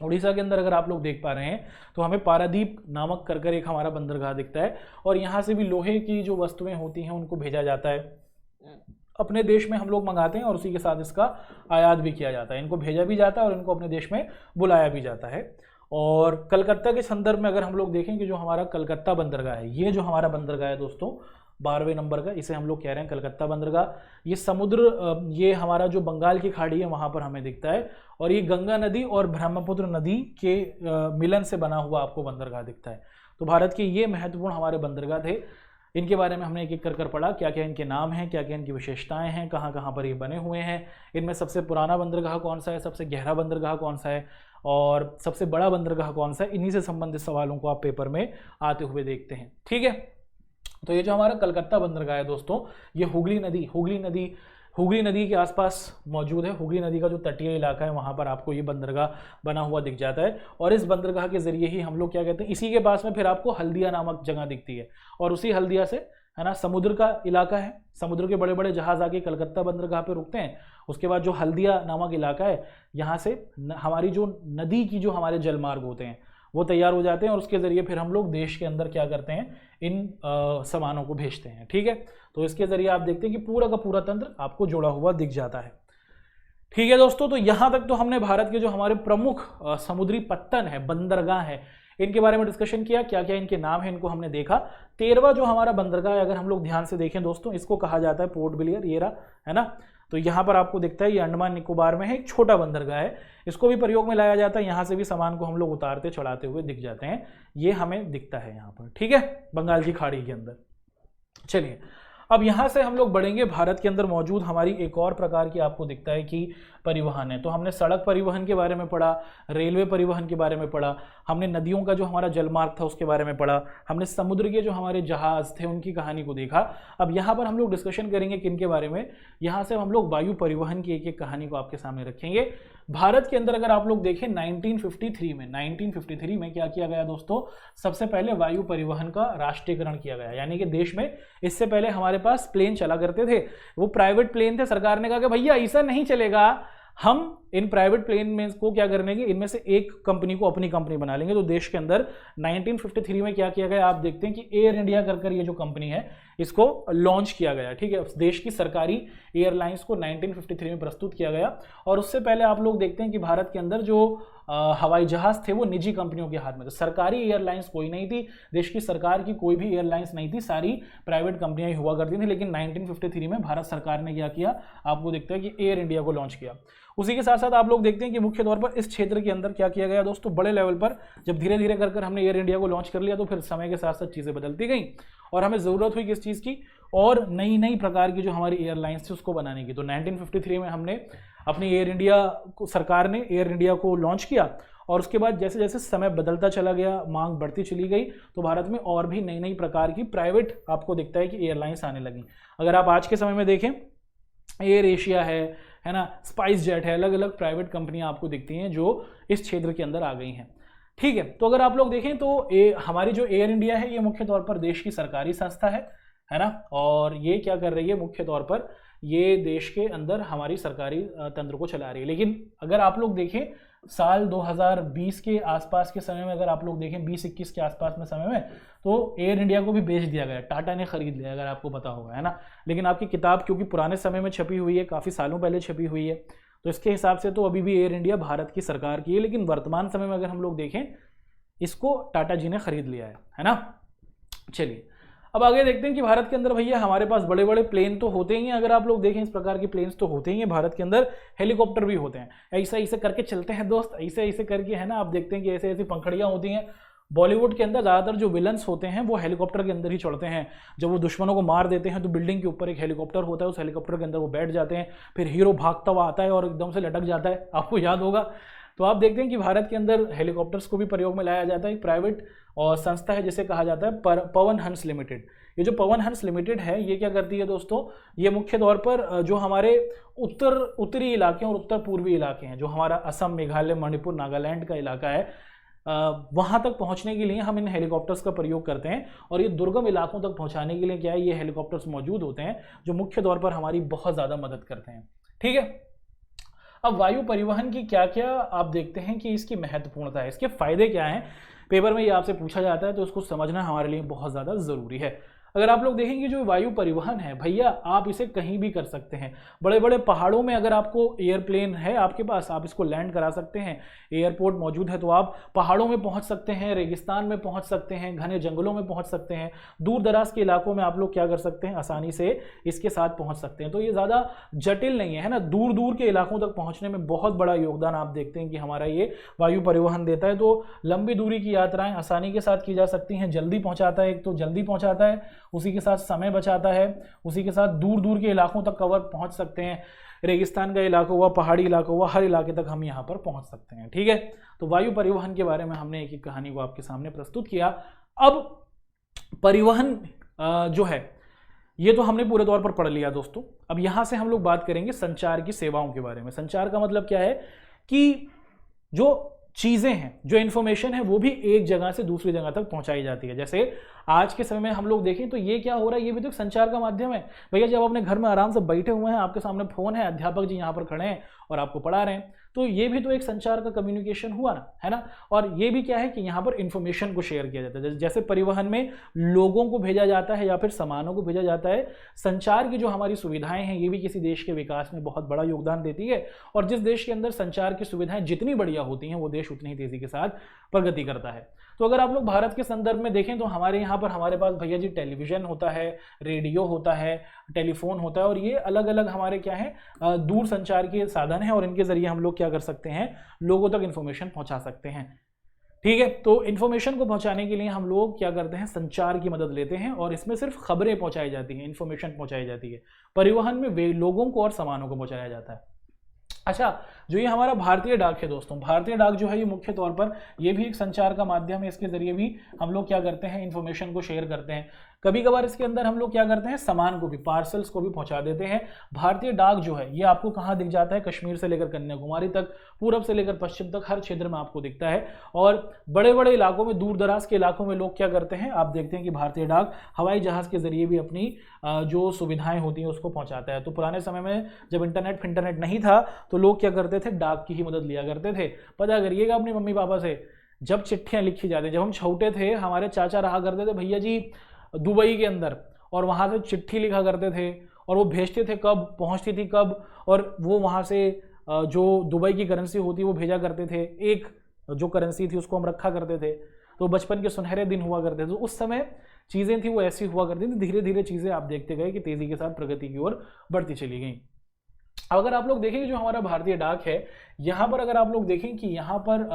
उड़ीसा के अंदर अगर आप लोग देख पा रहे हैं तो हमें पारादीप नामक कर एक हमारा बंदरगाह दिखता है। और यहाँ से भी लोहे की जो वस्तुएं होती हैं उनको भेजा जाता है, अपने देश में हम लोग मंगाते हैं और उसी के साथ इसका आयात भी किया जाता है। इनको भेजा भी जाता है और इनको अपने देश में बुलाया भी जाता है। और कलकत्ता के संदर्भ में अगर हम लोग देखें कि जो हमारा कलकत्ता बंदरगाह है, ये जो हमारा बंदरगाह है दोस्तों 12वें नंबर का, इसे हम लोग कह रहे हैं कलकत्ता बंदरगाह। ये समुद्र, ये हमारा जो बंगाल की खाड़ी है वहाँ पर हमें दिखता है। और ये गंगा नदी और ब्रह्मपुत्र नदी के मिलन से बना हुआ आपको बंदरगाह दिखता है। तो भारत के ये महत्वपूर्ण हमारे बंदरगाह थे, इनके बारे में हमने एक एक कर पढ़ा, क्या क्या इनके नाम हैं, क्या क्या इनकी विशेषताएं हैं, कहाँ कहाँ पर ये बने हुए हैं, इनमें सबसे पुराना बंदरगाह कौन सा है, सबसे गहरा बंदरगाह कौन सा है और सबसे बड़ा बंदरगाह कौन सा है। इन्हीं से संबंधित सवालों को आप पेपर में आते हुए देखते हैं, ठीक है। तो ये जो हमारा कलकत्ता बंदरगाह है दोस्तों, ये हुगली नदी के आसपास मौजूद है। हुगली नदी का जो तटीय इलाका है वहाँ पर आपको ये बंदरगाह बना हुआ दिख जाता है। और इस बंदरगाह के जरिए ही हम लोग क्या कहते हैं, इसी के पास में फिर आपको हल्दिया नामक जगह दिखती है और उसी हल्दिया से, है ना, समुद्र का इलाका है, समुद्र के बड़े बड़े जहाज आके कलकत्ता बंदरगाह पे रुकते हैं। उसके बाद जो हल्दिया नामक इलाका है, यहाँ से हमारी जो नदी की जो हमारे जलमार्ग होते हैं वो तैयार हो जाते हैं और उसके ज़रिए फिर हम लोग देश के अंदर क्या करते हैं, इन सामानों को भेजते हैं, ठीक है। तो इसके ज़रिए आप देखते हैं कि पूरा का पूरा तंत्र आपको जुड़ा हुआ दिख जाता है। ठीक है दोस्तों, तो यहां तक तो हमने भारत के जो हमारे प्रमुख समुद्री पत्तन है, बंदरगाह है, इनके बारे में डिस्कशन किया, क्या क्या इनके नाम है इनको हमने देखा। 13वां जो हमारा बंदरगाह है, अगर हम लोग ध्यान से देखें दोस्तों, इसको कहा जाता है पोर्ट ब्लेयर, ये रहा, है ना। तो यहाँ पर आपको दिखता है ये अंडमान निकोबार में है, एक छोटा बंदरगाह है, इसको भी प्रयोग में लाया जाता है, यहाँ से भी सामान को हम लोग उतारते चढ़ाते हुए दिख जाते हैं, ये हमें दिखता है यहाँ पर, ठीक है, बंगाल की खाड़ी के अंदर। चलिए अब यहां से हम लोग बढ़ेंगे, भारत के अंदर मौजूद हमारी एक और प्रकार की आपको दिखता है कि परिवहन है। तो हमने सड़क परिवहन के बारे में पढ़ा, रेलवे परिवहन के बारे में पढ़ा, हमने नदियों का जो हमारा जलमार्ग था उसके बारे में पढ़ा, हमने समुद्र के जो हमारे जहाज थे उनकी कहानी को देखा। अब यहाँ पर हम लोग डिस्कशन करेंगे किन के बारे में, यहाँ से हम लोग वायु परिवहन की एक एक कहानी को आपके सामने रखेंगे। भारत के अंदर अगर आप लोग देखें 1953 में क्या किया गया दोस्तों, सबसे पहले वायु परिवहन का राष्ट्रीयकरण किया गया। यानी कि देश में इससे पहले हमारे पास प्लेन चला करते थे, वो प्राइवेट प्लेन थे, सरकार ने कहा कि भैया ऐसा नहीं चलेगा, हम इन प्राइवेट प्लेन में को क्या करने के, इनमें से एक कंपनी को अपनी कंपनी बना लेंगे। तो देश के अंदर 1953 में क्या किया गया, आप देखते हैं कि एयर इंडिया कर ये जो कंपनी है इसको लॉन्च किया गया, ठीक है। देश की सरकारी एयरलाइंस को 1953 में प्रस्तुत किया गया। और उससे पहले आप लोग देखते हैं कि भारत के अंदर जो हवाई जहाज थे वो निजी कंपनियों के हाथ में थे, सरकारी एयरलाइंस कोई नहीं थी, देश की सरकार की कोई भी एयरलाइंस नहीं थी, सारी प्राइवेट कंपनियां ही हुआ करती थी। लेकिन 1953 में भारत सरकार ने क्या किया, आपको दिखता है कि एयर इंडिया को लॉन्च किया। उसी के साथ साथ आप लोग देखते हैं कि मुख्य तौर पर इस क्षेत्र के अंदर क्या किया गया दोस्तों, बड़े लेवल पर जब धीरे धीरे कर हमने एयर इंडिया को लॉन्च कर लिया, तो फिर समय के साथ साथ चीज़ें बदलती गई और हमें ज़रूरत हुई किस चीज़ की, और नई नई प्रकार की जो हमारी एयरलाइंस थी उसको बनाने की। तो 1953 में हमने अपनी एयर इंडिया को, सरकार ने एयर इंडिया को लॉन्च किया, और उसके बाद जैसे जैसे समय बदलता चला गया, मांग बढ़ती चली गई, तो भारत में और भी नई नई प्रकार की प्राइवेट आपको दिखता है कि एयरलाइंस आने लगी। अगर आप आज के समय में देखें, एयर एशिया है ना, स्पाइस जेट है, अलग अलग प्राइवेट कंपनियां आपको दिखती हैं जो इस क्षेत्र के अंदर आ गई हैं, ठीक है। तो अगर आप लोग देखें तो हमारी जो एयर इंडिया है ये मुख्य तौर पर देश की सरकारी संस्था है ना, और ये क्या कर रही है, मुख्य तौर पर ये देश के अंदर हमारी सरकारी तंत्र को चला रही है। लेकिन अगर आप लोग देखें साल 2020 के आसपास के समय में, अगर आप लोग देखें 2021 के आसपास में समय में, तो एयर इंडिया को भी बेच दिया गया, टाटा ने खरीद लिया, अगर आपको पता होगा, है ना। लेकिन आपकी किताब क्योंकि पुराने समय में छपी हुई है, काफ़ी सालों पहले छपी हुई है, तो इसके हिसाब से तो अभी भी एयर इंडिया भारत की सरकार की है। लेकिन वर्तमान समय में अगर हम लोग देखें, इसको टाटा जी ने खरीद लिया है ना। चलिए अब आगे देखते हैं कि भारत के अंदर भैया हमारे पास बड़े बड़े प्लेन तो होते ही हैं, अगर आप लोग देखें इस प्रकार के प्लेन्स तो होते ही हैं, भारत के अंदर हेलीकॉप्टर भी होते हैं, ऐसे ऐसे करके चलते हैं दोस्त, ऐसे ऐसे करके, है ना। आप देखते हैं कि ऐसे ऐसी पंखड़ियाँ होती हैं। बॉलीवुड के अंदर ज़्यादातर जो विलन्स होते हैं वो हेलीकॉप्टर के अंदर ही चढ़ते हैं, जब वो दुश्मनों को मार देते हैं तो बिल्डिंग के ऊपर एक हेलीकॉप्टर होता है, उस हेलीकॉप्टर के अंदर वो बैठ जाते हैं, फिर हीरो भागता हुआ आता है और एकदम से लटक जाता है, आपको याद होगा। तो आप देखते हैं कि भारत के अंदर हेलीकॉप्टर्स को भी प्रयोग में लाया जाता है। एक प्राइवेट और संस्था है जिसे कहा जाता है पवन हंस लिमिटेड। ये जो पवन हंस लिमिटेड है ये क्या करती है दोस्तों, ये मुख्य तौर पर जो हमारे उत्तरी इलाके और उत्तर पूर्वी इलाके हैं, जो हमारा असम, मेघालय, मणिपुर, नागालैंड का इलाका है, वहाँ तक पहुँचने के लिए हम इन हेलीकॉप्टर्स का प्रयोग करते हैं। और ये दुर्गम इलाकों तक पहुँचाने के लिए क्या है, ये हेलीकॉप्टर्स मौजूद होते हैं जो मुख्य तौर पर हमारी बहुत ज़्यादा मदद करते हैं, ठीक है। अब वायु परिवहन की क्या क्या आप देखते हैं कि इसकी महत्वपूर्णता है, इसके फायदे क्या हैं, पेपर में ये आपसे पूछा जाता है, तो इसको समझना हमारे लिए बहुत ज़्यादा ज़रूरी है। अगर आप लोग देखेंगे जो वायु परिवहन है भैया, आप इसे कहीं भी कर सकते हैं। बड़े बड़े पहाड़ों में अगर आपको एयरप्लेन है आपके पास, आप इसको लैंड करा सकते हैं, एयरपोर्ट मौजूद है, तो आप पहाड़ों में पहुंच सकते हैं, रेगिस्तान में पहुंच सकते हैं, घने जंगलों में पहुंच सकते हैं, दूर दराज के इलाकों में आप लोग क्या कर सकते हैं, आसानी से इसके साथ पहुंच सकते हैं। तो ये ज़्यादा जटिल नहीं है ना, दूर दूर के इलाकों तक पहुँचने में बहुत बड़ा योगदान आप देखते हैं कि हमारा ये वायु परिवहन देता है। तो लंबी दूरी की यात्राएँ आसानी के साथ की जा सकती हैं, जल्दी पहुँचाता है, एक तो जल्दी पहुँचाता है, उसी के साथ समय बचाता है, उसी के साथ दूर दूर के इलाकों तक कवर पहुंच सकते हैं, रेगिस्तान का इलाका हुआ, पहाड़ी इलाका हुआ, हर इलाके तक हम यहां पर पहुंच सकते हैं, ठीक है। तो वायु परिवहन के बारे में हमने एक एक कहानी को आपके सामने प्रस्तुत किया। अब परिवहन जो है ये तो हमने पूरे तौर पर पढ़ लिया दोस्तों। अब यहां से हम लोग बात करेंगे संचार की सेवाओं के बारे में। संचार का मतलब क्या है कि जो चीजें हैं, जो इन्फॉर्मेशन है वो भी एक जगह से दूसरी जगह तक पहुंचाई जाती है। जैसे आज के समय में हम लोग देखें तो ये क्या हो रहा है, ये भी तो एक संचार का माध्यम है। भैया जब अपने घर में आराम से बैठे हुए हैं, आपके सामने फोन है, अध्यापक जी यहाँ पर खड़े हैं और आपको पढ़ा रहे हैं, तो ये भी तो एक संचार का कम्युनिकेशन हुआ ना, है ना। और ये भी क्या है कि यहाँ पर इंफॉर्मेशन को शेयर किया जाता है। जैसे परिवहन में लोगों को भेजा जाता है या फिर सामानों को भेजा जाता है, संचार की जो हमारी सुविधाएं हैं ये भी किसी देश के विकास में बहुत बड़ा योगदान देती है। और जिस देश के अंदर संचार की सुविधाएं जितनी बढ़िया होती हैं वो देश उतनी ही तेजी के साथ प्रगति करता है। तो अगर आप लोग भारत के संदर्भ में देखें तो हमारे यहाँ पर हमारे पास भैया जी टेलीविजन होता है, रेडियो होता है, टेलीफोन होता है, और ये अलग अलग हमारे क्या है दूर संचार के साधन हैं, और इनके जरिए हम लोग क्या कर सकते हैं, लोगों तक इन्फॉर्मेशन पहुंचा सकते हैं। ठीक है, तो इन्फॉर्मेशन को पहुंचाने के लिए हम लोग क्या करते हैं, संचार की मदद लेते हैं, और इसमें सिर्फ खबरें पहुंचाई जाती हैं, इन्फॉर्मेशन पहुंचाई जाती है। परिवहन में वे लोगों को और सामानों को पहुंचाया जाता है। अच्छा, जो ये हमारा भारतीय डाक है दोस्तों, भारतीय डाक जो है ये मुख्य तौर पर ये भी एक संचार का माध्यम है। इसके जरिए भी हम लोग क्या करते हैं, इन्फॉर्मेशन को शेयर करते हैं। कभी कभार इसके अंदर हम लोग क्या करते हैं, सामान को भी, पार्सल्स को भी पहुंचा देते हैं। भारतीय डाक जो है ये आपको कहाँ दिख जाता है, कश्मीर से लेकर कन्याकुमारी तक, पूरब से लेकर पश्चिम तक हर क्षेत्र में आपको दिखता है। और बड़े बड़े इलाकों में, दूर दराज के इलाकों में लोग क्या करते हैं, आप देखते हैं कि भारतीय डाक हवाई जहाज के जरिए भी अपनी जो सुविधाएं होती हैं उसको पहुंचाता है। तो पुराने समय में जब इंटरनेट नहीं था तो लोग क्या करते थे, डाक की ही मदद लिया करते थे। पता करिएगा अपनी मम्मी पापा से, जब चिट्ठियां लिखी जाती, जब हम छोटे थे हमारे चाचा रहा करते थे भैया जी दुबई के अंदर, और वहाँ से चिट्ठी लिखा करते थे, और वो भेजते थे कब, पहुँचती थी कब, और वो वहाँ से जो दुबई की करेंसी होती है वो भेजा करते थे। एक जो करेंसी थी उसको हम रखा करते थे। तो बचपन के सुनहरे दिन हुआ करते थे। तो उस समय चीज़ें थी वो ऐसी हुआ करती थी। धीरे धीरे चीज़ें आप देखते गए कि तेज़ी के साथ प्रगति की ओर बढ़ती चली गई। अगर आप लोग देखेंगे जो हमारा भारतीय डाक है, यहाँ पर अगर आप लोग देखें कि यहाँ पर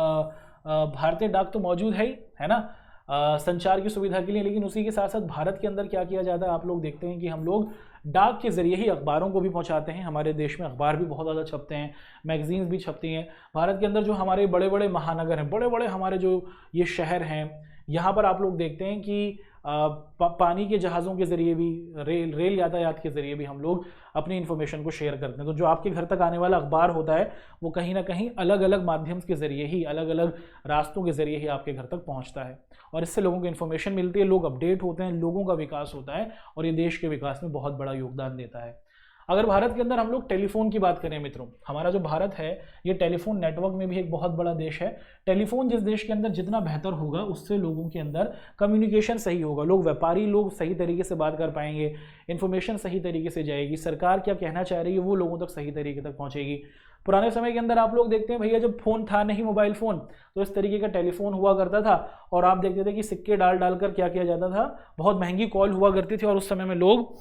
भारतीय डाक तो मौजूद है ना, संचार की सुविधा के लिए, लेकिन उसी के साथ साथ भारत के अंदर क्या किया जाता है, आप लोग देखते हैं कि हम लोग डाक के जरिए ही अखबारों को भी पहुंचाते हैं। हमारे देश में अखबार भी बहुत ज़्यादा छपते हैं, मैगजीन्स भी छपती हैं। भारत के अंदर जो हमारे बड़े बड़े महानगर हैं, बड़े बड़े हमारे जो ये शहर हैं, यहाँ पर आप लोग देखते हैं कि पानी के जहाज़ों के जरिए भी, रेल यातायात के जरिए भी हम लोग अपनी इन्फॉर्मेशन को शेयर करते हैं। तो जो आपके घर तक आने वाला अखबार होता है वो कहीं ना कहीं अलग अलग माध्यम के जरिए ही, अलग अलग रास्तों के जरिए ही आपके घर तक पहुंचता है, और इससे लोगों को इन्फॉर्मेशन मिलती है, लोग अपडेट होते हैं, लोगों का विकास होता है, और ये देश के विकास में बहुत बड़ा योगदान देता है। अगर भारत के अंदर हम लोग टेलीफोन की बात करें मित्रों, हमारा जो भारत है ये टेलीफोन नेटवर्क में भी एक बहुत बड़ा देश है। टेलीफोन जिस देश के अंदर जितना बेहतर होगा उससे लोगों के अंदर कम्युनिकेशन सही होगा, लोग, व्यापारी लोग सही तरीके से बात कर पाएंगे, इन्फॉर्मेशन सही तरीके से जाएगी, सरकार क्या कहना चाह रही है वो लोगों तक सही तरीके तक पहुंचेगी। पुराने समय के अंदर आप लोग देखते हैं भैया जब फोन था नहीं, मोबाइल फोन, तो इस तरीके का टेलीफोन हुआ करता था, और आप देखते थे कि सिक्के डाल डालकर क्या किया जाता था, बहुत महंगी कॉल हुआ करती थी, और उस समय में लोग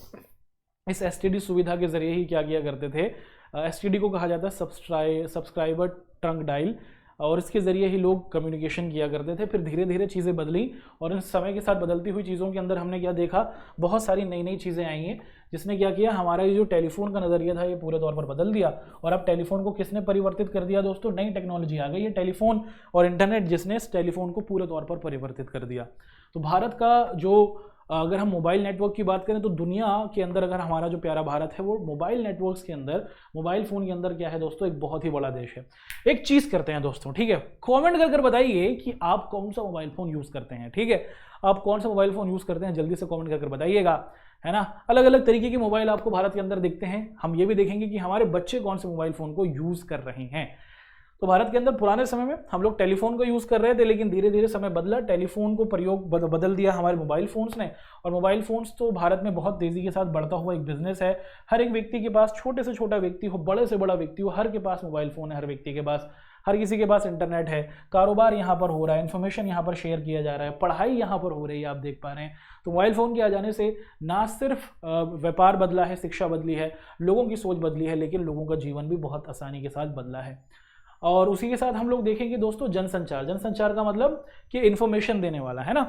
इस एसटीडी सुविधा के जरिए ही क्या किया करते थे, एसटीडी को कहा जाता है सब्सक्राइबर ट्रंक डायल, और इसके ज़रिए ही लोग कम्युनिकेशन किया करते थे। फिर धीरे धीरे चीज़ें बदली, और इन समय के साथ बदलती हुई चीज़ों के अंदर हमने क्या देखा, बहुत सारी नई नई चीज़ें आई हैं, जिसने क्या किया, हमारा ये जो टेलीफोन का नज़रिया था ये पूरे तौर पर बदल दिया। और अब टेलीफोन को किसने परिवर्तित कर दिया दोस्तों, नई टेक्नोलॉजी आ गई है, टेलीफोन और इंटरनेट, जिसने इस टेलीफोन को पूरे तौर पर परिवर्तित कर दिया। तो भारत का जो, अगर हम मोबाइल नेटवर्क की बात करें तो दुनिया के अंदर अगर हमारा जो प्यारा भारत है वो मोबाइल नेटवर्क्स के अंदर, मोबाइल फ़ोन के अंदर क्या है दोस्तों, एक बहुत ही बड़ा देश है। एक चीज़ करते हैं दोस्तों, ठीक है, कमेंट कर बताइए कि आप कौन सा मोबाइल फ़ोन यूज़ करते हैं। ठीक है, आप कौन सा मोबाइल फ़ोन यूज़ करते हैं, जल्दी से कमेंट कर बताइएगा, है ना। अलग अलग तरीके के मोबाइल आपको भारत के अंदर दिखते हैं। हम ये भी देखेंगे कि हमारे बच्चे कौन से मोबाइल फ़ोन को यूज़ कर रहे हैं। तो भारत के अंदर पुराने समय में हम लोग टेलीफोन को यूज़ कर रहे थे, लेकिन धीरे धीरे समय बदला, टेलीफोन को प्रयोग बदल दिया हमारे मोबाइल फ़ोन्स ने। और मोबाइल फ़ोन्स तो भारत में बहुत तेज़ी के साथ बढ़ता हुआ एक बिजनेस है। हर एक व्यक्ति के पास, छोटे से छोटा व्यक्ति हो, बड़े से बड़ा व्यक्ति हो, हर के पास मोबाइल फ़ोन है, हर व्यक्ति के पास, हर किसी के पास इंटरनेट है। कारोबार यहाँ पर हो रहा है, इन्फॉर्मेशन यहाँ पर शेयर किया जा रहा है, पढ़ाई यहाँ पर हो रही है, आप देख पा रहे हैं। तो मोबाइल फ़ोन के आ जाने से ना सिर्फ व्यापार बदला है, शिक्षा बदली है, लोगों की सोच बदली है, लेकिन लोगों का जीवन भी बहुत आसानी के साथ बदला है। और उसी के साथ हम लोग देखेंगे दोस्तों जनसंचार। जनसंचार का मतलब कि इन्फॉर्मेशन देने वाला, है ना।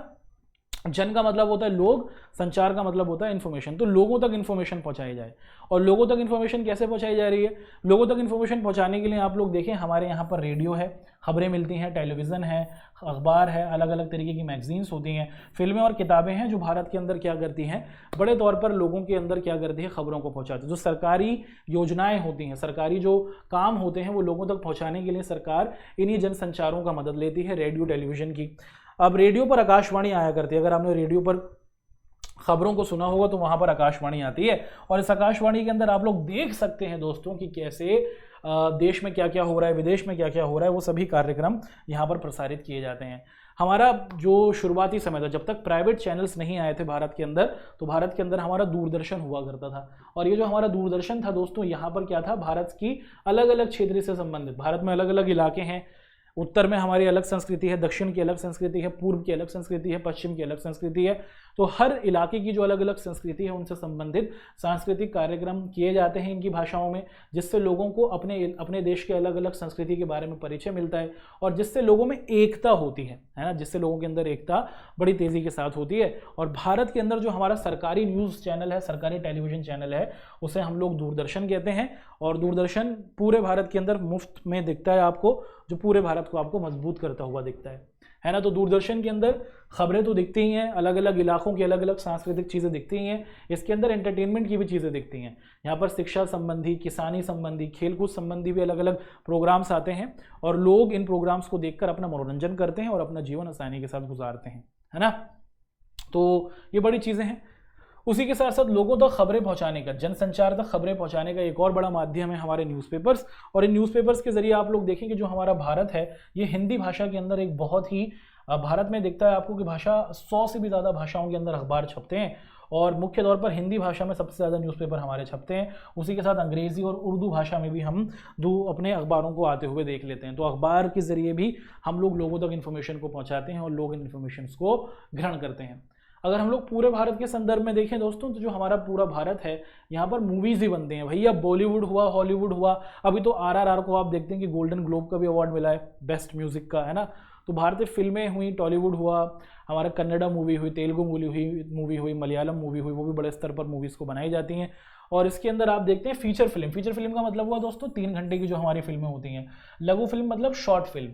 जन का मतलब होता है लोग, संचार का मतलब होता है इन्फॉर्मेशन। तो लोगों तक इन्फॉर्मेशन पहुंचाई जाए। और लोगों तक इन्फॉर्मेशन कैसे पहुंचाई जा रही है? लोगों तक इन्फॉर्मेशन पहुंचाने के लिए आप लोग देखें, हमारे यहाँ पर रेडियो है, खबरें मिलती हैं, टेलीविज़न है, अखबार है, अलग अलग तरीके की मैगजीन्स होती हैं, फिल्में और किताबें हैं जो भारत के अंदर क्या करती हैं, बड़े तौर पर लोगों के अंदर क्या करती है, खबरों को पहुँचाती है। जो सरकारी योजनाएँ होती हैं, सरकारी जो काम होते हैं वो लोगों तक पहुँचाने के लिए सरकार इन्हीं जनसंचारों का मदद लेती है, रेडियो टेलीविज़न की। अब रेडियो पर आकाशवाणी आया करती है, अगर आपने रेडियो पर खबरों को सुना होगा तो वहां पर आकाशवाणी आती है। और इस आकाशवाणी के अंदर आप लोग देख सकते हैं दोस्तों कि कैसे देश में क्या क्या हो रहा है, विदेश में क्या क्या हो रहा है, वो सभी कार्यक्रम यहाँ पर प्रसारित किए जाते हैं। हमारा जो शुरुआती समय था, जब तक प्राइवेट चैनल्स नहीं आए थे भारत के अंदर, तो भारत के अंदर हमारा दूरदर्शन हुआ करता था। और ये जो हमारा दूरदर्शन था दोस्तों, यहाँ पर क्या था, भारत की अलग अलग क्षेत्र से संबंधित, भारत में अलग अलग इलाके हैं, उत्तर में हमारी अलग संस्कृति है, दक्षिण की अलग संस्कृति है, पूर्व की अलग संस्कृति है, पश्चिम की अलग संस्कृति है। तो हर इलाके की जो अलग अलग संस्कृति है उनसे संबंधित सांस्कृतिक कार्यक्रम किए जाते हैं इनकी भाषाओं में, जिससे लोगों को अपने देश के अलग अलग संस्कृति के बारे में परिचय मिलता है और जिससे लोगों में एकता होती है ना, जिससे लोगों के अंदर एकता बड़ी तेज़ी के साथ होती है। और भारत के अंदर जो हमारा सरकारी न्यूज़ चैनल है, सरकारी टेलीविज़न चैनल है, उसे हम लोग दूरदर्शन कहते हैं। और दूरदर्शन पूरे भारत के अंदर मुफ्त में दिखता है आपको, जो पूरे भारत को आपको मजबूत करता हुआ दिखता है ना। तो दूरदर्शन के अंदर खबरें तो दिखती ही हैं, अलग अलग इलाकों की अलग अलग सांस्कृतिक चीज़ें दिखती ही हैं, इसके अंदर एंटरटेनमेंट की भी चीज़ें दिखती हैं। यहाँ पर शिक्षा संबंधी, किसानी संबंधी, खेलकूद संबंधी भी अलग अलग प्रोग्राम्स आते हैं और लोग इन प्रोग्राम्स को देखकर अपना मनोरंजन करते हैं और अपना जीवन आसानी के साथ गुजारते हैं, है ना। तो ये बड़ी चीज़ें हैं। उसी के साथ साथ लोगों तक खबरें पहुंचाने का, जनसंचार तक खबरें पहुंचाने का एक और बड़ा माध्यम है हमारे न्यूज़पेपर्स। और इन न्यूज़पेपर्स के जरिए आप लोग देखें कि जो हमारा भारत है, ये हिंदी भाषा के अंदर एक बहुत ही, भारत में दिखता है आपको कि भाषा 100 से भी ज़्यादा भाषाओं के अंदर अखबार छपते हैं और मुख्य तौर पर हिंदी भाषा में सबसे ज़्यादा न्यूज़पेपर हमारे छपते हैं। उसी के साथ अंग्रेज़ी और उर्दू भाषा में भी हम अपने अखबारों को आते हुए देख लेते हैं। तो अखबार के ज़रिए भी हम लोग लोगों तक इन्फॉर्मेशन को पहुँचाते हैं और लोग इन इन्फॉर्मेशन को ग्रहण करते हैं। अगर हम लोग पूरे भारत के संदर्भ में देखें दोस्तों, तो जो हमारा पूरा भारत है, यहाँ पर मूवीज़ ही बनते हैं भैया। बॉलीवुड हुआ, हॉलीवुड हुआ, अभी तो RRR को आप देखते हैं कि गोल्डन ग्लोब का भी अवार्ड मिला है बेस्ट म्यूज़िक का, है ना। तो भारतीय फिल्में हुई, टॉलीवुड हुआ, हमारा कन्नड़ा मूवी हुई, तेलुगु मूवी हुई, मलयालम मूवी हुई, वो भी बड़े स्तर पर मूवीज़ को बनाई जाती हैं। और इसके अंदर आप देखते हैं फीचर फिल्म। फीचर फिल्म का मतलब हुआ दोस्तों 3 घंटे की जो हमारी फिल्में होती हैं। लघु फिल्म मतलब शॉर्ट फिल्म,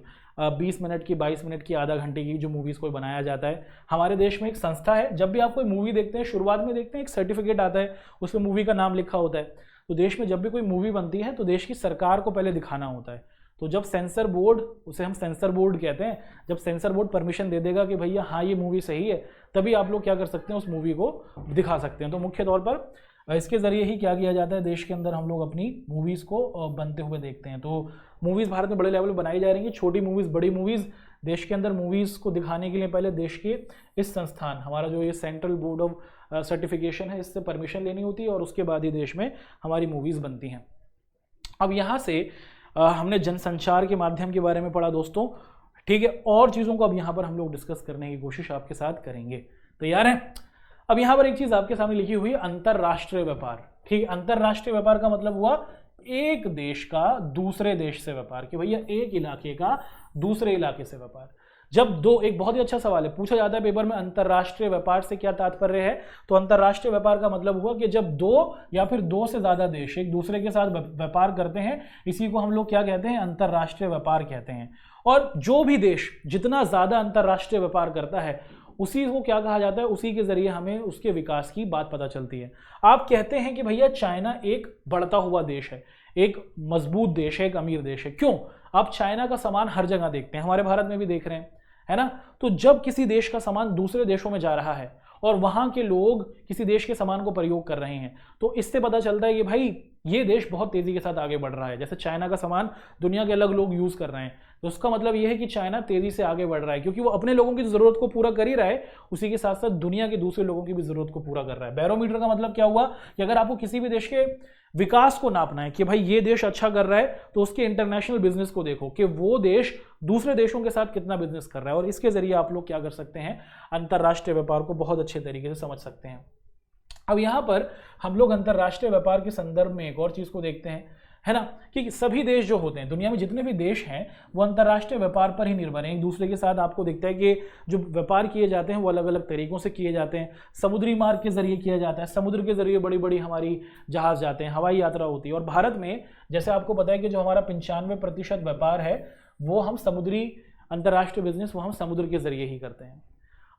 20 मिनट की, 22 मिनट की, आधा घंटे की जो मूवीज़ को बनाया जाता है। हमारे देश में एक संस्था है, जब भी आप कोई मूवी देखते हैं शुरुआत में देखते हैं एक सर्टिफिकेट आता है, उसमें मूवी का नाम लिखा होता है। तो देश में जब भी कोई मूवी बनती है तो देश की सरकार को पहले दिखाना होता है। तो जब सेंसर बोर्ड, उसे हम सेंसर बोर्ड कहते हैं, जब सेंसर बोर्ड परमिशन दे देगा कि भैया हाँ ये मूवी सही है, तभी आप लोग क्या कर सकते हैं, उस मूवी को दिखा सकते हैं। तो मुख्य तौर पर इसके ज़रिए ही क्या किया जाता है, देश के अंदर हम लोग अपनी मूवीज़ को बनते हुए देखते हैं। तो मूवीज़ भारत में बड़े लेवल पर बनाई जा रही हैं, छोटी मूवीज़, बड़ी मूवीज़। देश के अंदर मूवीज़ को दिखाने के लिए पहले देश के इस संस्थान, हमारा जो ये सेंट्रल बोर्ड ऑफ सर्टिफिकेशन है, इससे परमिशन लेनी होती है और उसके बाद ही देश में हमारी मूवीज़ बनती हैं। अब यहाँ से हमने जनसंचार के माध्यम के बारे में पढ़ा दोस्तों, ठीक है। और चीज़ों को अब यहाँ पर हम लोग डिस्कस करने की कोशिश आपके साथ करेंगे। तैयार हैं? अब यहाँ पर एक चीज़ आपके सामने लिखी हुई है, अंतरराष्ट्रीय व्यापार। ठीक है, अंतरराष्ट्रीय व्यापार का मतलब हुआ एक देश का दूसरे देश से व्यापार, कि भैया एक इलाके का दूसरे इलाके से व्यापार। जब दो, एक बहुत ही अच्छा सवाल है, पूछा जाता है पेपर में, अंतरराष्ट्रीय व्यापार से क्या तात्पर्य है। तो अंतरराष्ट्रीय व्यापार का मतलब हुआ कि जब 2 या फिर 2 से ज़्यादा देश एक दूसरे के साथ व्यापार करते हैं, इसी को हम लोग क्या कहते हैं, अंतरराष्ट्रीय व्यापार कहते हैं। और जो भी देश जितना ज़्यादा अंतरराष्ट्रीय व्यापार करता है, उसी को क्या कहा जाता है, उसी के जरिए हमें उसके विकास की बात पता चलती है। आप कहते हैं कि भैया चाइना एक बढ़ता हुआ देश है, एक मजबूत देश है, एक अमीर देश है। क्यों? आप चाइना का सामान हर जगह देखते हैं, हमारे भारत में भी देख रहे हैं, है ना। तो जब किसी देश का सामान दूसरे देशों में जा रहा है और वहां के लोग किसी देश के सामान को प्रयोग कर रहे हैं, तो इससे पता चलता है कि भाई ये देश बहुत तेजी के साथ आगे बढ़ रहा है। जैसे चाइना का सामान दुनिया के अलग लोग यूज कर रहे हैं, तो उसका मतलब ये है कि चाइना तेजी से आगे बढ़ रहा है, क्योंकि वो अपने लोगों की जरूरत को पूरा कर ही रहा है, उसी के साथ साथ दुनिया के दूसरे लोगों की भी जरूरत को पूरा कर रहा है। बैरोमीटर का मतलब क्या हुआ कि अगर आपको किसी भी देश के विकास को नापना है कि भाई ये देश अच्छा कर रहा है, तो उसके इंटरनेशनल बिजनेस को देखो कि वो देश दूसरे देशों के साथ कितना बिजनेस कर रहा है, और इसके जरिए आप लोग क्या कर सकते हैं, अंतरराष्ट्रीय व्यापार को बहुत अच्छे तरीके से समझ सकते हैं। अब यहाँ पर हम लोग अंतरराष्ट्रीय व्यापार के संदर्भ में एक और चीज़ को देखते हैं। है ना, कि सभी देश जो होते हैं, दुनिया में जितने भी देश हैं वो अंतर्राष्ट्रीय व्यापार पर ही निर्भर हैं। एक दूसरे के साथ आपको दिखता है कि जो व्यापार किए जाते हैं वो अलग अलग तरीकों से किए जाते हैं। समुद्री मार्ग के जरिए किया जाता है, समुद्र के जरिए बड़ी बड़ी हमारी जहाज जाते हैं, हवाई यात्रा होती है। और भारत में जैसे आपको पता है कि जो हमारा 95% व्यापार है वो हम समुद्री अंतर्राष्ट्रीय बिजनेस वो हम समुद्र के जरिए ही करते हैं।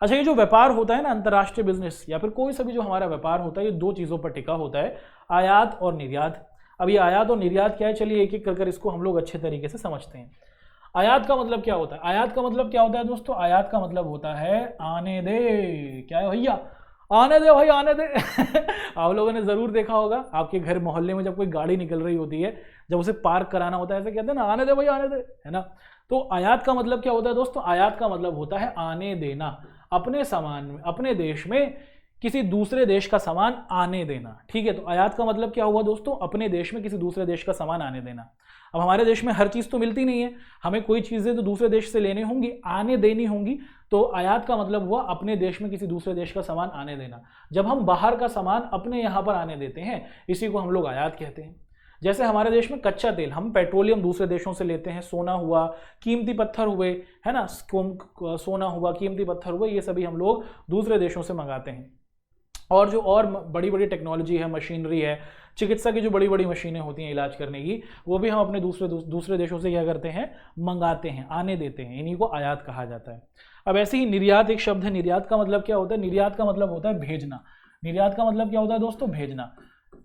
अच्छा, ये जो व्यापार होता है ना, अंतर्राष्ट्रीय बिजनेस या फिर कोई सा भी जो हमारा व्यापार होता है, ये दो चीज़ों पर टिका होता है, आयात और निर्यात। अब ये आयात और निर्यात क्या है, चलिए एक एक कर इसको हम लोग अच्छे तरीके से समझते हैं। आयात का मतलब क्या होता है? आयात का मतलब क्या होता है दोस्तों? आयात का मतलब होता है आने दे। क्या है भैया? आने दे भाई, आने दे। आप लोगों ने जरूर देखा होगा, आपके घर मोहल्ले में जब कोई गाड़ी निकल रही होती है, जब उसे पार्क कराना होता है, ऐसे कहते हैं ना, आने दे भाई, आने दे, है ना। तो आयात का मतलब क्या होता है दोस्तों? आयात का मतलब होता है आने देना, अपने सामान में, अपने देश में किसी दूसरे देश का सामान आने देना। ठीक है, तो आयात का मतलब क्या हुआ दोस्तों? अपने देश में किसी दूसरे देश का सामान आने देना। अब हमारे देश में हर चीज़ तो मिलती नहीं है, हमें कोई चीज़ें तो दूसरे देश से लेनी होंगी, आने देनी होंगी। तो आयात का मतलब हुआ अपने देश में किसी दूसरे देश का सामान आने देना। जब हम बाहर का सामान अपने यहाँ पर आने देते हैं, इसी को हम लोग आयात कहते हैं। जैसे हमारे देश में कच्चा तेल, हम पेट्रोलियम दूसरे देशों से लेते हैं, सोना हुआ, कीमती पत्थर हुए, है ना, सोना हुआ, कीमती पत्थर हुए, ये सभी हम लोग दूसरे देशों से मंगाते हैं। और जो और बड़ी बड़ी टेक्नोलॉजी है, मशीनरी है, चिकित्सा की जो बड़ी बड़ी मशीनें होती हैं इलाज करने की, वो भी हम अपने दूसरे देशों से क्या करते हैं? मंगाते हैं, आने देते हैं। इन्हीं को आयात कहा जाता है। अब ऐसे ही निर्यात एक शब्द है। निर्यात का मतलब क्या होता है? निर्यात का मतलब होता है भेजना। निर्यात का मतलब क्या होता है दोस्तों? भेजना।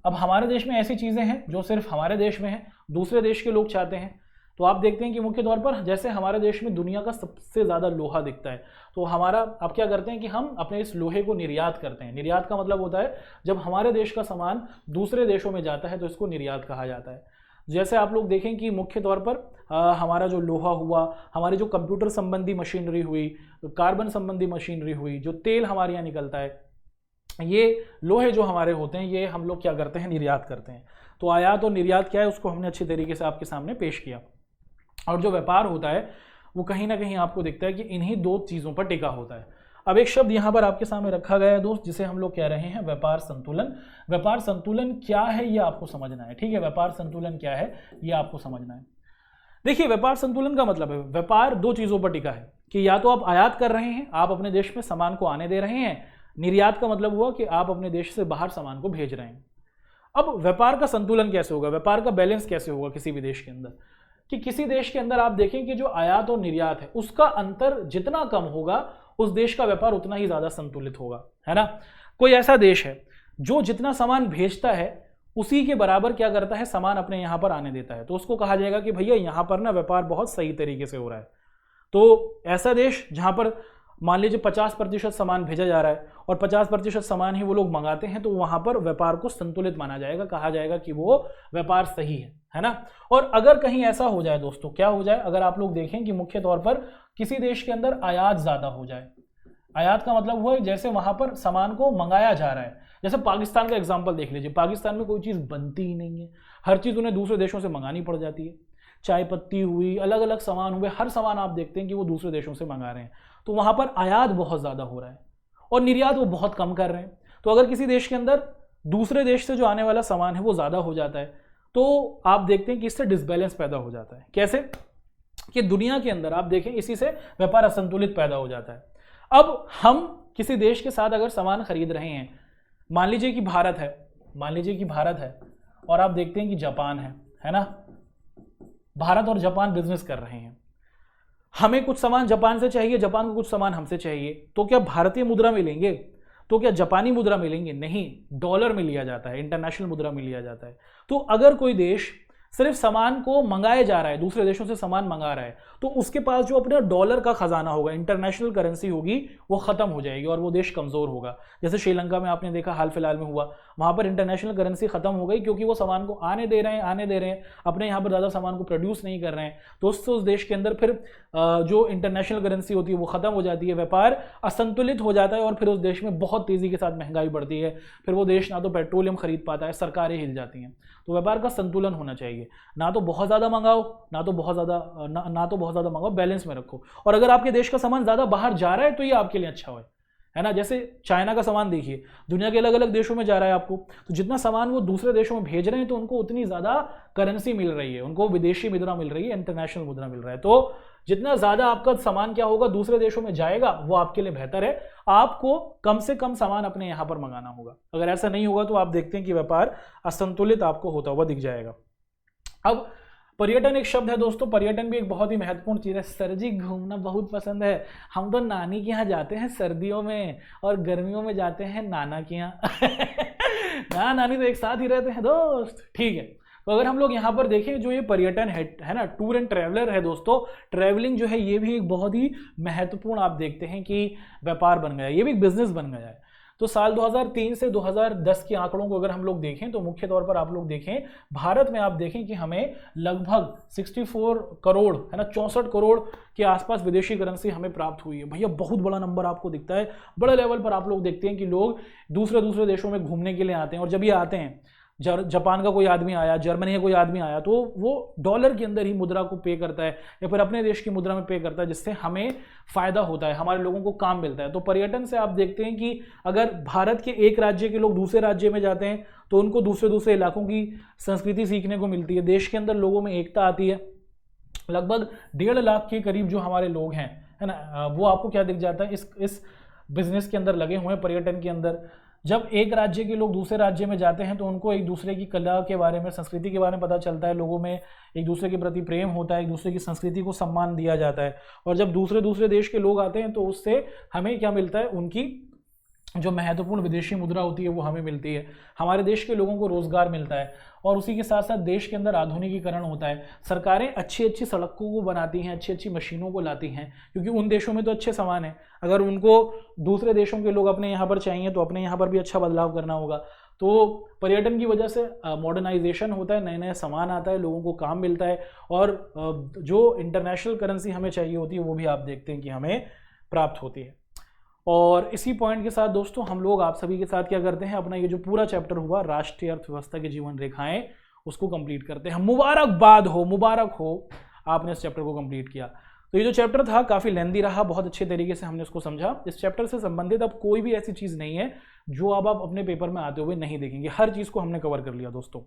अब हमारे देश में ऐसी चीज़ें हैं जो सिर्फ हमारे देश में है, दूसरे देश के लोग चाहते हैं। तो आप देखते हैं कि मुख्य तौर पर जैसे हमारे देश में दुनिया का सबसे ज़्यादा लोहा दिखता है, तो हमारा आप क्या करते हैं कि हम अपने इस लोहे को निर्यात करते हैं। निर्यात का मतलब होता है जब हमारे देश का सामान दूसरे देशों में जाता है तो इसको निर्यात कहा जाता है। जैसे आप लोग देखें कि मुख्य तौर पर हमारा जो लोहा हुआ, हमारी जो कंप्यूटर संबंधी मशीनरी हुई, कार्बन संबंधी मशीनरी हुई, जो तेल हमारे यहाँ निकलता है, ये लोहे जो हमारे होते हैं, ये हम लोग क्या करते हैं? निर्यात करते हैं। तो आयात और निर्यात क्या है उसको हमने अच्छे तरीके से आपके सामने पेश किया। और जो व्यापार होता है वो कहीं ना कहीं आपको दिखता है कि इन्हीं दो चीज़ों पर टिका होता है। अब एक शब्द यहाँ पर आपके सामने रखा गया है दोस्त, जिसे हम लोग कह रहे हैं व्यापार संतुलन। व्यापार संतुलन क्या है ये आपको समझना है। ठीक है, व्यापार संतुलन क्या है ये आपको समझना है। देखिए, व्यापार संतुलन का मतलब है व्यापार दो चीज़ों पर टिका है कि या तो आप आयात कर रहे हैं, आप अपने देश में सामान को आने दे रहे हैं। निर्यात का मतलब हुआ कि आप अपने देश से बाहर सामान को भेज रहे हैं। अब व्यापार का संतुलन कैसे होगा, व्यापार का बैलेंस कैसे होगा किसी भी देश के अंदर? कि किसी देश के अंदर आप देखें कि जो आयात और निर्यात है उसका अंतर जितना कम होगा उस देश का व्यापार उतना ही ज्यादा संतुलित होगा, है ना। कोई ऐसा देश है जो जितना सामान भेजता है उसी के बराबर क्या करता है? सामान अपने यहाँ पर आने देता है, तो उसको कहा जाएगा कि भैया यहाँ पर ना व्यापार बहुत सही तरीके से हो रहा है। तो ऐसा देश जहाँ पर मान लीजिए 50% सामान भेजा जा रहा है और 50% सामान ही वो लोग मंगाते हैं, तो वहां पर व्यापार को संतुलित माना जाएगा, कहा जाएगा कि वो व्यापार सही है ना। और अगर कहीं ऐसा हो जाए दोस्तों, क्या हो जाए? अगर आप लोग देखें कि मुख्य तौर पर किसी देश के अंदर आयात ज्यादा हो जाए, आयात का मतलब हुआ जैसे वहां पर सामान को मंगाया जा रहा है। जैसे पाकिस्तान का एग्जाम्पल देख लीजिए, पाकिस्तान में कोई चीज बनती ही नहीं है, हर चीज उन्हें दूसरे देशों से मंगानी पड़ जाती है। चाय पत्ती हुई, अलग अलग सामान हुए, हर सामान आप देखते हैं कि वो दूसरे देशों से मंगा रहे हैं। तो वहां पर आयात बहुत ज्यादा हो रहा है और निर्यात वो बहुत कम कर रहे हैं। तो अगर किसी देश के अंदर दूसरे देश से जो आने वाला सामान है वो ज्यादा हो जाता है, तो आप देखते हैं कि इससे डिसबैलेंस पैदा हो जाता है। कैसे? कि दुनिया के अंदर आप देखें इसी से व्यापार असंतुलित पैदा हो जाता है। अब हम किसी देश के साथ अगर सामान खरीद रहे हैं, मान लीजिए कि भारत है, और आप देखते हैं कि जापान है ना, भारत और जापान बिजनेस कर रहे हैं। हमें कुछ सामान जापान से चाहिए, जापान को कुछ सामान हमसे चाहिए, तो क्या भारतीय मुद्रा में लेंगे? तो क्या जापानी मुद्रा में लेंगे? नहीं, डॉलर में लिया जाता है, इंटरनेशनल मुद्रा में लिया जाता है। तो अगर कोई देश सिर्फ सामान को मंगाया जा रहा है, दूसरे देशों से सामान मंगा रहा है, तो उसके पास जो अपना डॉलर का खजाना होगा, इंटरनेशनल करेंसी होगी, वो खत्म हो जाएगी और वो देश कमजोर होगा। जैसे श्रीलंका में आपने देखा हाल फिलहाल में हुआ, वहां पर इंटरनेशनल करेंसी खत्म हो गई क्योंकि वो सामान को आने दे रहे हैं, अपने यहाँ पर ज़्यादा सामान को प्रोड्यूस नहीं कर रहे हैं। तो उससे उस देश के अंदर फिर जो इंटरनेशनल करेंसी होती है वो खत्म हो जाती है, व्यापार असंतुलित हो जाता है और फिर उस देश में बहुत तेजी के साथ महंगाई बढ़ती है। फिर वो देश ना तो पेट्रोलियम खरीद पाता है, सरकारें हिल जाती हैं। तो व्यापार का संतुलन होना चाहिए, ना तो बहुत ज़्यादा मंगाओ, ना तो बहुत ज़्यादा मंगाओ, बैलेंस में रखो। और अगर आपके देश का सामान ज़्यादा बाहर जा रहा है तो ये आपके लिए अच्छा है ना। जैसे चाइना का सामान देखिए, दुनिया के अलग अलग देशों में जा रहा है आपको, तो जितना सामान वो दूसरे देशों में भेज रहे हैं तो उनको उतनी ज़्यादा करेंसी मिल रही है, उनको विदेशी मुद्रा मिल रही है, इंटरनेशनल मुद्रा मिल रहा है। तो जितना ज़्यादा आपका सामान क्या होगा दूसरे देशों में जाएगा वो आपके लिए बेहतर है। आपको कम से कम सामान अपने यहाँ पर मंगाना होगा। अगर ऐसा नहीं होगा तो आप देखते हैं कि व्यापार असंतुलित आपको होता हुआ दिख जाएगा। अब पर्यटन एक शब्द है दोस्तों, पर्यटन भी एक बहुत ही महत्वपूर्ण चीज़ है। सर जी घूमना बहुत पसंद है, हम तो नानी के यहाँ जाते हैं सर्दियों में और गर्मियों में जाते हैं नाना के यहाँ नाना नानी तो एक साथ ही रहते हैं दोस्त, ठीक है। तो अगर हम लोग यहाँ पर देखें जो ये पर्यटन है ना, टूर एंड ट्रैवलर है दोस्तों, ट्रैवलिंग जो है ये भी एक बहुत ही महत्वपूर्ण आप देखते हैं कि व्यापार बन गया है, ये भी एक बिजनेस बन गया है। तो साल 2003 से 2010 के आंकड़ों को अगर हम लोग देखें तो मुख्य तौर पर आप लोग देखें भारत में आप देखें कि हमें लगभग 64 करोड़ है ना 64 करोड़ के आसपास विदेशी करेंसी हमें प्राप्त हुई है। भैया बहुत बड़ा नंबर आपको दिखता है। बड़े लेवल पर आप लोग देखते हैं कि लोग दूसरे देशों में घूमने के लिए आते हैं, और जब ये आते हैं, जापान का कोई आदमी आया, जर्मनी का कोई आदमी आया, तो वो डॉलर के अंदर ही मुद्रा को पे करता है या फिर अपने देश की मुद्रा में पे करता है, जिससे हमें फायदा होता है, हमारे लोगों को काम मिलता है। तो पर्यटन से आप देखते हैं कि अगर भारत के एक राज्य के लोग दूसरे राज्य में जाते हैं तो उनको दूसरे इलाकों की संस्कृति सीखने को मिलती है, देश के अंदर लोगों में एकता आती है। लगभग 1.5 लाख के करीब जो हमारे लोग हैं है ना, वो आपको क्या दिख जाता है इस बिजनेस के अंदर लगे हुए हैं पर्यटन के अंदर। जब एक राज्य के लोग दूसरे राज्य में जाते हैं तो उनको एक दूसरे की कला के बारे में, संस्कृति के बारे में पता चलता है, लोगों में एक दूसरे के प्रति प्रेम होता है, एक दूसरे की संस्कृति को सम्मान दिया जाता है। और जब दूसरे देश के लोग आते हैं तो उससे हमें क्या मिलता है, उनकी जो महत्वपूर्ण विदेशी मुद्रा होती है वो हमें मिलती है, हमारे देश के लोगों को रोजगार मिलता है, और उसी के साथ साथ देश के अंदर आधुनिकीकरण होता है। सरकारें अच्छी सड़कों को बनाती हैं, अच्छी मशीनों को लाती हैं, क्योंकि उन देशों में तो अच्छे सामान है। अगर उनको दूसरे देशों के लोग अपने यहाँ पर चाहिए तो अपने यहाँ पर भी अच्छा बदलाव करना होगा। तो पर्यटन की वजह से मॉडर्नाइजेशन होता है, नए सामान आता है, लोगों को काम मिलता है, और जो इंटरनेशनल करेंसी हमें चाहिए होती है वो भी आप देखते हैं कि हमें प्राप्त होती है। और इसी पॉइंट के साथ दोस्तों हम लोग आप सभी के साथ क्या करते हैं, अपना ये जो पूरा चैप्टर हुआ राष्ट्रीय अर्थव्यवस्था की जीवन रेखाएं, उसको कंप्लीट करते हैं। मुबारक हो आपने इस चैप्टर को कंप्लीट किया। तो ये जो चैप्टर था काफ़ी लेंदी रहा, बहुत अच्छे तरीके से हमने उसको समझा। इस चैप्टर से संबंधित अब कोई भी ऐसी चीज़ नहीं है जो अब आप अपने पेपर में आते हुए नहीं देखेंगे, हर चीज़ को हमने कवर कर लिया दोस्तों।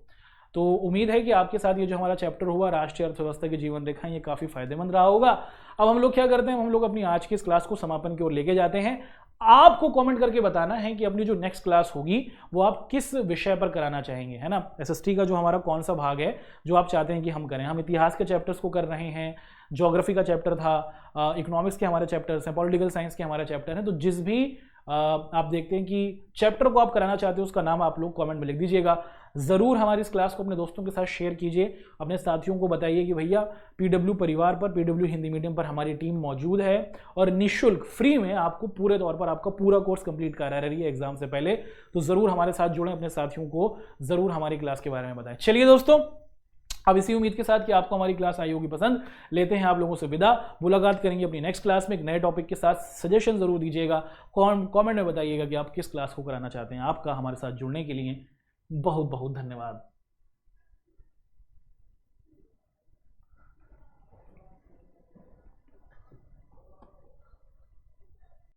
तो उम्मीद है कि आपके साथ ये जो हमारा चैप्टर हुआ राष्ट्रीय अर्थव्यवस्था की जीवन रेखाएं, ये काफ़ी फायदेमंद रहा होगा। अब हम लोग क्या करते हैं, हम लोग अपनी आज की इस क्लास को समापन की ओर लेके जाते हैं। आपको कमेंट करके बताना है कि अपनी जो नेक्स्ट क्लास होगी वो आप किस विषय पर कराना चाहेंगे, है ना। एसएसटी का जो हमारा कौन सा भाग है जो आप चाहते हैं कि हम करें। हम इतिहास के चैप्टर्स को कर रहे हैं, ज्योग्राफी का चैप्टर था, इकोनॉमिक्स के हमारे चैप्टर्स हैं, पॉलिटिकल साइंस के हमारे चैप्टर हैं। तो जिस भी आप देखते हैं कि चैप्टर को आप कराना चाहते हो उसका नाम आप लोग कमेंट में लिख दीजिएगा। ज़रूर हमारी इस क्लास को अपने दोस्तों के साथ शेयर कीजिए, अपने साथियों को बताइए कि भैया पीडब्ल्यू परिवार पर, पीडब्ल्यू हिंदी मीडियम पर हमारी टीम मौजूद है और निःशुल्क फ्री में आपको पूरे तौर पर आपका पूरा कोर्स कंप्लीट करा रही है एग्जाम से पहले। तो ज़रूर हमारे साथ जुड़ें, अपने साथियों को ज़रूर हमारी क्लास के बारे में बताएं। चलिए दोस्तों, अब इसी उम्मीद के साथ कि आपको हमारी क्लास आई होगी पसंद, लेते हैं आप लोगों से विदा। मुलाकात करेंगे अपनी नेक्स्ट क्लास में एक नए टॉपिक के साथ। सजेशन जरूर दीजिएगा, कमेंट में बताइएगा कि आप किस क्लास को कराना चाहते हैं। आपका हमारे साथ जुड़ने के लिए बहुत बहुत धन्यवाद।